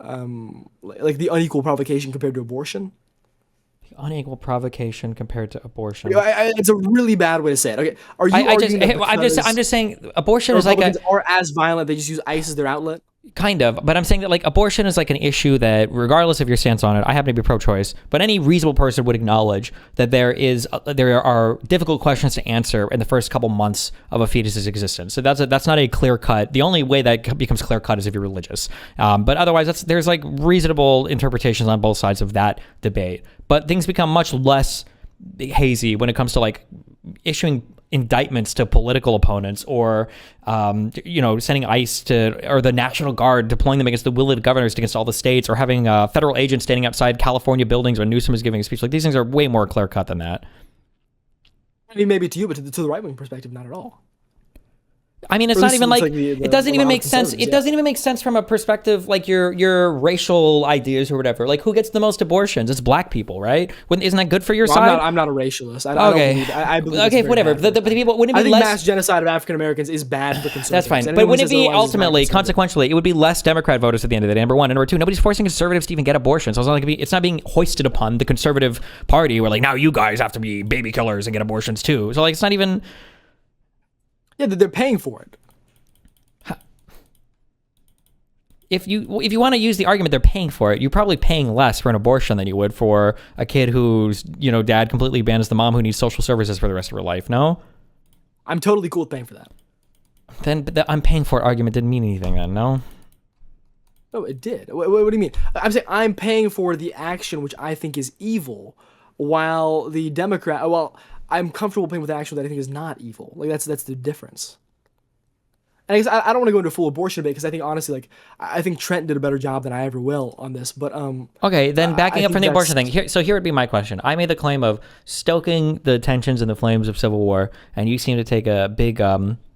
like the unequal provocation compared to abortion? Unequal provocation compared to abortion. It's a really bad way to say it. Okay, are you arguing that I'm just saying abortion is like are as violent? They just use ICE as their outlet. Kind of, but I'm saying that like abortion is like an issue that, regardless of your stance on it, I happen to be pro-choice, but any reasonable person would acknowledge that there are difficult questions to answer in the first couple months of a fetus's existence. So that's not a clear cut. The only way that becomes clear cut is if you're religious. But otherwise, there's like reasonable interpretations on both sides of that debate. But things become much less hazy when it comes to like issuing indictments to political opponents, or sending ICE or the National Guard, deploying them against the will of the governors against all the states, or having federal agents standing outside California buildings when Newsom is giving a speech. Like, these things are way more clear cut than that. I mean, maybe to you, but to the right wing perspective, not at all. I mean, it's not even like it doesn't even make sense. It doesn't even make sense from a perspective like your racial ideas or whatever. Like, who gets the most abortions? It's black people, right? Isn't that good for your side? I'm not a racialist. I believe okay, whatever. The people wouldn't it be I think less mass genocide of African Americans is bad for conservatives. That's fine, but wouldn't it be ultimately, consequentially, it would be less Democrat voters at the end of the day? Number one, and number two, nobody's forcing conservatives to even get abortions. So it's not being hoisted upon the conservative party where like, now you guys have to be baby killers and get abortions too. So like, it's not even. Yeah, they're paying for it. If you want to use the argument they're paying for it, you're probably paying less for an abortion than you would for a kid whose dad completely abandons the mom who needs social services for the rest of her life. No, I'm totally cool with paying for that. Then the I'm paying for it argument didn't mean anything then. No, it did. What do you mean? I'm saying I'm paying for the action which I think is evil, while the Democrat, I'm comfortable paying with action that I think is not evil. Like that's the difference. And I guess I don't want to go into a full abortion debate, because I think honestly, like, I think Trent did a better job than I ever will on this. But okay, then backing up from the abortion thing, here would be my question. I made the claim of stoking the tensions and the flames of civil war, and you seem to take a big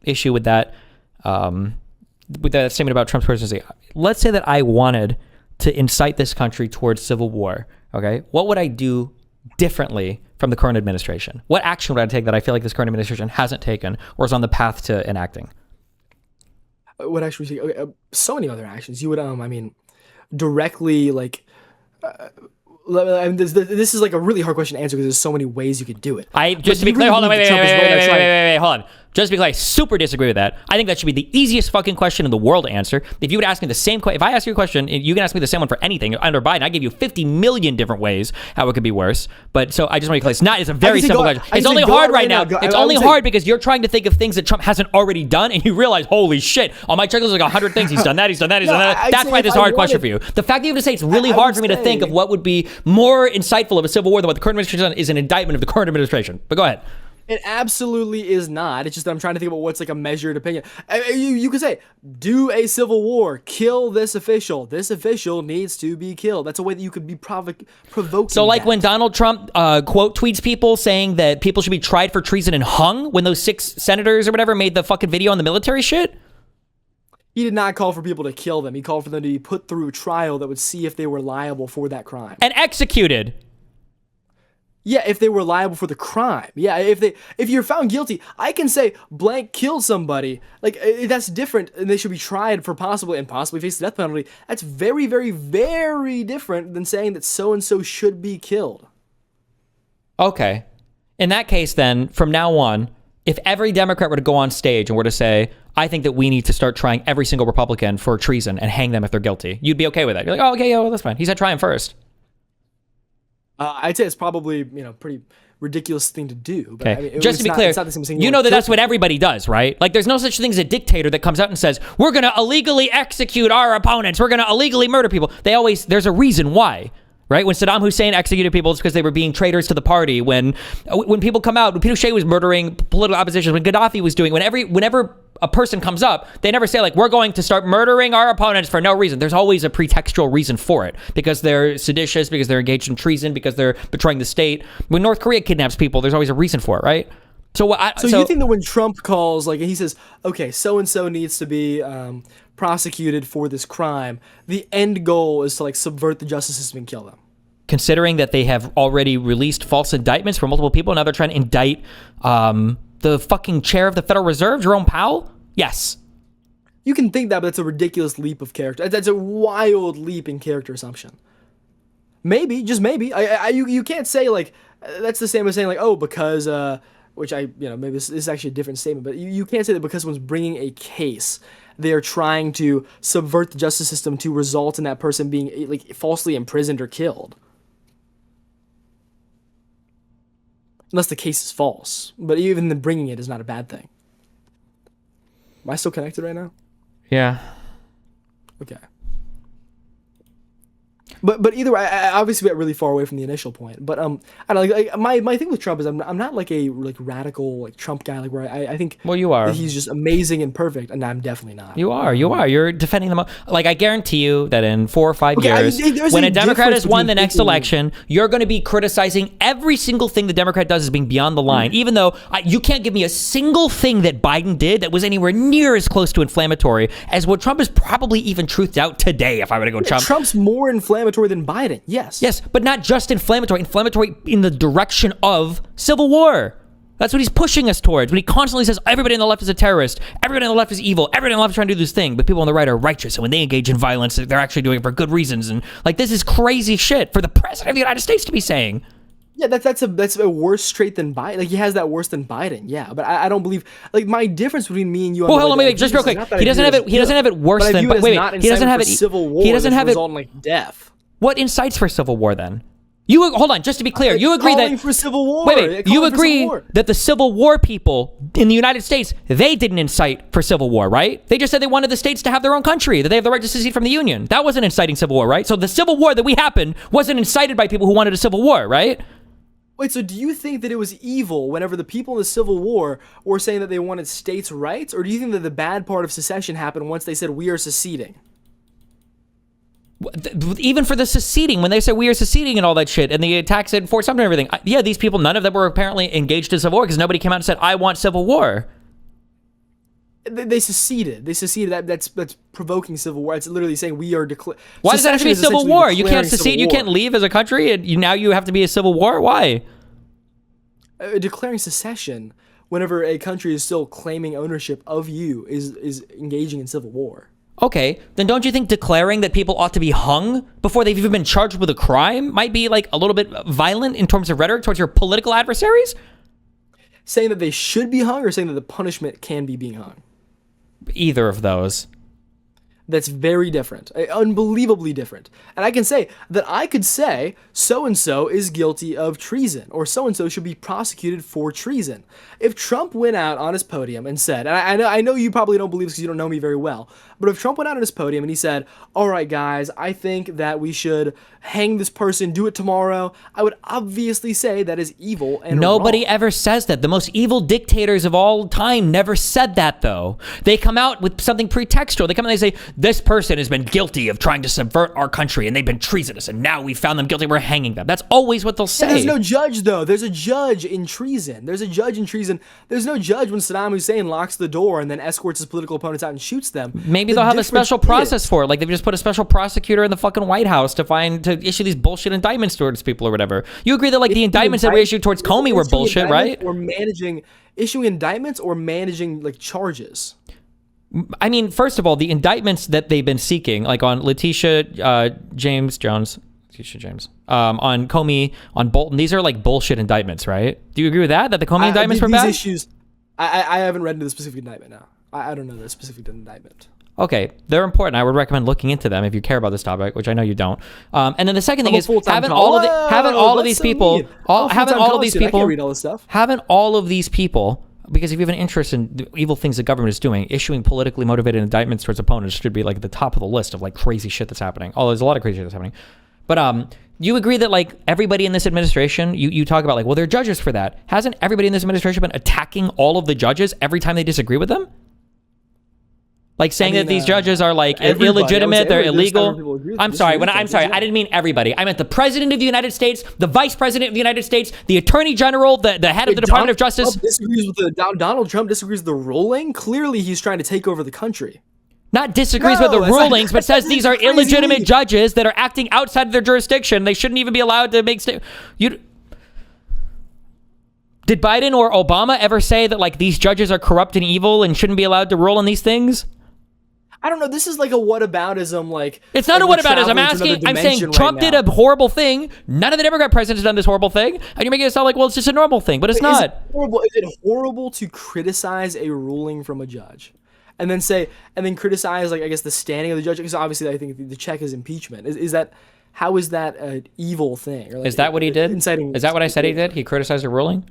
issue with that statement about Trump's presidency. Let's say that I wanted to incite this country towards civil war. Okay, what would I do differently from the current administration? What action would I take that I feel like this current administration hasn't taken or is on the path to enacting? What actually? Okay, so many other actions. You would, directly like. This is like a really hard question to answer because there's so many ways you could do it. Just to be clear, hold on, wait, hold on. Just because I super disagree with that, I think that should be the easiest fucking question in the world to answer. If you would ask me the same question, if I ask you a question, you can ask me the same one for anything. Under Biden, I give you 50 million different ways how it could be worse. But so I just want to be clear, it's a very simple question. It's only hard right now. It's only hard because you're trying to think of things that Trump hasn't already done, and you realize, holy shit, on my checklist is like 100 things. He's done that, he's done that, he's done that. That's why this is a hard question for you. The fact that you have to say it's really hard for me to think of what would be more insightful of a civil war than what the current administration has done is an indictment of the current administration. But go ahead. It absolutely is not. It's just that I'm trying to think about what's like a measured opinion. You could say, do a civil war, kill this official. This official needs to be killed. That's a way that you could be provoking. So like that. when Donald Trump quote tweets people saying that people should be tried for treason and hung when those 6 senators or whatever made the fucking video on the military shit. He did not call for people to kill them. He called for them to be put through a trial that would see if they were liable for that crime. And executed. Yeah, if they were liable for the crime. Yeah, if you're found guilty, I can say blank killed somebody. Like that's different, and they should be tried for possibly face the death penalty. That's very, very, very different than saying that so and so should be killed. Okay. In that case, then, from now on, if every Democrat were to go on stage and were to say, I think that we need to start trying every single Republican for treason and hang them if they're guilty, you'd be okay with that. You're like, oh, okay, yeah, well, that's fine. He said try him first. I'd say it's probably, pretty ridiculous thing to do. But Okay. I mean, Just to be clear, you know that that's what everybody does, right? Like, there's no such thing as a dictator that comes out and says, we're going to illegally execute our opponents. We're going to illegally murder people. There's a reason why. Right? When Saddam Hussein executed people, it's because they were being traitors to the party. When people come out, when Pinochet was murdering political opposition, when Gaddafi was doing, whenever a person comes up, they never say like, we're going to start murdering our opponents for no reason. There's always a pretextual reason for it, because they're seditious, because they're engaged in treason, because they're betraying the state. When North Korea kidnaps people, there's always a reason for it, right? So you think that when Trump calls, like he says, okay, so and so needs to be prosecuted for this crime, the end goal is to like subvert the justice system and kill them? Considering that they have already released false indictments for multiple people, now they're trying to indict the fucking chair of the Federal Reserve, Jerome Powell? Yes. You can think that, but that's a ridiculous leap of character. That's a wild leap in character assumption. Maybe, just maybe. You can't say like, that's the same as saying like, oh, because, which maybe this is actually a different statement, but you can't say that because someone's bringing a case, they're trying to subvert the justice system to result in that person being like falsely imprisoned or killed. Unless the case is false. But even the bringing it is not a bad thing. Am I still connected right now? Yeah. Okay. But either way, I obviously got really far away from the initial point. But I don't know, like my thing with Trump is I'm not like a radical like Trump guy, like where I think you are. That he's just amazing and perfect, and I'm definitely not. You are. You're defending them. Like, I guarantee you that in 4 or 5 years, there's when a a Democrat difference has won the between next thinking- election, you're going to be criticizing every single thing the Democrat does as being beyond the line, even though you can't give me a single thing that Biden did that was anywhere near as close to inflammatory as what Trump has probably even truthed out today, if I were to go Trump. Trump's more inflammatory than Biden. Yes. Yes, but not just inflammatory in the direction of civil war. That's what he's pushing us towards. When he constantly says everybody on the left is a terrorist, everybody on the left is evil, everybody on the left is trying to do this thing, but people on the right are righteous, and when they engage in violence, they're actually doing it for good reasons. And like, this is crazy shit for the president of the United States to be saying. Yeah, that's a worse trait than Biden. Like, he has that worse than Biden. Yeah, but I don't believe, like, my difference between me and you. Well, hold on, wait, just real quick. He doesn't have it. He doesn't have it worse than. Wait, he doesn't have it. Civil war. He doesn't have it. On like death. What incites for civil war then? You hold on, just to be clear, you agree calling that for civil war. Wait, you agree that the Civil War people in the United States, they didn't incite for civil war, right? They just said they wanted the states to have their own country, that they have the right to secede from the Union. That wasn't inciting civil war, right? So the civil war that we happened wasn't incited by people who wanted a civil war, right? Wait, so do you think that it was evil whenever the people in the Civil War were saying that they wanted states' rights, or do you think that the bad part of secession happened once they said we are seceding? Even for the seceding, when they said we are seceding and all that shit, and the attacks at Fort Sumter and everything, yeah, these people, none of them were apparently engaged in civil war because nobody came out and said, I want civil war. They seceded. That's provoking civil war. It's literally saying we are declaring. Why does that have to be a civil war? You can't secede. You can't leave as a country, and now you have to be a civil war. Why? Declaring secession, whenever a country is still claiming ownership of you, is engaging in civil war. Okay, then don't you think declaring that people ought to be hung before they've even been charged with a crime might be like a little bit violent in terms of rhetoric towards your political adversaries? Saying that they should be hung, or saying that the punishment can be being hung? Either of those. That's very different, unbelievably different. And I can say that I could say so-and-so is guilty of treason, or so-and-so should be prosecuted for treason. If Trump went out on his podium and said, and I know you probably don't believe this because you don't know me very well, But if Trump went out on his podium and he said, all right, guys, I think that we should hang this person, do it tomorrow, I would obviously say that is evil and Nobody wrong. ever says that. The most evil dictators of all time never said that, though. They come out with something pretextual. They come out and they say, this person has been guilty of trying to subvert our country, and they've been treasonous, and now we found them guilty, we're hanging them. That's always what they'll say. There's no judge, though. There's a judge in treason. There's a judge in treason. There's no judge when Saddam Hussein locks the door and then escorts his political opponents out and shoots them. Maybe The they'll have a difference special process is- for it. Like they've just put a special prosecutor in the fucking White House to issue these bullshit indictments towards people or whatever. You agree that like the indictments that were issued towards Comey were bullshit, right? Or issuing indictments or managing like charges. I mean, first of all, the indictments that they've been seeking, like on Letitia James, on Comey, on Bolton, these are like bullshit indictments, right? Do you agree with that? That the Comey indictments were these bad? Issues, I haven't read into the specific indictment now. I don't know the specific indictment. Okay, they're important. I would recommend looking into them if you care about this topic, which I know you don't. And then the second thing I'm a is full-time having college- all of What's these so people, mean? I'm a having full-time all of college these student. I people, can't read all this stuff. having all of these people, because if you have an interest in the evil things the government is doing, issuing politically motivated indictments towards opponents should be like at the top of the list of like crazy shit that's happening. Oh, there's a lot of crazy shit that's happening. But you agree that like everybody in this administration, you talk about like, well, there are judges for that. Hasn't everybody in this administration been attacking all of the judges every time they disagree with them? Like saying that these judges are like illegitimate, they're illegal. I'm sorry, I didn't mean everybody. I meant the president of the United States, the vice president of the United States, the attorney general, the head of the Department of Justice. Donald Trump disagrees with the ruling. Clearly, he's trying to take over the country. Not disagrees with the that's not- rulings, but says these are crazy. illegitimate judges that are acting outside of their jurisdiction. They shouldn't even be allowed to make Did Biden or Obama ever say that like these judges are corrupt and evil and shouldn't be allowed to rule on these things? I don't know. This is like a whataboutism. Like It's not a like we're whataboutism. I'm traveling to asking. another I'm saying dimension Trump right did now. a horrible thing. None of the Democrat presidents have done this horrible thing, and you're making it sound like, well, it's just a normal thing, but it's not. Is it horrible to criticize a ruling from a judge, and then criticize like I guess the standing of the judge? Because obviously I think the check is impeachment. Is that how is that an evil thing? Or like, Is that what he did? Inciting? Is that what I said he did? He criticized a ruling?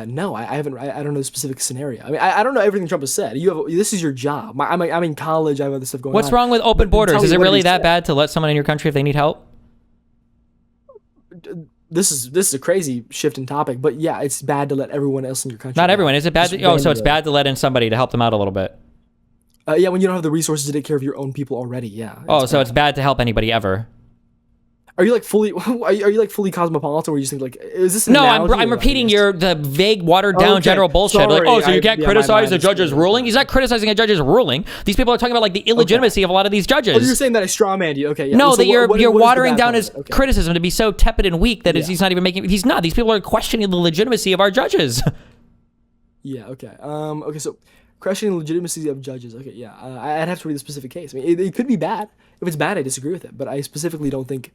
No, I haven't. I don't know the specific scenario. I mean, I don't know everything Trump has said. This is your job. I'm in college. I have other stuff going on. What's wrong with open But tell borders? me Is it what really he that said. bad to let someone in your country if they need help? This is a crazy shift in topic, but yeah, it's bad to let everyone else in your country. Not know. everyone. Is it bad? Just So it's randomly. bad to let in somebody to help them out a little bit. Yeah, when you don't have the resources to take care of your own people already. Yeah. Oh, so it's bad to help anybody ever. Are you like fully? Are you like fully cosmopolitan? Where you just think like, is this? An No, analogy I'm or repealing just- the vague, watered down Okay, general bullshit. Like, sorry, oh, so you can't my criticize the mind is judge's screwed. ruling? He's not criticizing a judge's ruling. These people are talking about like the illegitimacy of a lot of these Oh, you're judges. saying that I strawmanned you? Okay. Yeah. No, So that you're what is the watering bad down part his of it? Okay. criticism to be so tepid and weak that Yeah. he's not even making. He's not. These people are questioning the legitimacy of our judges. Yeah. Okay. Okay. So, questioning the legitimacy of judges. Okay. Yeah. I'd have to read the specific case. I mean, it could be bad. If it's bad, I disagree with it. But I specifically don't think.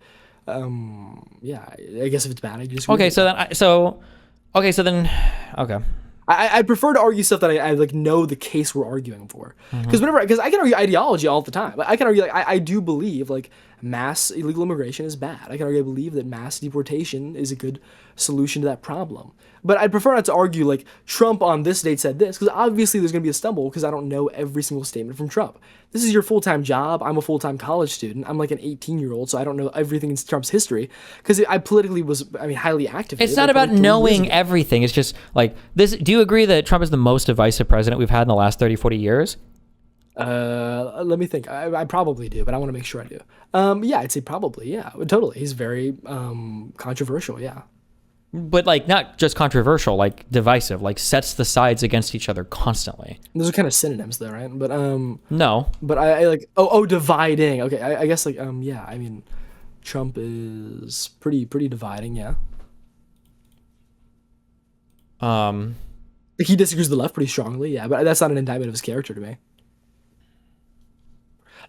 Yeah. I guess if it's bad, I disagree. Okay, with so it. then, okay. I'd prefer to argue stuff that I like know the case we're arguing for. Because because I can argue ideology all the time. Like, I can argue like I do believe like mass illegal immigration is bad. I can argue I believe that mass deportation is a good solution to that problem. But I'd prefer not to argue like Trump on this date said this, because obviously there's going to be a stumble because I don't know every single statement from Trump. This is your full-time job. I'm a full-time college student. I'm like an 18-year-old, so I don't know everything in Trump's history because I politically was, highly activated. It's not like, about 3 years knowing ago. everything. It's just like this. Do you agree that Trump is the most divisive president we've had in the last 30, 40 years? Let me think. I probably do, but I want to make sure I do. Yeah, I'd say probably. Yeah, totally. He's very controversial. Yeah. But like not just controversial, like divisive, like sets the sides against each other constantly. Those are kind of synonyms, though, right? But No. but I like dividing. Okay, I guess like yeah. I mean, Trump is pretty dividing. Yeah. Like he disagrees with the left pretty strongly. Yeah, but that's not an indictment of his character to me.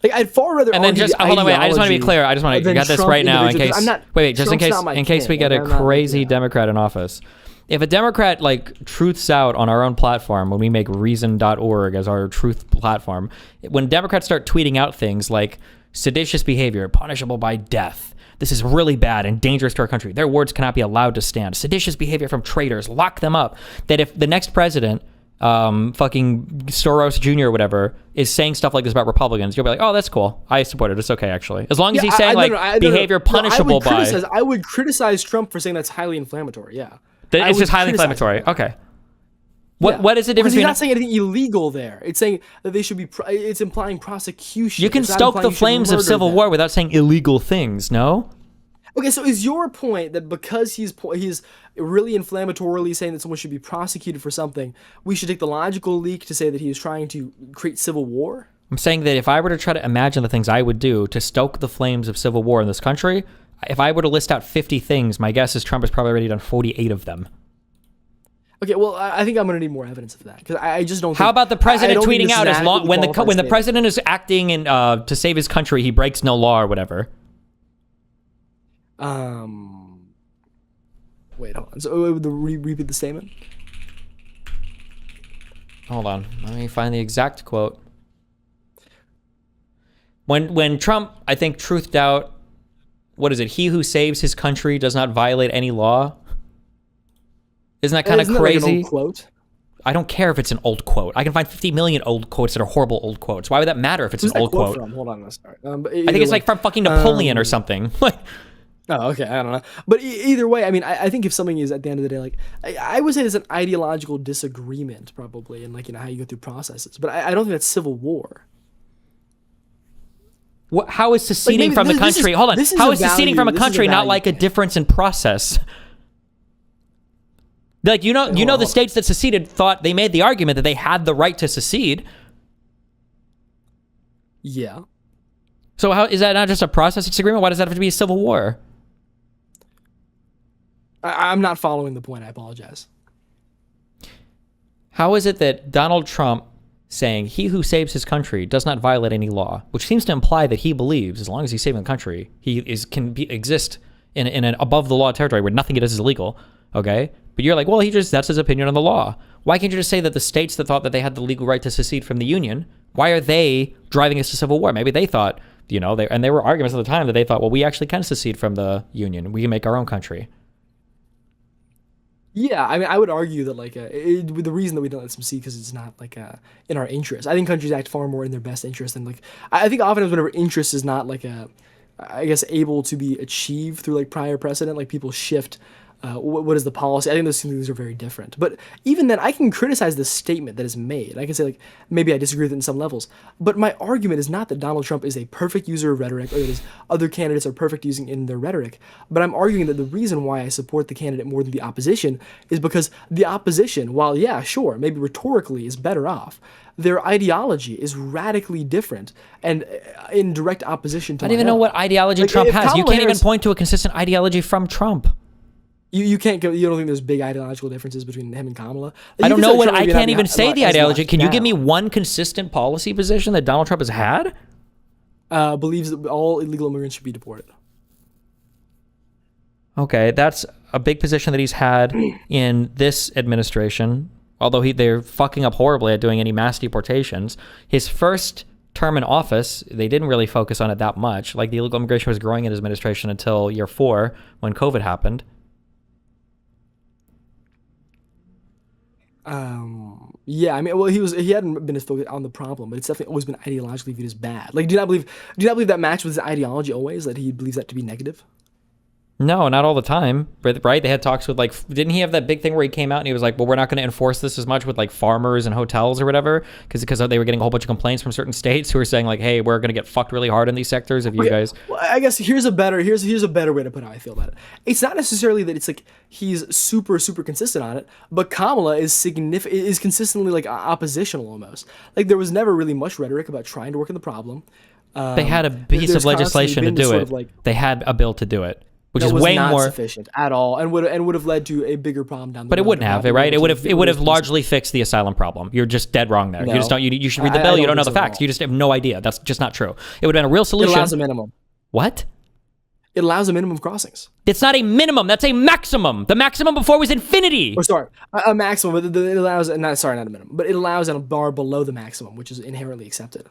Like I'd far rather. And then argue just the hold on, wait. I just want to be ideology clear. I just want to than get this Trump right now in individually, case. 'cause I'm not- Wait, just Trump's in not my case we king, get a and I'm not, crazy yeah. Democrat in office. If a Democrat like truths out on our own platform when we make reason.org as our truth platform, when Democrats start tweeting out things like seditious behavior, punishable by death, this is really bad and dangerous to our country, their words cannot be allowed to stand. Seditious behavior from traitors, lock them up. That if the next president fucking Soros Jr. or whatever is saying stuff like this about Republicans, you'll be like, oh, that's cool. I support it. It's okay, actually. As long as he's saying behavior punishable by. I would criticize Trump for saying that's highly inflammatory. Yeah. It's just highly inflammatory. Okay. What is the difference? Because he's not saying anything illegal there. It's saying that they should be. It's implying prosecution. You can It's not stoke implying the you should flames of murder civil them. war without saying illegal things. No. Okay, so is your point that because he's really inflammatorily saying that someone should be prosecuted for something, we should take the logical leap to say that he is trying to create civil war? I'm saying that if I were to try to imagine the things I would do to stoke the flames of civil war in this country, if I were to list out 50 things, my guess is Trump has probably already done 48 of them. Okay, well, I think I'm going to need more evidence of that because I just don't. How about the president tweeting out as long when the statement. president is acting in to save his country, he breaks no law or whatever. Wait, hold on. So repeat the statement. Hold on, let me find the exact quote. When Trump, I think, truthed out, what is it? He who saves his country does not violate any law. Isn't that kind of crazy? Like an old quote? I don't care if it's an old quote. I can find 50 million old quotes that are horrible old quotes. Why would that matter if it's Who's an that old quote? from? Hold on, sorry. I think it's like from fucking Napoleon or something. Like, oh, okay, I don't know. But either way, I mean, I think if something is at the end of the day, like, I would say there's an ideological disagreement probably, and like, how you go through processes. But I don't think that's civil war. how is seceding from the country? Hold on. How is seceding from a country not like a difference in process? Like, you know, the states that seceded thought they made the argument that they had the right to secede. Yeah. So how is that not just a process disagreement? Why does that have to be a civil war? I'm not following the point. I apologize. How is it that Donald Trump saying he who saves his country does not violate any law, which seems to imply that he believes as long as he's saving the country, he exist in an above the law territory where nothing he does is illegal. Okay, but you're like, well, that's his opinion on the law. Why can't you just say that the states that thought that they had the legal right to secede from the union, why are they driving us to civil war? Maybe they thought, there were arguments at the time that they thought, well, we actually can secede from the union. We can make our own country. Yeah, I mean, I would argue that the reason that we don't let them see because it's not in our interest. I think countries act far more in their best interest than I think oftentimes whenever interest is not able to be achieved through prior precedent, people shift. What is the policy? I think those things are very different. But even then, I can criticize the statement that is made. I can say, maybe I disagree with it in some levels. But my argument is not that Donald Trump is a perfect user of rhetoric or that his other candidates are perfect using in their rhetoric. But I'm arguing that the reason why I support the candidate more than the opposition is because the opposition, while, yeah, sure, maybe rhetorically is better off, their ideology is radically different and in direct opposition to I don't even know what ideology Trump has. You can't even point to a consistent ideology from Trump. You can't go. You don't think there's big ideological differences between him and Kamala? I don't know what I can't even say the ideology. Can you give me one consistent policy position that Donald Trump has had? Believes that all illegal immigrants should be deported. Okay, that's a big position that he's had in this administration. Although they're fucking up horribly at doing any mass deportations. His first term in office, they didn't really focus on it that much. The illegal immigration was growing in his administration until year 4 when COVID happened. Yeah, I mean, well, he hadn't been as focused on the problem, but it's definitely always been ideologically viewed as bad. Do you not believe that matched with his ideology always, that he believes that to be negative? No, not all the time, right? They had talks with didn't he have that big thing where he came out and he was like, well, we're not going to enforce this as much with farmers and hotels or whatever, because they were getting a whole bunch of complaints from certain states who were saying hey, we're going to get fucked really hard in these sectors if you guys. Well, I guess here's a better way to put how I feel about it. It's not necessarily that it's he's super consistent on it, but Kamala is consistently oppositional almost. There was never really much rhetoric about trying to work on the problem. They had a piece of legislation to do it. They had a bill to do it. Which is way not more sufficient at all, and would have led to a bigger problem down the road. But it wouldn't have, right? It would have largely fixed the asylum problem. You're just dead wrong there. No. You just don't. You should read the bill. You don't know the facts. You just have no idea. That's just not true. It would have been a real solution. It allows a minimum. What? It allows a minimum of crossings. It's not a minimum. That's a maximum. The maximum before was infinity. Or sorry, a maximum. But it allows not a minimum, but it allows a bar below the maximum, which is inherently accepted.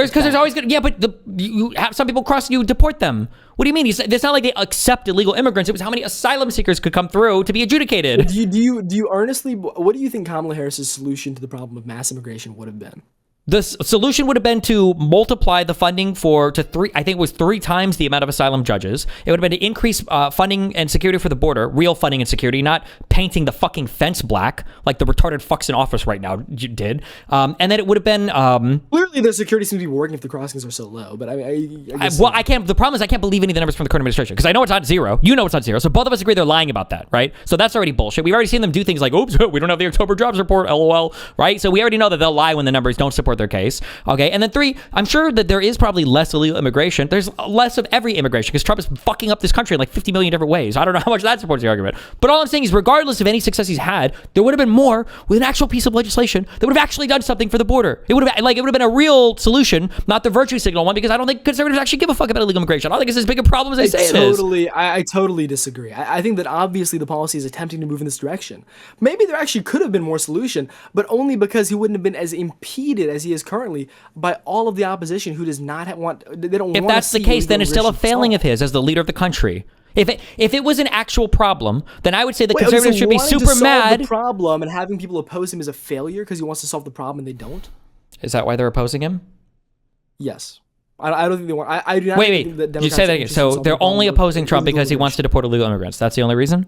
There's always gonna, yeah, but you have some people cross, you deport them. What do you mean? It's not like they accept illegal immigrants. It was how many asylum seekers could come through to be adjudicated. Do you earnestly? What do you think Kamala Harris's solution to the problem of mass immigration would have been? The solution would have been to multiply the funding to three, I think it was 3 times the amount of asylum judges. It would have been to increase funding and security for the border, real funding and security, not painting the fucking fence black like the retarded fucks in office right now did. And then it would have been... Clearly the security seems to be working if the crossings are so low, but I guess... I can't, the problem is I can't believe any of the numbers from the current administration, because I know it's not 0. You know it's not 0. So both of us agree they're lying about that, right? So that's already bullshit. We've already seen them do things like, oops, we don't have the October jobs report, LOL, right? So we already know that they'll lie when the numbers don't support their case. Okay, and then 3, I'm sure that there is probably less illegal immigration. There's less of every immigration because Trump is fucking up this country in like 50 million different ways. I don't know how much that supports the argument. But all I'm saying is regardless of any success he's had, there would have been more with an actual piece of legislation that would have actually done something for the border. It would have been a real solution, not the virtue signal one, because I don't think conservatives actually give a fuck about illegal immigration. I don't think it's as big a problem as they say it is. I totally disagree. I think that obviously the policy is attempting to move in this direction. Maybe there actually could have been more solution, but only because he wouldn't have been as impeded as he is currently by all of the opposition who does not want. They don't. If that's the case, then it's still a failing of his as the leader of the country. If it was an actual problem, then I would say the conservatives should be super mad. The problem and having people oppose him is a failure because he wants to solve the problem and they don't. Is that why they're opposing him? Yes. I don't think they want. I do not. Wait. You say that again. So they're only opposing Trump because he wants to deport illegal immigrants. That's the only reason?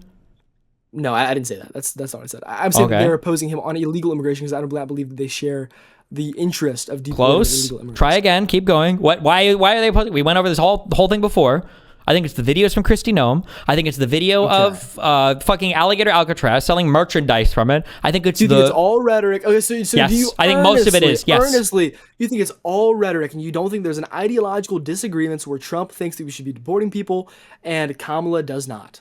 No, I didn't say that. That's not what I said. I'm saying that they're opposing him on illegal immigration because I don't believe that they share the interest of deporting illegal immigrants. Try again. Keep going. Why are they opposing? We went over this whole thing before. I think it's the videos from Kristi Noem. I think it's the video of fucking Alligator Alcatraz selling merchandise from it. I think it's think it's all rhetoric? Okay, so yes, do you I think most of it is. Yes. Earnestly, you think it's all rhetoric, and you don't think there's an ideological disagreements where Trump thinks that we should be deporting people and Kamala does not?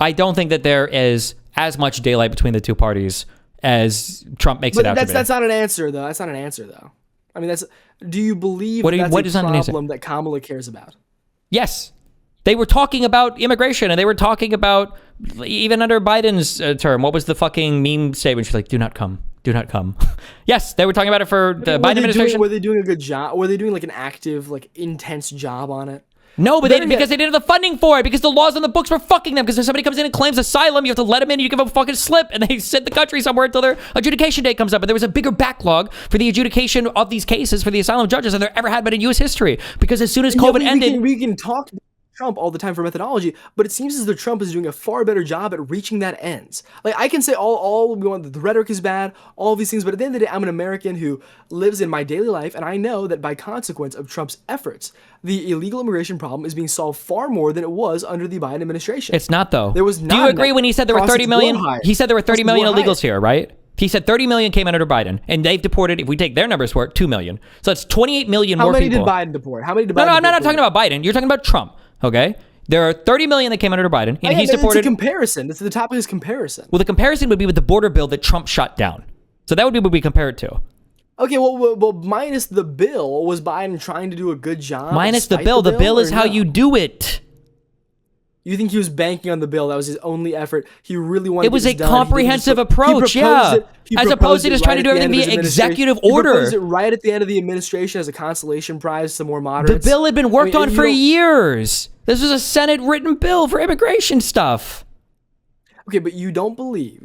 I don't think that there is as much daylight between the two parties as Trump makes it out to be. That's not an answer, though. That's not an answer, though. I mean, do you believe that's a problem that Kamala cares about? Yes. They were talking about immigration, and they were talking about, even under Biden's term, what was the fucking meme statement? She's like, do not come. Do not come. Yes, they were talking about it for the Biden administration. Were they doing a good job? Were they doing like an active, like intense job on it? No, but because they didn't have the funding for it, because the laws on the books were fucking them. Because if somebody comes in and claims asylum, you have to let them in, you give them a fucking slip, and they sit the country somewhere until their adjudication date comes up. And there was a bigger backlog for the adjudication of these cases for the asylum judges than there ever had been in U.S. history. Because as soon as COVID ended... We can talk Trump all the time for methodology, but it seems as though Trump is doing a far better job at reaching that ends. Like, I can say all we want, the rhetoric is bad, all of these things, but at the end of the day, I'm an American who lives in my daily life, and I know that by consequence of Trump's efforts, the illegal immigration problem is being solved far more than it was under the Biden administration. It's not, though. There was not. Do you agree when he said there were 30 million? He said there were 30 million illegals here, right? He said 30 million came under Biden, and they've deported, if we take their numbers for it, 2 million. So it's 28 million more people. How many did Biden deport? How many did Biden No, I'm not talking about Biden. You're talking about Trump, okay? There are 30 million that came under Biden, and he's deported... It's a comparison. The topic is comparison. Well, the comparison would be with the border bill that Trump shot down. So that would be what we compare it to. Okay, well, minus the bill, was Biden trying to do a good job? Minus the bill. The bill is how you do it. You think he was banking on the bill? That was his only effort. He really wanted it was a comprehensive approach, yeah. As opposed to just trying to do everything via executive order. He proposed it right at the end of the administration as a consolation prize to more moderates. The bill had been worked on for years. This was a Senate-written bill for immigration stuff. Okay, but you don't believe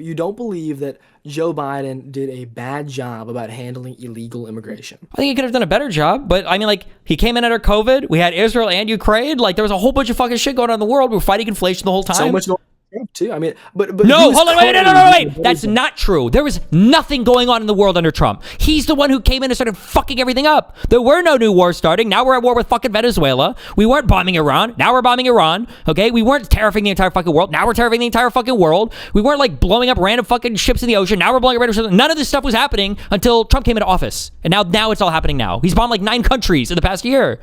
that Joe Biden did a bad job about handling illegal immigration? I think he could have done a better job, but I mean, like, he came in under COVID. We had Israel and Ukraine. Like, there was a whole bunch of fucking shit going on in the world. We were fighting inflation the whole time. So much going on, too. I mean, but no, hold on, wait. That's not true. There was nothing going on in the world under Trump. He's the one who came in and started fucking everything up. There were no new wars starting. Now we're at war with fucking Venezuela. We weren't bombing Iran. Now we're bombing Iran. Okay, we weren't terrifying the entire fucking world. Now we're terrifying the entire fucking world. We weren't like blowing up random fucking ships in the ocean. Now we're blowing up random ships. None of this stuff was happening until Trump came into office, and now it's all happening. Now he's bombed like 9 countries in the past year.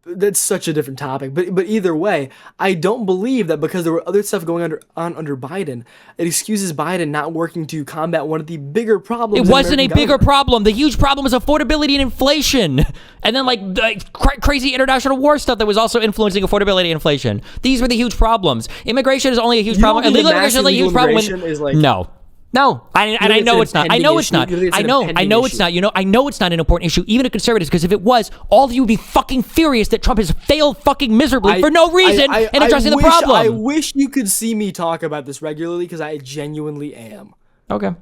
That's such a different topic, but either way, I don't believe that because there were other stuff going on under Biden, it excuses Biden not working to combat one of the bigger problems. It wasn't a bigger problem. The huge problem was affordability and inflation, and then like the crazy international war stuff that was also influencing affordability and inflation. These were the huge problems. Immigration is only a huge problem. Illegal immigration is only a huge problem. No. No, and I it's know an it's not. I impending know it's issue. not. You think it's I an know impending it's issue. not. You know, I know it's not an important issue, even to conservatives, because if it was, all of you would be fucking furious that Trump has failed fucking miserably for no reason in addressing the problem. I wish you could see me talk about this regularly, because I genuinely am. Okay.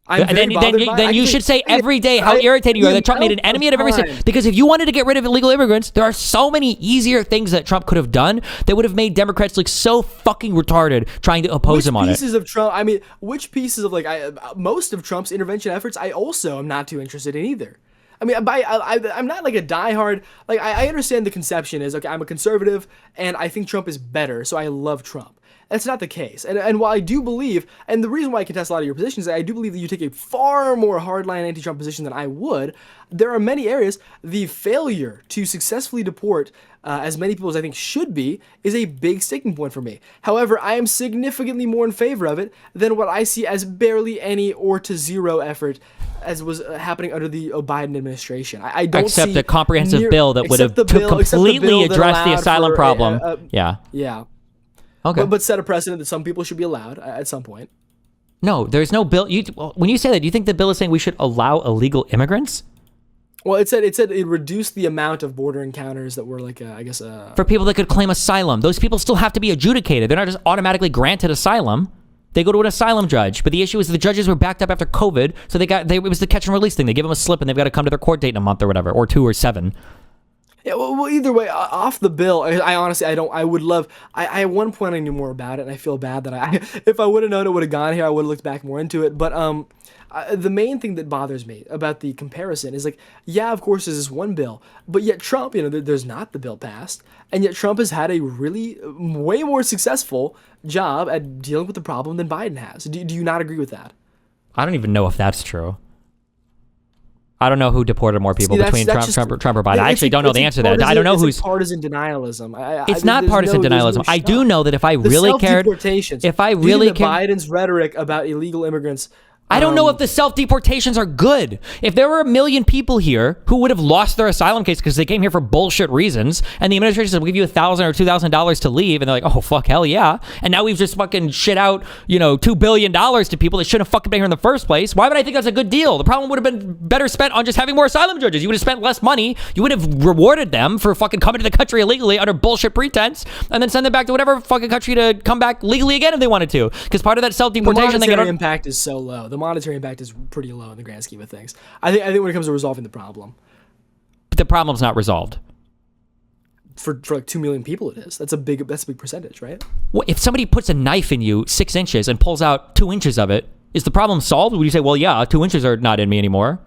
I'm very bothered by it. Then you should say every day how irritated you are that Trump made an enemy out of everything. Because if you wanted to get rid of illegal immigrants, there are so many easier things that Trump could have done that would have made Democrats look so fucking retarded trying to oppose him on it. Which pieces of Trump? I mean, which pieces of most of Trump's intervention efforts? I also am not too interested in either. I mean, I'm not like a diehard. Like I understand the conception is, okay, I'm a conservative and I think Trump is better, so I love Trump. That's not the case. And while I do believe, and the reason why I contest a lot of your positions is I do believe that you take a far more hardline anti-Trump position than I would, there are many areas, the failure to successfully deport as many people as I think should be is a big sticking point for me. However, I am significantly more in favor of it than what I see as barely any or to zero effort as was happening under the Biden administration. I don't Except see a comprehensive bill that would have completely addressed the asylum problem. Yeah. Okay. But set a precedent that some people should be allowed at some point. No, there's no bill. When you say that, do you think the bill is saying we should allow illegal immigrants? Well, it said it reduced the amount of border encounters that were for people that could claim asylum. Those people still have to be adjudicated. They're not just automatically granted asylum. They go to an asylum judge. But the issue is the judges were backed up after COVID, so it was the catch and release thing. They give them a slip and they've got to come to their court date in a month or whatever, or 2 or 7. Yeah, well, either way, off the bill, I honestly, I would love, I at one point I knew more about it, and I feel bad that if I would have known it would have gone here, I would have looked back more into it, but the main thing that bothers me about the comparison is yeah, of course there's this one bill, but yet Trump, there's not the bill passed, and yet Trump has had a really way more successful job at dealing with the problem than Biden has. Do you not agree with that? I don't even know if that's true. I don't know who deported more people between Trump or Biden. I actually don't know the answer to that. I don't know who's partisan denialism. It's not partisan denialism. I do know that if I really cared, Biden's rhetoric about illegal immigrants. I don't know if the self-deportations are good. If there were 1 million people here who would have lost their asylum case because they came here for bullshit reasons, and the administration said, we'll give you $1,000 or $2,000 to leave, and they're like, oh, fuck, hell yeah. And now we've just fucking shit out, $2 billion to people that shouldn't have fucking been here in the first place. Why would I think that's a good deal? The problem would have been better spent on just having more asylum judges. You would have spent less money. You would have rewarded them for fucking coming to the country illegally under bullshit pretense, and then send them back to whatever fucking country to come back legally again if they wanted to. Because part of that self-deportation... The monetary impact is so low. The monetary impact is pretty low in the grand scheme of things. I think when it comes to resolving the problem, but the problem's not resolved. For 2 million people, it is. That's a big percentage, right? Well, if somebody puts a knife in you 6 inches and pulls out 2 inches of it, is the problem solved? Would you say, well, yeah, 2 inches are not in me anymore?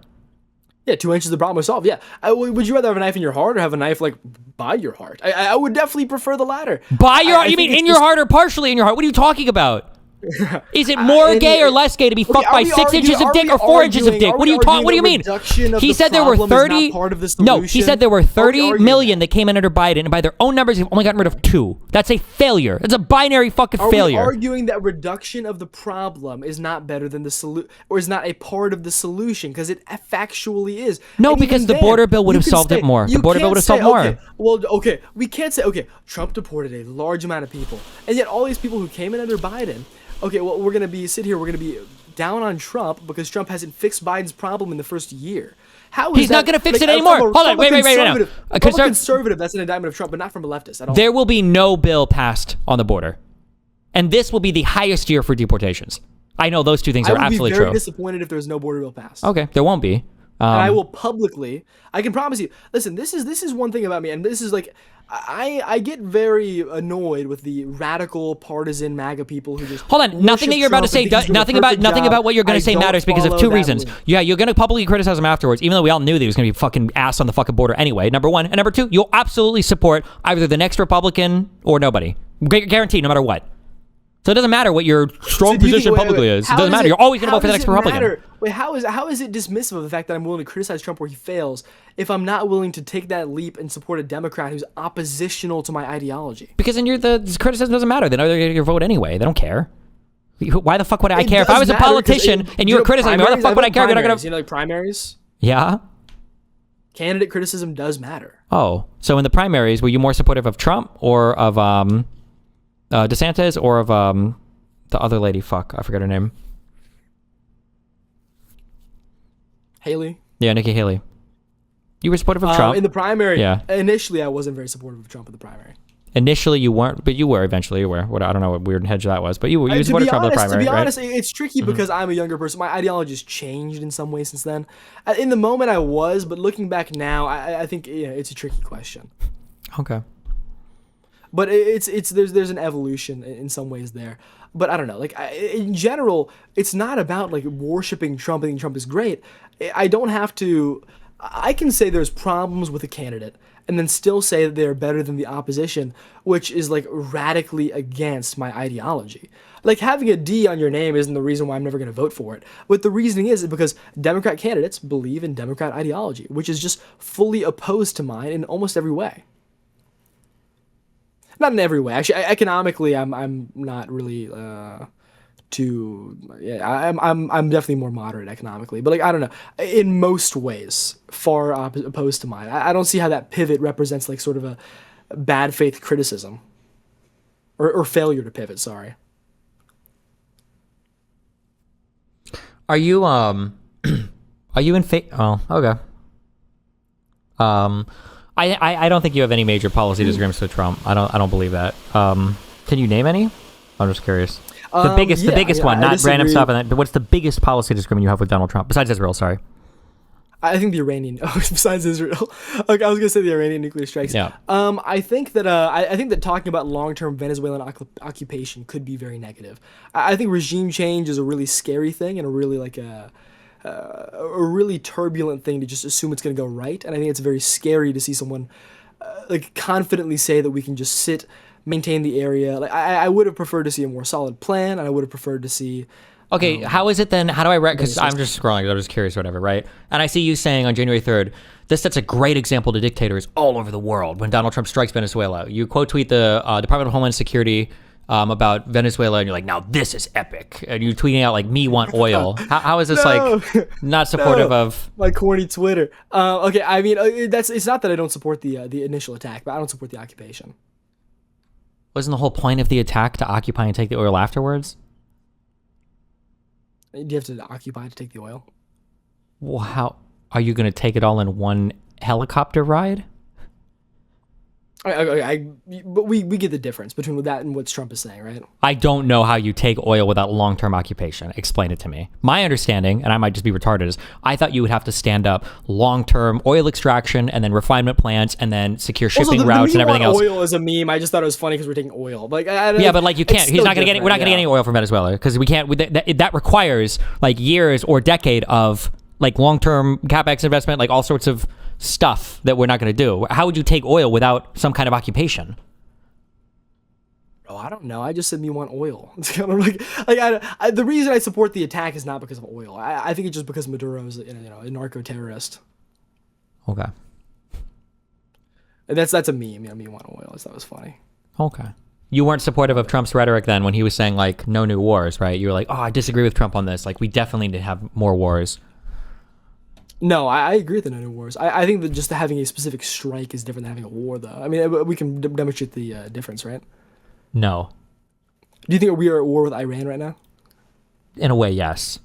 Yeah, 2 inches, the problem is solved. Yeah. Would you rather have a knife in your heart or have a knife by your heart? I would definitely prefer the latter. By your heart? You mean in your heart or partially in your heart? What are you talking about? Is it more gay or less gay to be fucked by 6 inches of dick or 4 inches of dick? What are you talking? What do you mean? He said there were 30. No, he said there were 30 million that came in under Biden, and by their own numbers, they've only gotten rid of 2. That's a failure. That's a binary fucking failure. Are we arguing that reduction of the problem is not better than the solution, or is not a part of the solution? Because it factually is. No, because the border bill would have solved it more. The border bill would have solved more. Well, okay, we can't say Trump deported a large amount of people, and yet all these people who came in under Biden. Okay, well, we're going to be down on Trump because Trump hasn't fixed Biden's problem in the first year. How is He's not going to fix it anymore. Hold on, wait. From a conservative, that's an indictment of Trump, but not from a leftist at all. There will be no bill passed on the border. And this will be the highest year for deportations. I know those two things are absolutely true. I would be very disappointed if there's no border bill passed. Okay, there won't be. And I will publicly, I can promise you, listen, this is one thing about me, and this is I get very annoyed with the radical partisan MAGA people who just hold on. Nothing that you're about to say, nothing about what you're going to say matters because of 2 reasons. Yeah, you're going to publicly criticize him afterwards, even though we all knew that he was going to be fucking ass on the fucking border anyway. Number one, and number two, you'll absolutely support either the next Republican or nobody, guaranteed, no matter what. So it doesn't matter what your strong position publicly is. It doesn't matter. You're always going to vote for the next Republican. Wait, how is it dismissive of the fact that I'm willing to criticize Trump where he fails if I'm not willing to take that leap and support a Democrat who's oppositional to my ideology? Because then the criticism doesn't matter. They know they're going to get your vote anyway. They don't care. Why the fuck would I care? If I was a politician and you were criticizing me, why the fuck would I care? You're not going to... primaries? Yeah? Candidate criticism does matter. Oh, so in the primaries, were you more supportive of Trump or of DeSantis or of the other lady? Fuck, I forgot her name. Haley. Yeah, Nikki Haley. You were supportive of Trump In the primary. Yeah. Initially, I wasn't very supportive of Trump in the primary. Initially, you weren't, but you were eventually. You were. What, I don't know what weird hedge that was, but you supported Trump in the primary, To be right? honest, it's tricky because I'm a younger person. My ideology has changed in some ways since then. In the moment, I was, but looking back now, I think it's a tricky question. Okay. But there's an evolution in some ways there. But I don't know. Like in general, it's not about like worshiping Trump. I think Trump is great. I don't have to. I can say there's problems with a candidate and then still say that they're better than the opposition, which is like radically against my ideology. Like having a D on your name isn't the reason why I'm never going to vote for it. What the reasoning is because Democrat candidates believe in Democrat ideology, which is just fully opposed to mine in almost every way. Not in every way. Actually, economically, I'm not really I'm definitely more moderate economically, but like I don't know, in most ways far opposed to mine. I don't see how that pivot represents like sort of a bad faith criticism or failure to pivot. Sorry. Are you are you in Oh, okay. I don't think you have any major policy disagreements with Trump. I don't believe that. Can you name any? I'm just curious. The biggest one, not random stuff. But what's the biggest policy disagreement you have with Donald Trump besides Israel? Sorry. I think the Iranian. Besides Israel, okay, I was gonna say the Iranian nuclear strikes. Yeah. I think that talking about long-term Venezuelan occupation could be very negative. I think regime change is a really scary thing and a really like a really turbulent thing to just assume it's gonna go right. And I think it's very scary to see someone like confidently say that we can just maintain the area. Like I would have preferred to see a more solid plan, and I would have preferred to see. Okay, how is it then? How do I because I'm just scrolling. I'm just curious, whatever, right? And I see you saying on January 3rd, this sets a great example to dictators all over the world when Donald Trump strikes Venezuela. You quote tweet the Department of Homeland Security about Venezuela, and you're like, now this is epic. And you're tweeting out like, me want oil. How is this like not supportive of my corny Twitter? Okay, I mean it's not that I don't support the initial attack, but I don't support the occupation. Wasn't the whole point of the attack to occupy and take the oil afterwards? Do you have to occupy to take the oil? Well, how are you going to take it all in one helicopter ride? But we get the difference between that and what Trump is saying, right? I don't know how you take oil without long-term occupation. Explain it to me. My understanding, and I might just be retarded, is I thought you would have to stand up long-term oil extraction and then refinement plants and then secure shipping routes and everything else. Oil is a meme. I just thought it was funny because we're taking oil. But yeah, but like you can't. He's not going to get. We're not going to get any oil from Venezuela because we can't. That requires like years or decade of like long-term capex investment, like all sorts of stuff that we're not going to do. How would you take oil without some kind of occupation? Oh, I don't know. I just said we want oil. It's kind of like the reason I support the attack is not because of oil. I think it's just because Maduro is a narco terrorist. Okay. And that's a meme. Me want oil. That was funny. Okay. You weren't supportive of Trump's rhetoric then when he was saying like no new wars, right? You were like, oh, I disagree with Trump on this. Like we definitely need to have more wars. No, I agree with the no new wars. I think that just having a specific strike is different than having a war, though. I mean, we can demonstrate the difference, right? No. Do you think we are at war with Iran right now? In a way, yes.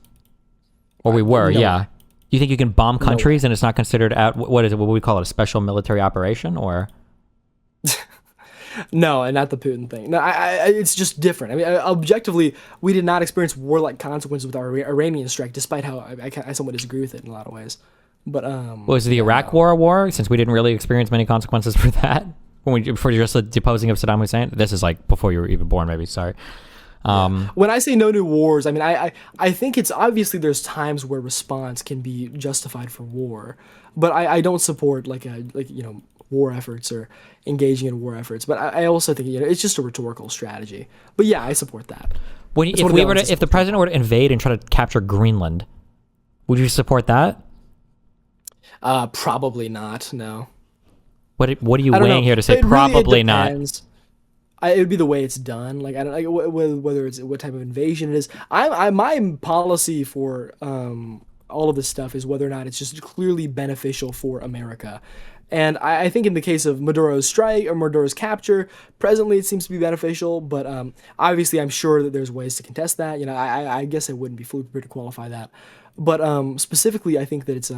Or we were, no. Yeah. You think you can bomb countries and it's not considered what is it? What would we call it? A special military operation, or? No, and not the Putin thing. No, it's just different. I mean, objectively, we did not experience warlike consequences with our Iranian strike, despite how I somewhat disagree with it in a lot of ways. But was the Iraq war a war? Since we didn't really experience many consequences for that, for just the deposing of Saddam Hussein. This is like before you were even born, maybe. Sorry. When I say no new wars, I mean I think it's obviously there's times where response can be justified for war, but I don't support war efforts or engaging in war efforts. But I also think it's just a rhetorical strategy. But yeah, I support that. If the president were to invade and try to capture Greenland, would you support that? Probably not. No. What are you weighing here to say probably not? It would be the way it's done. Like I don't like whether it's what type of invasion it is. My policy for all of this stuff is whether or not it's just clearly beneficial for America. And I think in the case of Maduro's strike or Maduro's capture, presently it seems to be beneficial. But obviously, I'm sure that there's ways to contest that. I guess I wouldn't be fully prepared to qualify that. But specifically, I think that it's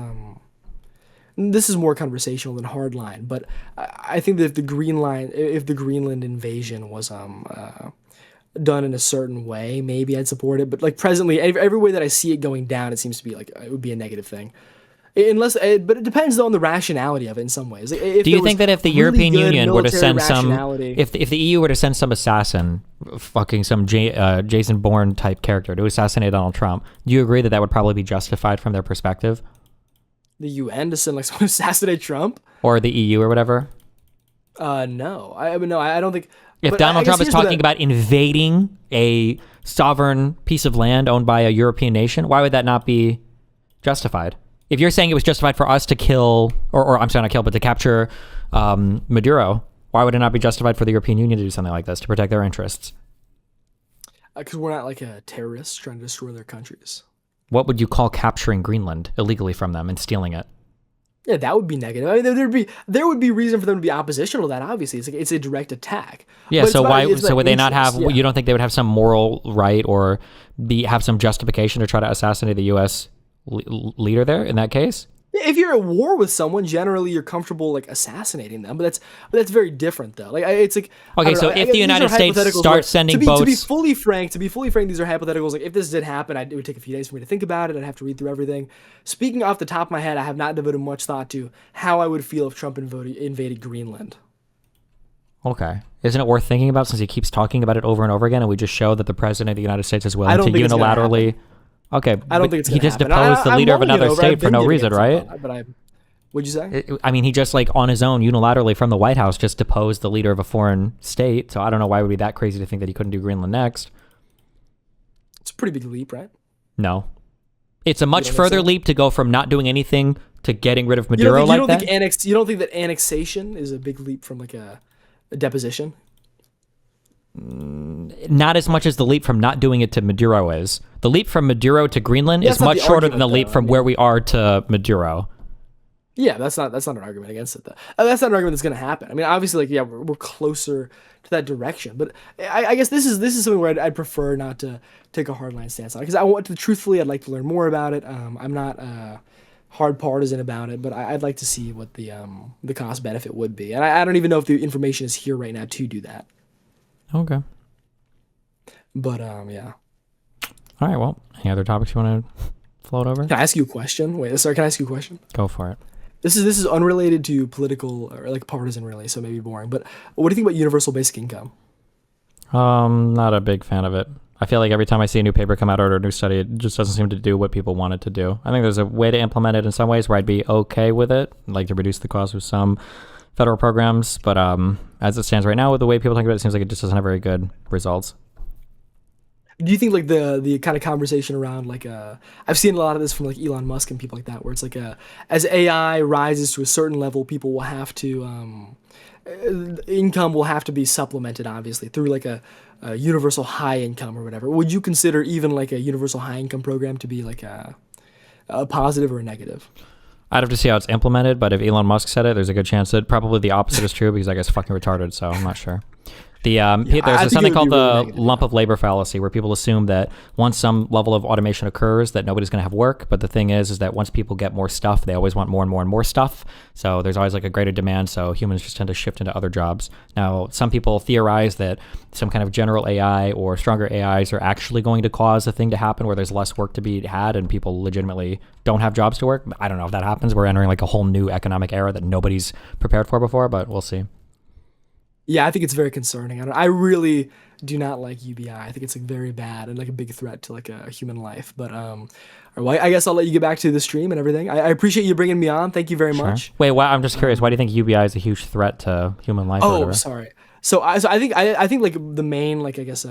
this is more conversational than hardline. But I think that if the Greenland invasion was done in a certain way, maybe I'd support it. But like presently, every way that I see it going down, it seems to be like it would be a negative thing. But it depends on the rationality of it in some ways. Do you think that if the European Union were to send some, rationality- if the EU were to send some assassin, fucking some Jason Bourne type character to assassinate Donald Trump, do you agree that that would probably be justified from their perspective, the UN to send like someone to assassinate Trump? or the EU or whatever? No, I mean, no, I don't think. If but Donald I guess Trump is here's what talking about invading a sovereign piece of land owned by a European nation, why would that not be justified? If you're saying it was justified for us to kill, or I'm sorry, not kill, but to capture Maduro, why would it not be justified for the European Union to do something like this to protect their interests? because we're not like a terrorist trying to destroy their countries. What would you call capturing Greenland illegally from them and stealing it? Yeah, that would be negative. I mean, there would be reason for them to be oppositional to that. Obviously, it's a direct attack. Yeah. But So it's why? not- it's So not would they not have? interest, yeah. You don't think they would have some moral right or have some justification to try to assassinate the U.S. Leader there in that case? If you're at war with someone, generally you're comfortable like assassinating them, but that's very different though. Like it's like I Okay, don't so know, if the these United are States hypotheticals starts where- sending to be boats- fully frank, these are hypotheticals. Like if this did happen, it would take a few days for me to think about it. I'd have to read through everything. Speaking off the top of my head, I have not devoted much thought to how I would feel if Trump invaded Greenland. Okay. Isn't it worth thinking about since he keeps talking about it over and over again, and we just show that the president of the United States is willing don't to think it's gonna unilaterally? Okay, I don't but think it's he gonna just happen. deposed the I'm leader of mulling it another over. state I've for been no giving reason, it some right? thought, what'd you say? I mean, he just like on his own unilaterally from the White House just deposed the leader of a foreign state. So I don't know why it would be that crazy to think that he couldn't do Greenland next. It's a pretty big leap, right? No, it's a much don't think further so? leap to go from not doing anything to getting rid of You don't Maduro think, like that. you don't think that annexation is a big leap from like a deposition? Not as much as the leap from not doing it to Maduro is. The leap from Maduro to Greenland That's is not much the shorter than the argument, leap though. from where we are to Maduro. Yeah, that's not an argument against it though. That's not an argument that's going to happen. I mean, obviously, like yeah, we're closer to that direction, but I guess this is something where I'd prefer not to take a hardline stance on it because I want to truthfully, I'd like to learn more about it. I'm not hard partisan about it, but I'd like to see what the cost benefit would be, and I don't even know if the information is here right now to do that. Okay. But yeah. All right. Well, any other topics you want to float over? Can I ask you a question? Wait, sorry. Can I ask you a question? Go for it. This is unrelated to political or like partisan really, so maybe boring. But what do you think about universal basic income? Not a big fan of it. I feel like every time I see a new paper come out or a new study, it just doesn't seem to do what people want it to do. I think there's a way to implement it in some ways where I'd be okay with it, like to reduce the cost of some federal programs. But as it stands right now, with the way people talk about it, it seems like it just doesn't have very good results. Do you think like the kind of conversation around like I've seen a lot of this from like Elon Musk and people like that, where it's like as AI rises to a certain level, people will have to income will have to be supplemented obviously through like a universal high income or whatever. Would you consider even like a universal high income program to be like a positive or a negative? I'd have to see how it's implemented, but if Elon Musk said it, there's a good chance that probably the opposite is true because I guess fucking retarded, so I'm not sure. The I there's think something it would called be really the negative, lump of labor fallacy, where people assume that once some level of automation occurs, that nobody's going to have work. But the thing is that once people get more stuff, they always want more and more and more stuff. So there's always like a greater demand. So humans just tend to shift into other jobs. Now, some people theorize that some kind of general AI or stronger AIs are actually going to cause a thing to happen where there's less work to be had and people legitimately don't have jobs to work. I don't know if that happens. We're entering like a whole new economic era that nobody's prepared for before, but we'll see. Yeah, I think it's very concerning. I really do not like UBI. I think it's like very bad and like a big threat to like a human life. But well, I guess I'll let you get back to the stream and everything. I appreciate you bringing me on. Thank you very much. Wait, I'm just curious. Why do you think UBI is a huge threat to human life? Or Oh, whatever? sorry. So I think like the main like I guess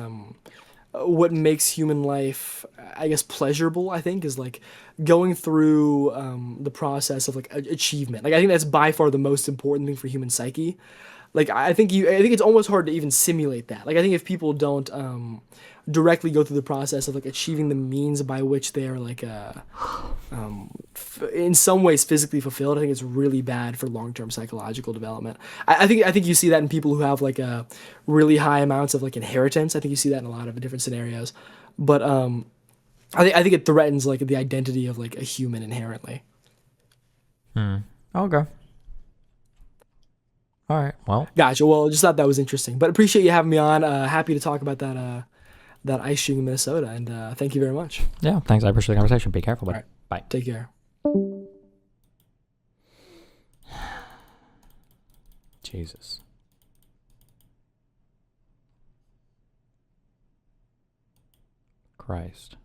what makes human life I guess pleasurable I think is like going through the process of like achievement. Like I think that's by far the most important thing for human psyche. Like I think it's almost hard to even simulate that. Like I think if people don't directly go through the process of like achieving the means by which they are like in some ways physically fulfilled, I think it's really bad for long-term psychological development. I think you see that in people who have like really high amounts of like inheritance. I think you see that in a lot of different scenarios. But I think it threatens like the identity of like a human inherently. Okay. All right. Well, Gotcha. Well, just thought that was interesting, but appreciate you having me on. Happy to talk about that ice shooting in Minnesota, and thank you very much. yeah. Thanks. I appreciate the conversation. Be careful, buddy. All Bye. Take care. Jesus. Christ.